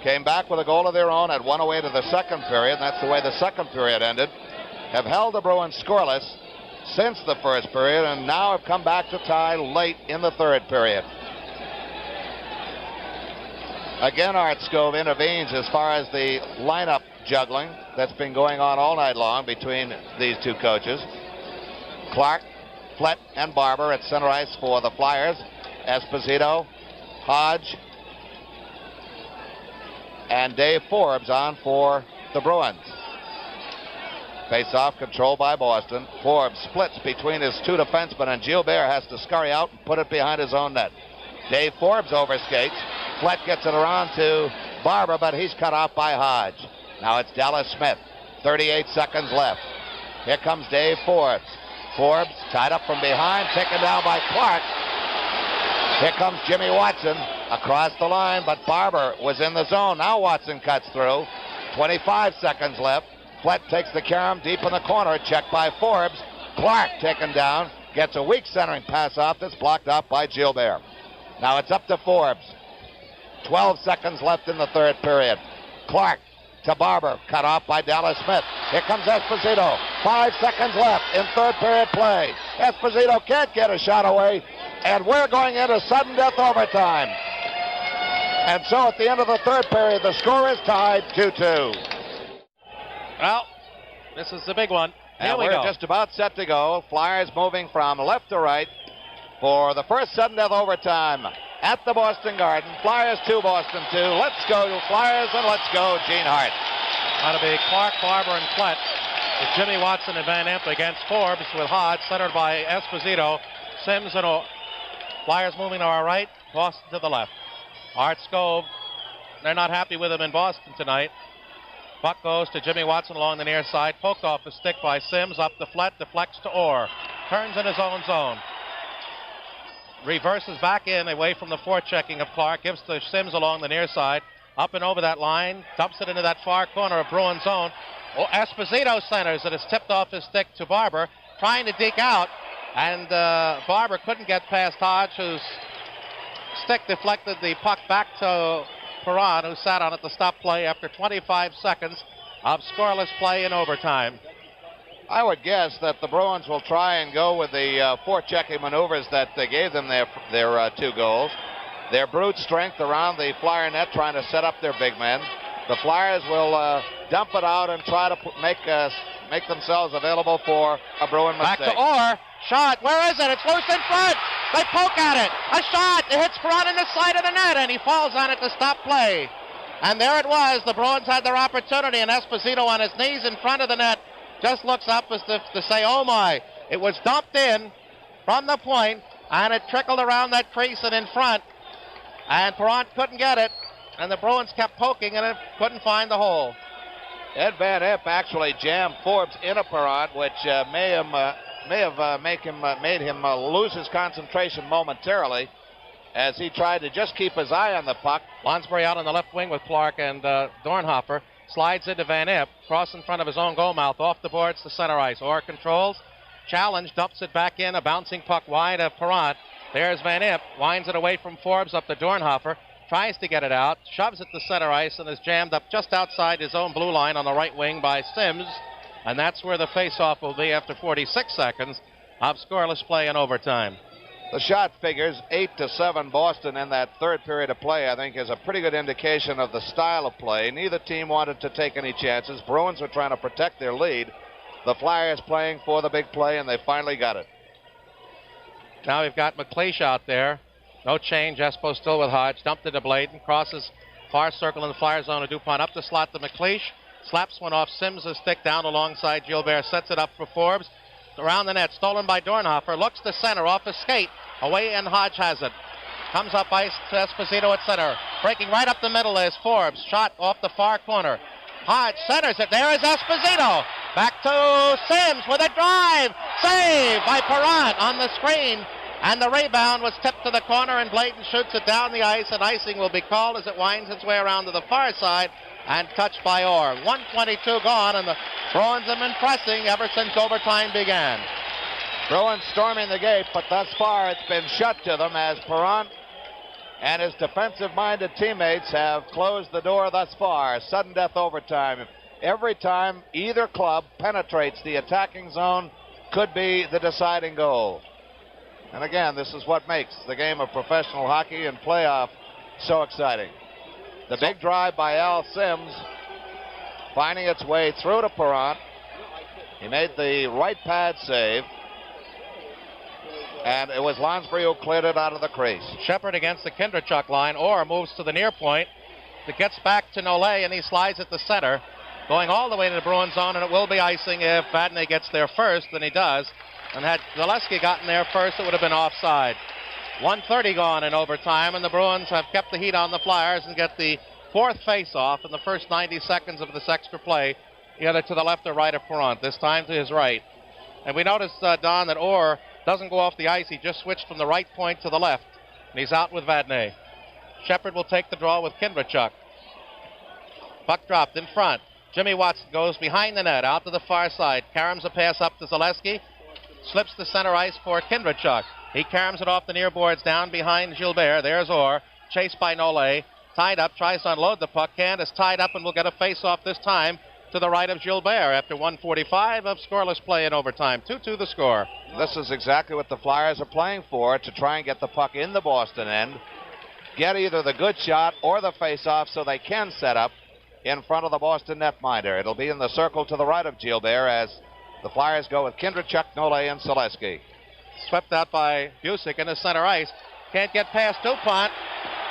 Came back with a goal of their own at 1:08 of the second period. That's the way the second period ended. Have held the Bruins scoreless since the first period and now have come back to tie late in the third period. Again, Art Skov intervenes as far as the lineup juggling that's been going on all night long between these two coaches. Clark, Flett, and Barber at center ice for the Flyers. Esposito, Hodge, and Dave Forbes on for the Bruins. Face-off controlled by Boston. Forbes splits between his two defensemen, and Gilbert has to scurry out and put it behind his own net. Dave Forbes overskates. Flett gets it around to Barber, but he's cut off by Hodge. Now it's Dallas Smith. 38 seconds left. Here comes Dave Forbes. Forbes tied up from behind, taken down by Clark. Here comes Jimmy Watson across the line, but Barber was in the zone. Now Watson cuts through. 25 seconds left. Flett takes the carom deep in the corner, checked by Forbes. Clark taken down, gets a weak centering pass off that's blocked off by Gilbert. Now it's up to Forbes. 12 seconds left in the third period. Clark to Barber, cut off by Dallas Smith. Here comes Esposito. 5 seconds left in third period play. Esposito can't get a shot away, and we're going into sudden death overtime. And so at the end of the third period, the score is tied 2-2.
Well, this is the big one.
And we're just about set to go. Flyers moving from left to right for the first sudden death overtime at the Boston Garden. Flyers 2, Boston 2. Let's go Flyers, and let's go Gene Hart.
That'll be Clark, Barber, and Flett. With Jimmy Watson and Van Impe against Forbes with Hodge, centered by Esposito. Sims and Flyers moving to our right, Boston to the left. Art Skov, they're not happy with him in Boston tonight. Puck goes to Jimmy Watson along the near side, poked off the stick by Sims, up to Flett, deflects to Orr. Turns in his own zone. Reverses back in, away from the forechecking of Clark, gives to Sims along the near side, up and over that line, dumps it into that far corner of Bruins zone. Esposito centers, it is tipped off his stick to Barber, trying to deke out, and Barber couldn't get past Hodge, whose stick deflected the puck back to Perron, who sat on it to stop play after 25 seconds of scoreless play in overtime.
I would guess that the Bruins will try and go with the forechecking maneuvers that gave them their 2 goals. Their brute strength around the Flyer net, trying to set up their big men. The Flyers will dump it out and try to make themselves available for a Bruin mistake.
Back to Orr. Shot. Where is it? It's loose in front. They poke at it. A shot. It hits Perron in the side of the net, and he falls on it to stop play. And there it was. The Bruins had their opportunity, and Esposito on his knees in front of the net just looks up as if to say, oh my. It was dumped in from the point, and it trickled around that crease and in front. And Perron couldn't get it, and the Bruins kept poking, and it couldn't find the hole.
Ed Van Impe actually jammed Forbes in a Perron, which may have made him lose his concentration momentarily as he tried to just keep his eye on the puck.
Lonsbury out on the left wing with Clark and Dornhofer. Slides into Van Impe, cross in front of his own goal mouth, off the boards to center ice. Orr controls, challenge, dumps it back in, a bouncing puck wide of Perron. There's Van Impe, winds it away from Forbes up to Dornhofer, tries to get it out, shoves it to center ice, and is jammed up just outside his own blue line on the right wing by Sims. And that's where the face-off will be after 46 seconds of scoreless play in overtime.
The shot figures 8-7 Boston in that third period of play, I think, is a pretty good indication of the style of play. Neither team wanted to take any chances. Bruins were trying to protect their lead. The Flyers playing for the big play, and they finally got it.
Now we've got McLeish out there. No change. Espo still with Hodge. Dumped into Bladen. Crosses far circle in the Flyer zone of DuPont. Up the slot to McLeish. Slaps one off Sims' stick down alongside Gilbert. Sets it up for Forbes. Around the net. Stolen by Dornhofer. Looks to center off his skate. Away, and Hodge has it. Comes up ice to Esposito at center. Breaking right up the middle is Forbes. Shot off the far corner. Hodge centers it. There is Esposito. Back to Sims with a drive. Save by Perron on the screen. And the rebound was tipped to the corner, and Bladen shoots it down the ice, and icing will be called as it winds its way around to the far side and touched by Orr. 1:22 gone, and the Bruins have been pressing ever since overtime began.
Bruins storming the gate, but thus far it's been shut to them as Perron and his defensive-minded teammates have closed the door thus far. Sudden death overtime. Every time either club penetrates the attacking zone could be the deciding goal. And again, this is what makes the game of professional hockey and playoff so exciting. The big drive by Al Sims finding its way through to Perron. He made the right pad save. And it was Lonsbury who cleared it out of the crease.
Shepard against the Kindrachuk line. Orr moves to the near point. It gets back to Nole, and he slides at the center, going all the way to the Bruins zone, and it will be icing if Vadnais gets there first, and he does. And had Zaleski gotten there first, it would have been offside. 1:30 gone in overtime, and the Bruins have kept the heat on the Flyers and get the fourth face-off in the first 90 seconds of this extra play, either to the left or right of Perron, this time to his right. And we noticed, Don, that Orr doesn't go off the ice. He just switched from the right point to the left, and he's out with Vadnais. Shepard will take the draw with Kindrachuk. Puck dropped in front. Jimmy Watson goes behind the net, out to the far side. Carams a pass up to Zaleski. Slips the center ice for Kindrachuk. He carams it off the near boards down behind Gilbert. There's Orr, chased by Nole. Tied up, tries to unload the puck. Is tied up and will get a face-off this time to the right of Gilbert after 1:45 of scoreless play in overtime. 2-2 the score.
This is exactly what the Flyers are playing for, to try and get the puck in the Boston end, get either the good shot or the face-off so they can set up in front of the Boston netminder. It'll be in the circle to the right of Gilbert as the Flyers go with Kindrachuk, Nole, and Zaleski.
Swept out by Busick in the center ice. Can't get past DuPont.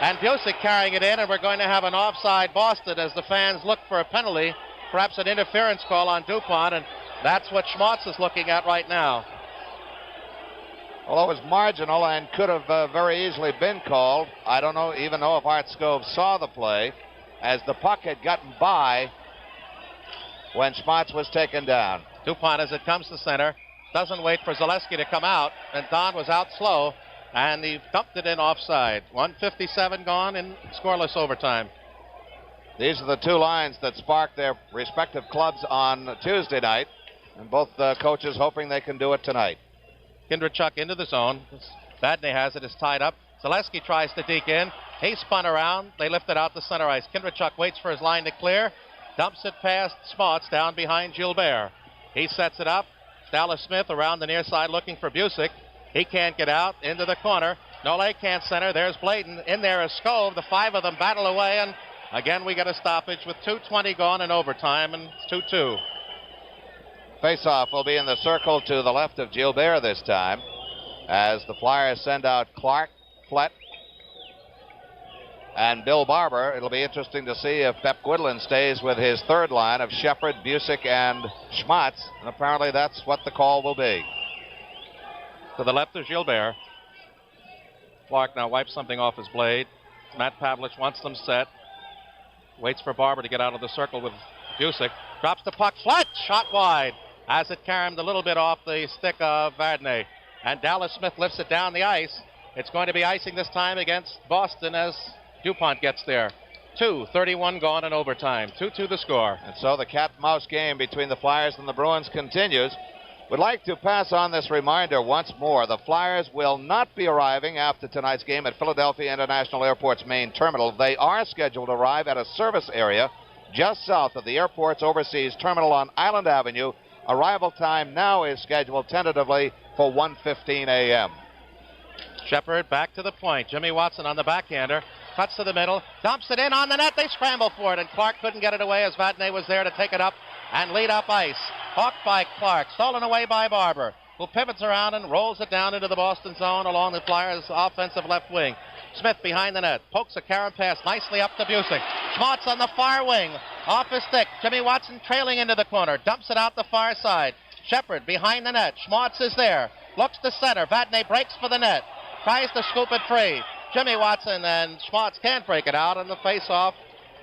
And Busick carrying it in, and we're going to have an offside Boston as the fans look for a penalty, perhaps an interference call on DuPont, and that's what Schmaltz is looking at right now.
Although it was marginal and could have very easily been called, I don't even know if Art Scove saw the play, as the puck had gotten by when Schmaltz was taken down.
DuPont, as it comes to center, doesn't wait for Zaleski to come out, and Don was out slow, and he dumped it in offside. 1:57 gone in scoreless overtime.
These are the two lines that sparked their respective clubs on Tuesday night, and both coaches hoping they can do it tonight.
Kindrachuk into the zone. Vadnais has it, is tied up. Zaleski tries to deke in. He spun around. They lift it out to center ice. Kindrachuk waits for his line to clear. Dumps it past Schmaltz down behind Gilbert. He sets it up. Dallas Smith around the near side looking for Busick. He can't get out into the corner. Nole can't center. There's Bladen. In there is Scove. The five of them battle away, and again we get a stoppage with 2:20 gone in overtime, and it's 2-2.
Faceoff will be in the circle to the left of Gilbert this time as the Flyers send out Clark, Flett, and Bill Barber. It'll be interesting to see if Pep Gwidlin stays with his third line of Shepard, Busick, and Schmaltz, and apparently that's what the call will be.
To the left of Gilbert. Clark now wipes something off his blade. Matt Pavlich wants them set. Waits for Barber to get out of the circle with Busick. Drops the puck. Flat shot wide as it caromed a little bit off the stick of Vadnais. And Dallas Smith lifts it down the ice. It's going to be icing this time against Boston as DuPont gets there. 2:31 gone in overtime. 2-2 the score.
And so the cat and mouse game between the Flyers and the Bruins continues. Would like to pass on this reminder once more. The Flyers will not be arriving after tonight's game at Philadelphia International Airport's main terminal. They are scheduled to arrive at a service area just south of the airport's overseas terminal on Island Avenue. Arrival time now is scheduled tentatively for 1:15 a.m.
Shepard back to the point. Jimmy Watson on the backhander. Cuts to the middle. Dumps it in on the net. They scramble for it, and Clark couldn't get it away as Vadnais was there to take it up and lead up ice. Hawked by Clark. Stolen away by Barber, who pivots around and rolls it down into the Boston zone along the Flyers' offensive left wing. Smith behind the net. Pokes a Karen pass nicely up to Busick. Schmaltz on the far wing. Off his stick. Jimmy Watson trailing into the corner. Dumps it out the far side. Shepard behind the net. Schmaltz is there. Looks to center. Vadnais breaks for the net. Tries to scoop it free. Jimmy Watson and Schmaltz can't break it out, and the face-off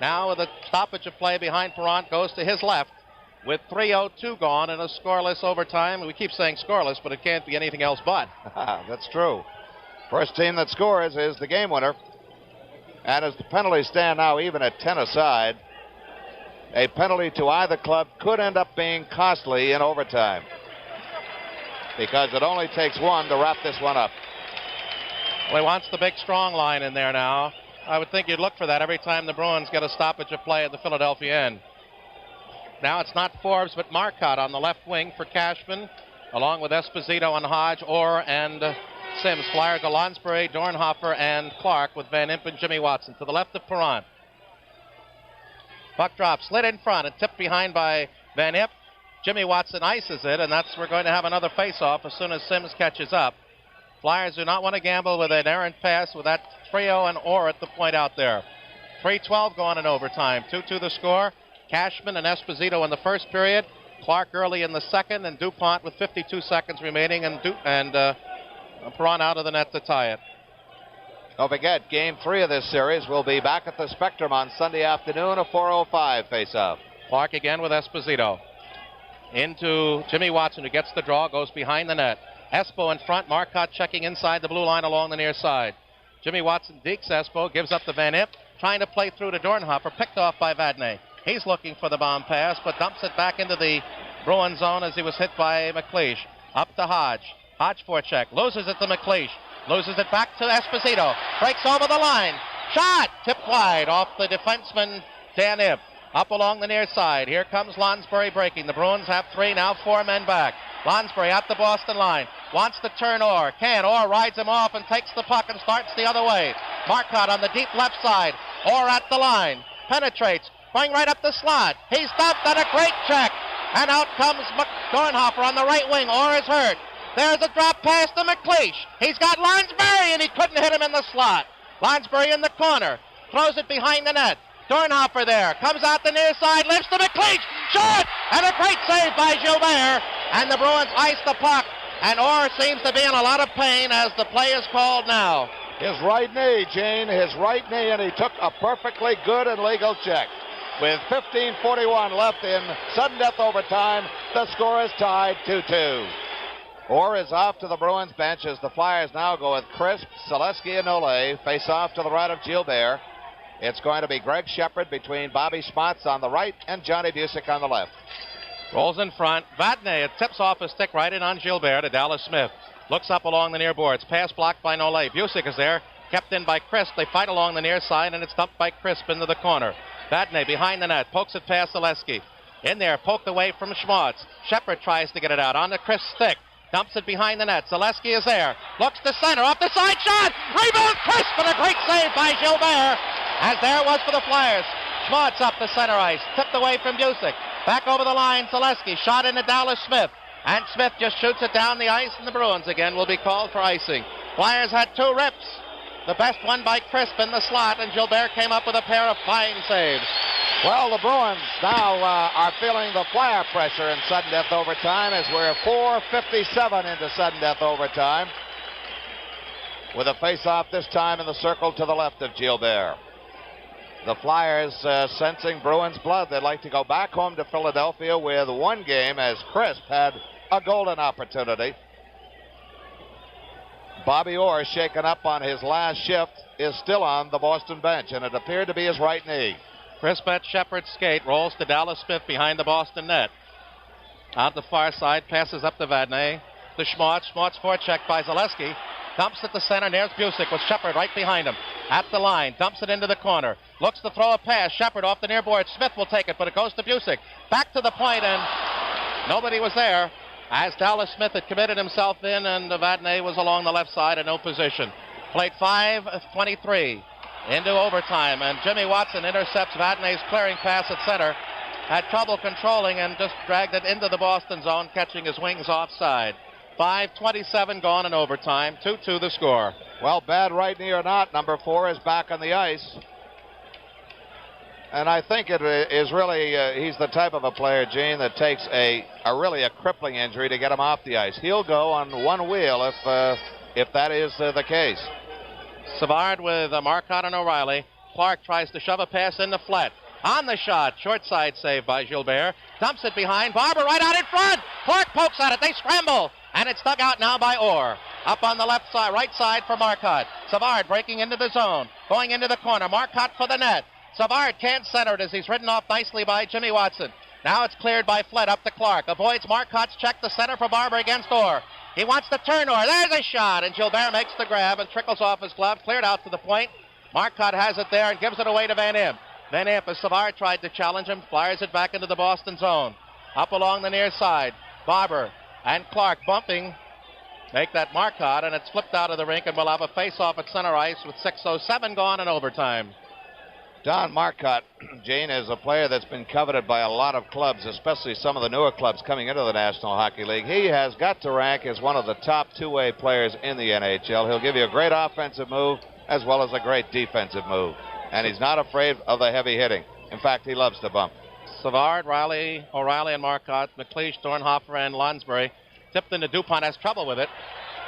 now with a stoppage of play behind Perron goes to his left with 3:02 gone in a scoreless overtime. We keep saying scoreless, but it can't be anything else but.
That's true. First team that scores is the game winner. And as the penalties stand now even at 10 aside, a penalty to either club could end up being costly in overtime, because it only takes one to wrap this one up.
Well, he wants the big strong line in there now. I would think you'd look for that every time the Bruins get a stoppage of play at the Philadelphia end. Now it's not Forbes, but Marcotte on the left wing for Cashman, along with Esposito and Hodge, Orr and Sims. Flyer to Lonsbury, Dornhofer, and Clark, with Van Impe and Jimmy Watson. To the left of Perron. Puck drop, slid in front and tipped behind by Van Impe. Jimmy Watson ices it, and we're going to have another face-off as soon as Sims catches up. Flyers do not want to gamble with an errant pass with that trio and Orr at the point out there. 3:12 going in overtime. 2-2 the score. Cashman and Esposito in the first period. Clark early in the second, and DuPont with 52 seconds remaining, and Perron out of the net to tie it.
Don't forget, Game 3 of this series will be back at the Spectrum on Sunday afternoon, a 4:05 face-off.
Clark again with Esposito. Into Jimmy Watson, who gets the draw, goes behind the net. Espo in front, Marcotte checking inside the blue line along the near side. Jimmy Watson dekes Espo, gives up to Van Impe, trying to play through to Dornhofer, picked off by Vadnais. He's looking for the bomb pass, but dumps it back into the Bruin zone as he was hit by McLeish. Up to Hodge. Hodge forecheck, loses it to McLeish. Loses it back to Esposito. Breaks over the line. Shot! Tipped wide off the defenseman, Dan Impe. Up along the near side. Here comes Lonsbury breaking. The Bruins have 3, now 4 men back. Lonsbury at the Boston line. Wants to turn Orr. Can't. Orr rides him off and takes the puck and starts the other way. Marcotte on the deep left side. Orr at the line. Penetrates. Going right up the slot. He's stopped on a great check. And out comes Dornhofer on the right wing. Orr is hurt. There's a drop pass to McLeish. He's got Lonsbury, and he couldn't hit him in the slot. Lonsbury in the corner. Throws it behind the net. Dornhofer there. Comes out the near side. Lifts to McLeish. Shot! And a great save by Gilbert. And the Bruins ice the puck. And Orr seems to be in a lot of pain as the play is called now.
His right knee, Gene. His right knee, and he took a perfectly good and legal check. With 15:41 left in sudden death overtime, the score is tied 2-2. Orr is off to the Bruins bench as the Flyers now go with Crisp, Selesky, and Ole. Face off to the right of Gilbert. It's going to be Greg Shepard between Bobby Smots on the right and Johnny Busick on the left.
Rolls in front. Vadnais, it tips off a stick right in on Gilbert to Dallas Smith. Looks up along the near boards. Pass blocked by Nole. Busick is there. Kept in by Crisp. They fight along the near side, and it's dumped by Crisp into the corner. Vadnais behind the net. Pokes it past Selesky. In there, poked away from Schmaltz. Shepard tries to get it out on the Crisp stick. Dumps it behind the net. Selesky is there. Looks to center. Off the side shot. Rebound Crisp, and a great save by Gilbert. As there was for the Flyers. Schmaltz up the center ice. Tipped away from Busick. Back over the line. Selesky shot into Dallas Smith. And Smith just shoots it down the ice, and the Bruins again will be called for icing. Flyers had 2 rips. The best one by Crisp in the slot, and Gilbert came up with a pair of fine saves.
Well, the Bruins now are feeling the Flyer pressure in sudden death overtime as we're 4:57 into sudden death overtime. With a face-off this time in the circle to the left of Gilbert. The Flyers sensing Bruins blood. They'd like to go back home to Philadelphia with 1 game as Crisp had a golden opportunity. Bobby Orr, shaken up on his last shift, is still on the Boston bench, and it appeared to be his right knee.
Crisp at Shepard's skate, rolls to Dallas Smith behind the Boston net. Out the far side, passes up to Vadnais. To Schmaltz. Schmaltz forecheck by Selesky. Dumps at the center. There's Busick with Shepard right behind him. At the line. Dumps it into the corner. Looks to throw a pass. Shepard off the near board. Smith will take it, but it goes to Busick. Back to the point, and nobody was there. As Dallas Smith had committed himself in, and Vadnais was along the left side in no position. Played 5:23 into overtime, and Jimmy Watson intercepts Vadnais' clearing pass at center. Had trouble controlling and just dragged it into the Boston zone, catching his wings offside. 5:27 gone in overtime. 2-2 the score.
Well, bad right knee or not, number 4 is back on the ice. And I think it is really, he's the type of a player, Gene, that takes a really crippling injury to get him off the ice. He'll go on one wheel if that is the case.
Savard with Marcotte and O'Reilly. Clark tries to shove a pass in the flat. On the shot, short side save by Gilbert. Dumps it behind. Barber right out in front. Clark pokes at it. They scramble. And it's dug out now by Orr. Up on the left side, right side for Marcotte. Savard breaking into the zone. Going into the corner. Marcotte for the net. Savard can't center it as he's ridden off nicely by Jimmy Watson. Now it's cleared by Flett up to Clark. Avoids Marcotte's check to center for Barber against Orr. He wants to turn Orr. There's a shot, and Gilbert makes the grab and trickles off his glove. Cleared out to the point. Marcotte has it there and gives it away to Van Imp. Van Imp, as Savard tried to challenge him, fires it back into the Boston zone. Up along the near side. Barber and Clark bumping. Make that Marcotte, and it's flipped out of the rink, and we'll have a face-off at center ice with 6:07 gone in overtime.
Don Marcotte, Gene, is a player that's been coveted by a lot of clubs, especially some of the newer clubs coming into the National Hockey League. He has got to rank as one of the top two-way players in the NHL. He'll give you a great offensive move as well as a great defensive move. And he's not afraid of the heavy hitting. In fact, he loves to bump.
Savard, O'Reilly, and Marcotte, McLeish, Dornhofer, and Lonsbury. Tipped into DuPont, has trouble with it.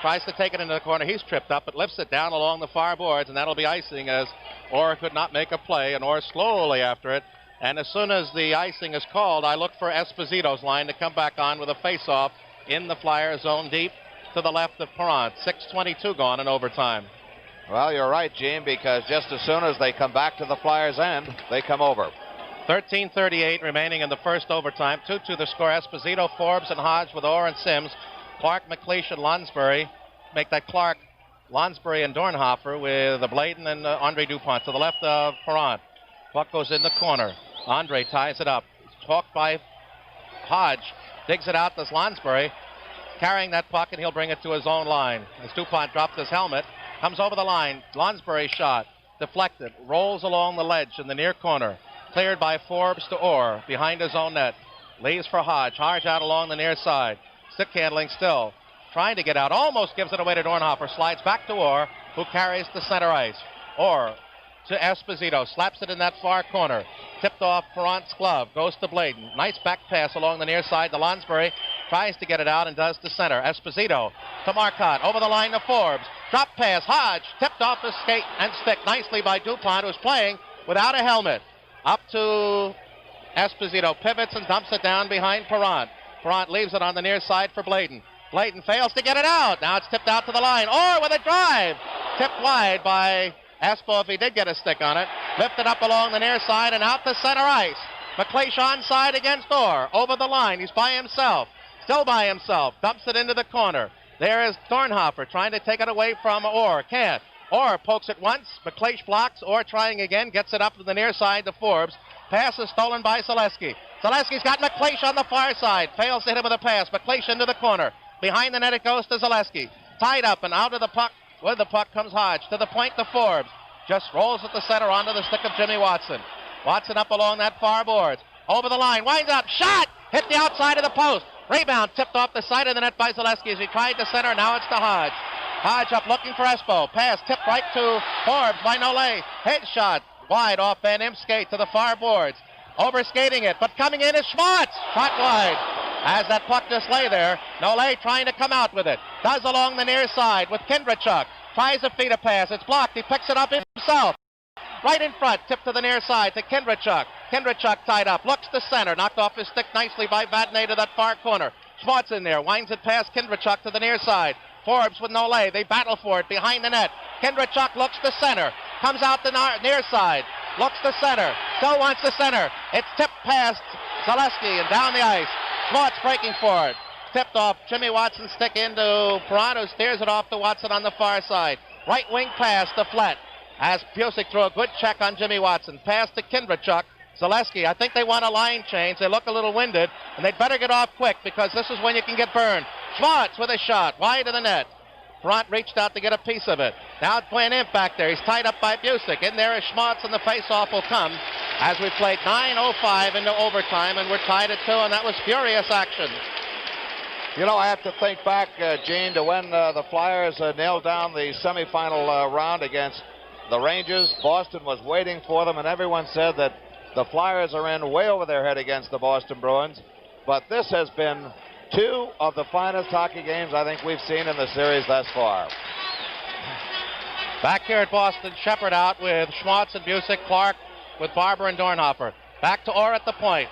Tries to take it into the corner. He's tripped up, but lifts it down along the far boards, and that'll be icing as Orr could not make a play, and Orr slowly after it. And as soon as the icing is called, I look for Esposito's line to come back on with a face-off in the Flyers zone deep to the left of Perrant. 6:22 gone in overtime.
Well, you're right, Gene, because just as soon as they come back to the Flyers' end, they come over.
13:38 remaining in the first overtime. 2-2 the score. Esposito, Forbes, and Hodge with Orr and Sims. Clark, McLeish, and Lonsbury. Make that Clark, Lonsbury, and Dornhofer with Bladen and Andre DuPont to the left of Perrant. Puck goes in the corner. Andre ties it up. Talked by Hodge. Digs it out to Lonsbury. Carrying that puck, and he'll bring it to his own line. As DuPont drops his helmet, comes over the line. Lonsbury shot. Deflected. Rolls along the ledge in the near corner. Cleared by Forbes to Orr behind his own net. Leaves for Hodge. Hodge out along the near side. Stick handling still. Trying to get out. Almost gives it away to Dornhofer. Slides back to Orr, who carries the center ice. Orr to Esposito. Slaps it in that far corner. Tipped off Perrant's glove. Goes to Bladen. Nice back pass along the near side to Lonsbury. Tries to get it out and does to center. Esposito to Marcotte. Over the line to Forbes. Drop pass. Hodge. Tipped off the skate and stick nicely by DuPont, who's playing without a helmet. Up to Esposito. Pivots and dumps it down behind Perrant. Perrant leaves it on the near side for Bladen. Bladen fails to get it out. Now it's tipped out to the line. Orr with a drive. Tipped wide by Espo if he did get a stick on it. Lifted up along the near side and out to center ice. McLeish onside against Orr. Over the line. He's by himself. Still by himself. Dumps it into the corner. There is Dornhofer trying to take it away from Orr. Can't. Orr pokes it once. McLeish blocks. Orr trying again. Gets it up to the near side to Forbes. Pass is stolen by Zaleski. Zaleski's got McLeish on the far side. Fails to hit him with a pass. McLeish into the corner. Behind the net it goes to Zaleski. Tied up and out of the puck. With the puck comes Hodge. To the point to Forbes. Just rolls at the center onto the stick of Jimmy Watson. Watson up along that far board. Over the line. Winds up. Shot! Hit the outside of the post. Rebound tipped off the side of the net by Zaleski as he tried to center. Now it's to Hodge. Hodge up looking for Espo. Pass tipped right to Forbes by Nolay. Head shot wide off Van Imp's skate to the far boards. Overskating it, but coming in is Schwartz. Shot wide. As that puck just lay there, Nolay trying to come out with it. Does along the near side with Kindrachuk. Tries to feed a pass. It's blocked. He picks it up himself. Right in front. Tipped to the near side to Kindrachuk. Kindrachuk tied up. Looks to center. Knocked off his stick nicely by Vadnais to that far corner. Schwartz in there. Winds it past Kindrachuk to the near side. Forbes with Nolay. They battle for it behind the net. Kindrachuk looks to center. Comes out the near side. Looks to center. Still wants to center. It's tipped past Zaleski and down the ice. Schwartz breaking for it. Tipped off Jimmy Watson's stick into Perrant, who steers it off to Watson on the far side. Right wing pass to Flett. As Busick threw a good check on Jimmy Watson. Pass to Kindrachuk. Zaleski, I think they want a line change. They look a little winded, and they'd better get off quick because this is when you can get burned. Schwartz with a shot, wide of the net. Perrant reached out to get a piece of it. Now it's Van Imp back there. He's tied up by Busick. In there is Schwartz, and the face-off will come as we played 9:05 into overtime, and we're tied at 2, and that was furious action.
You know, I have to think back, Gene, to when the Flyers nailed down the semifinal round against the Rangers. Boston was waiting for them, and everyone said that the Flyers are in way over their head against the Boston Bruins. But this has been 2 of the finest hockey games I think we've seen in the series thus far.
Back here at Boston, Shepard out with Schwartz and Busick, Clark with Barber and Dornhofer. Back to Orr at the point.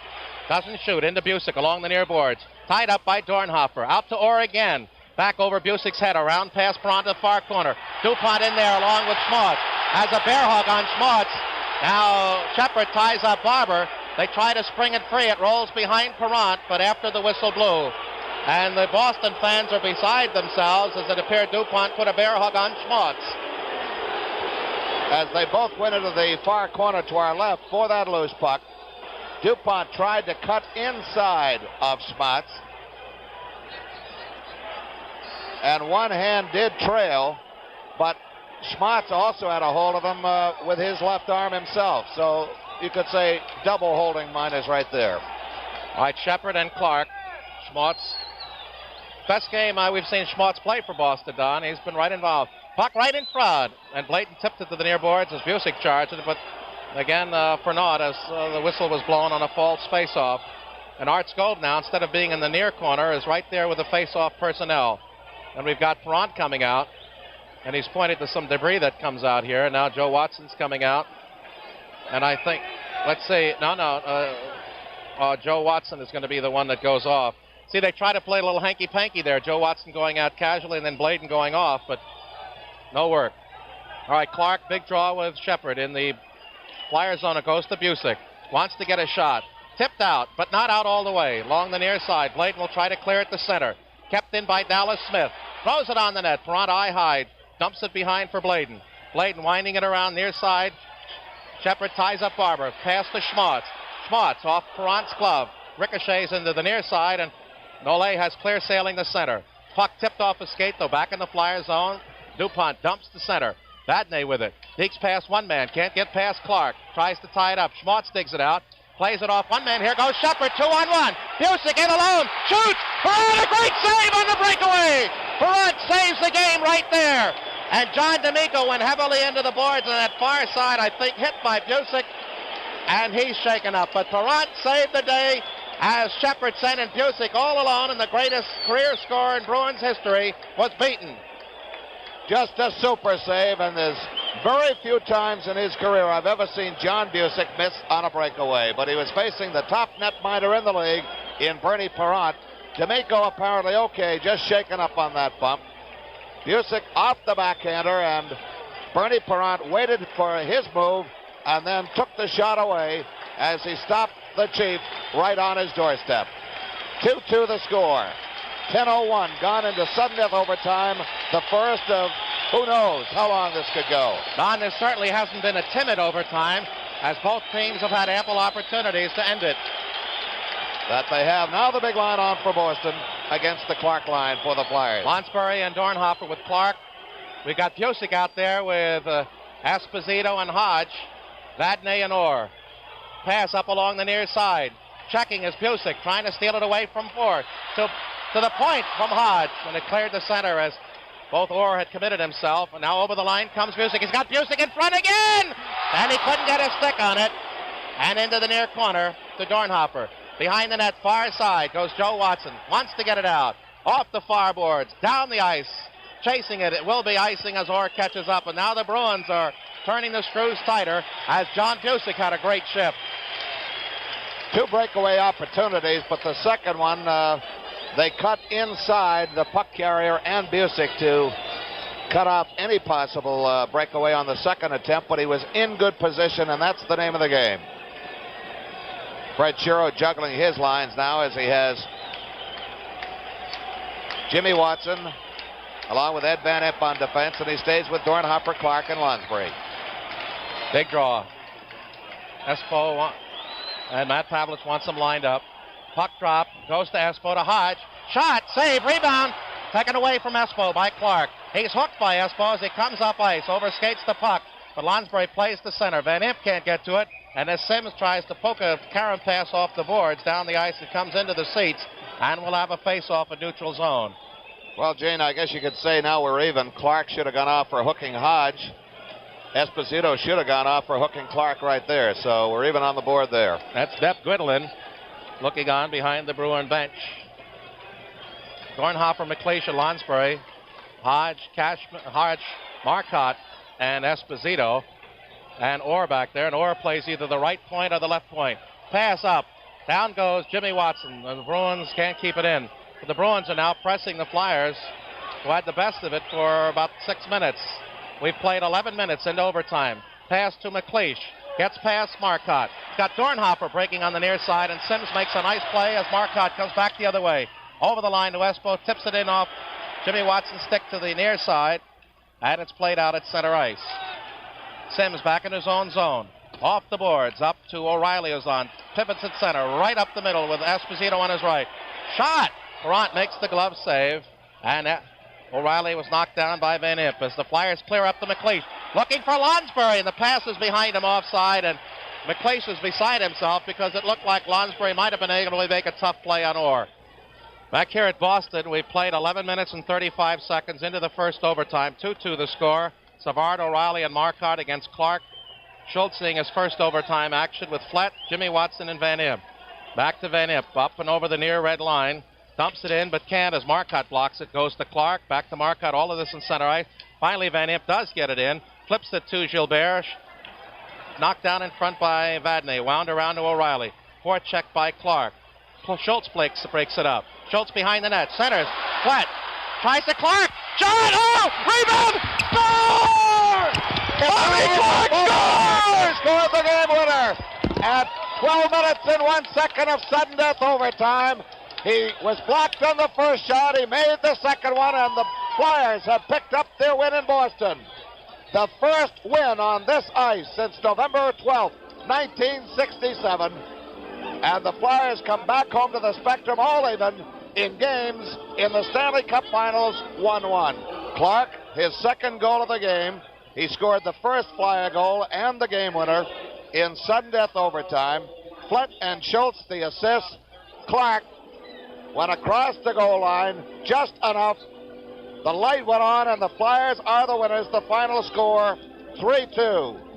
Doesn't shoot. Into Busick along the near boards. Tied up by Dornhofer. Out to Orr again. Back over Busick's head. Around past Perrant to the far corner. DuPont in there along with Schwartz. Has a bear hug on Schwartz. Now Shepard ties up Barber. They try to spring it free. It rolls behind Perrant, but after the whistle blew. And the Boston fans are beside themselves as it appeared DuPont put a bear hug on Schmaltz.
As they both went into the far corner to our left for that loose puck, DuPont tried to cut inside of Schmaltz. And one hand did trail, but Schmaltz also had a hold of him with his left arm himself. So you could say double holding minus right there.
All right, Shepard and Clark. Schmaltz. Best game we've seen Schmaltz play for Boston, Don. He's been right involved. Puck right in front. And Blayton tipped it to the near boards as Busick charged it. But again, for naught as the whistle was blown on a false faceoff. And Art Skov now, instead of being in the near corner, is right there with the faceoff personnel. And we've got Perrant coming out. And he's pointed to some debris that comes out here. And now Joe Watson's coming out. And I think, let's see, Joe Watson is going to be the one that goes off. See, they try to play a little hanky-panky there. Joe Watson going out casually and then Blayton going off, but no work. All right, Clark, big draw with Shepard in the Flyer zone. It goes to Busick. Wants to get a shot. Tipped out, but not out all the way. Along the near side. Blayton will try to clear it to center. Kept in by Dallas Smith. Throws it on the net. Perrant eye-high. Dumps it behind for Blayton. Blayton winding it around near side. Shepard ties up Barber. Pass to Schmaltz. Schmaltz off Perrant's glove. Ricochets into the near side, and Nollet has clear sailing to center. Puck tipped off a skate, though, back in the Flyer zone. DuPont dumps to center. Vadnais with it. Digs past one man. Can't get past Clark. Tries to tie it up. Schmaltz digs it out. Plays it off one man. Here goes Shepard. 2-on-1. Busick in alone. Shoots. Perrant, a great save on the breakaway. Perrant saves the game right there. And John D'Amico went heavily into the boards on that far side, I think, hit by Busick. And he's shaken up. But Perrant saved the day as Shepard sent in Busick all alone, and the greatest career scorer in Bruins history was beaten.
Just a super save, and there's very few times in his career I've ever seen John Busick miss on a breakaway. But he was facing the top netminder in the league in Bernie Perrant. D'Amico apparently okay, just shaken up on that bump. Busick off the backhander, and Bernie Perrant waited for his move and then took the shot away as he stopped the Chief right on his doorstep. 2-2 the score. 10:01 gone into sudden death overtime. The first of who knows how long this could go.
Don, there certainly hasn't been a timid overtime as both teams have had ample opportunities to end it.
That they have. Now the big line on for Boston against the Clark line for the Flyers.
Lonsbury and Dornhofer with Clark. We got Busick out there with Esposito and Hodge. Vadnais and Orr. Pass up along the near side. Checking is Busick, trying to steal it away from Ford. To the point from Hodge, and it cleared the center as both Orr had committed himself. And now over the line comes Busick. He's got Busick in front again! And he couldn't get a stick on it. And into the near corner to Dornhofer. Behind the net, far side, goes Joe Watson. Wants to get it out. Off the far boards, down the ice. Chasing it. It will be icing as Orr catches up. And now the Bruins are turning the screws tighter as John Busick had a great shift.
Two breakaway opportunities, but the second one, they cut inside the puck carrier and Busick to cut off any possible breakaway on the second attempt, but he was in good position, and that's the name of the game. Fred Shiro juggling his lines now as he has Jimmy Watson along with Ed Van Epp on defense, and he stays with Dornhofer, Clark, and Lonsbury.
Big draw. Espo and Matt Pavlich wants him lined up. Puck drop, goes to Espo to Hodge. Shot, save, rebound. Taken away from Espo by Clark. He's hooked by Espo as he comes up ice, overskates the puck. But Lonsbury plays to center. Van Imp can't get to it. And as Sims tries to poke a Karen pass off the boards down the ice, it comes into the seats. And we'll have a face-off at neutral zone.
Well, Gene, I guess you could say now we're even. Clark should have gone off for hooking Hodge. Esposito should have gone off for hooking Clark right there. So we're even on the board there.
That's Depp Gwidlin looking on behind the Bruin bench. Dornhofer, McLeish, Lonsbury, Hodge, Marcotte, and Esposito. And Orr back there. And Orr plays either the right point or the left point. Pass up. Down goes Jimmy Watson. And the Bruins can't keep it in. But the Bruins are now pressing the Flyers, who had the best of it for about 6 minutes. We've played 11 minutes into overtime. Pass to McLeish. Gets past Marcotte. Got Dornhofer breaking on the near side, and Sims makes a nice play as Marcotte comes back the other way. Over the line to Espo, tips it in off Jimmy Watson's stick to the near side, and it's played out at center ice. Sims back in his own zone. Off the boards, up to O'Reilly, who's on. Pivots at center, right up the middle with Esposito on his right. Shot! Perrant makes the glove save, and O'Reilly was knocked down by Van Imp as the Flyers clear up to McLeish. Looking for Lonsbury, and the pass is behind him offside, and McLeish is beside himself because it looked like Lonsbury might have been able to make a tough play on Orr. Back here at Boston, we've played 11 minutes and 35 seconds into the first overtime. 2-2 the score. Savard, O'Reilly, and Marcotte against Clark. Schultz seeing his first overtime action with Flett, Jimmy Watson, and Van Imp. Back to Van Imp, up and over the near red line. Dumps it in, but can't as Marcotte blocks it. Goes to Clark, back to Marcotte, all of this in center ice. Finally, Van Imp does get it in. Flips it to Gilbert. Knocked down in front by Vadnais. Wound around to O'Reilly. Forecheck check by Clark. Schultz breaks it up. Schultz behind the net. Centers. Flett. Tries to Clark. Shot! Oh! Rebound! Score! Bobby Clark scores!
Scores the game winner at 12 minutes and 1 second of sudden death overtime. He was blocked on the first shot. He made the second one, and the Flyers have picked up their win in Boston. The first win on this ice since November 12th, 1967. And the Flyers come back home to the Spectrum all even in games in the Stanley Cup Finals 1-1. Clark, his second goal of the game. He scored the first Flyer goal and the game winner in sudden death overtime. Flett and Schultz the assists. Clark went across the goal line just enough. The light went on, and the Flyers are the winners. The final score, 3-2.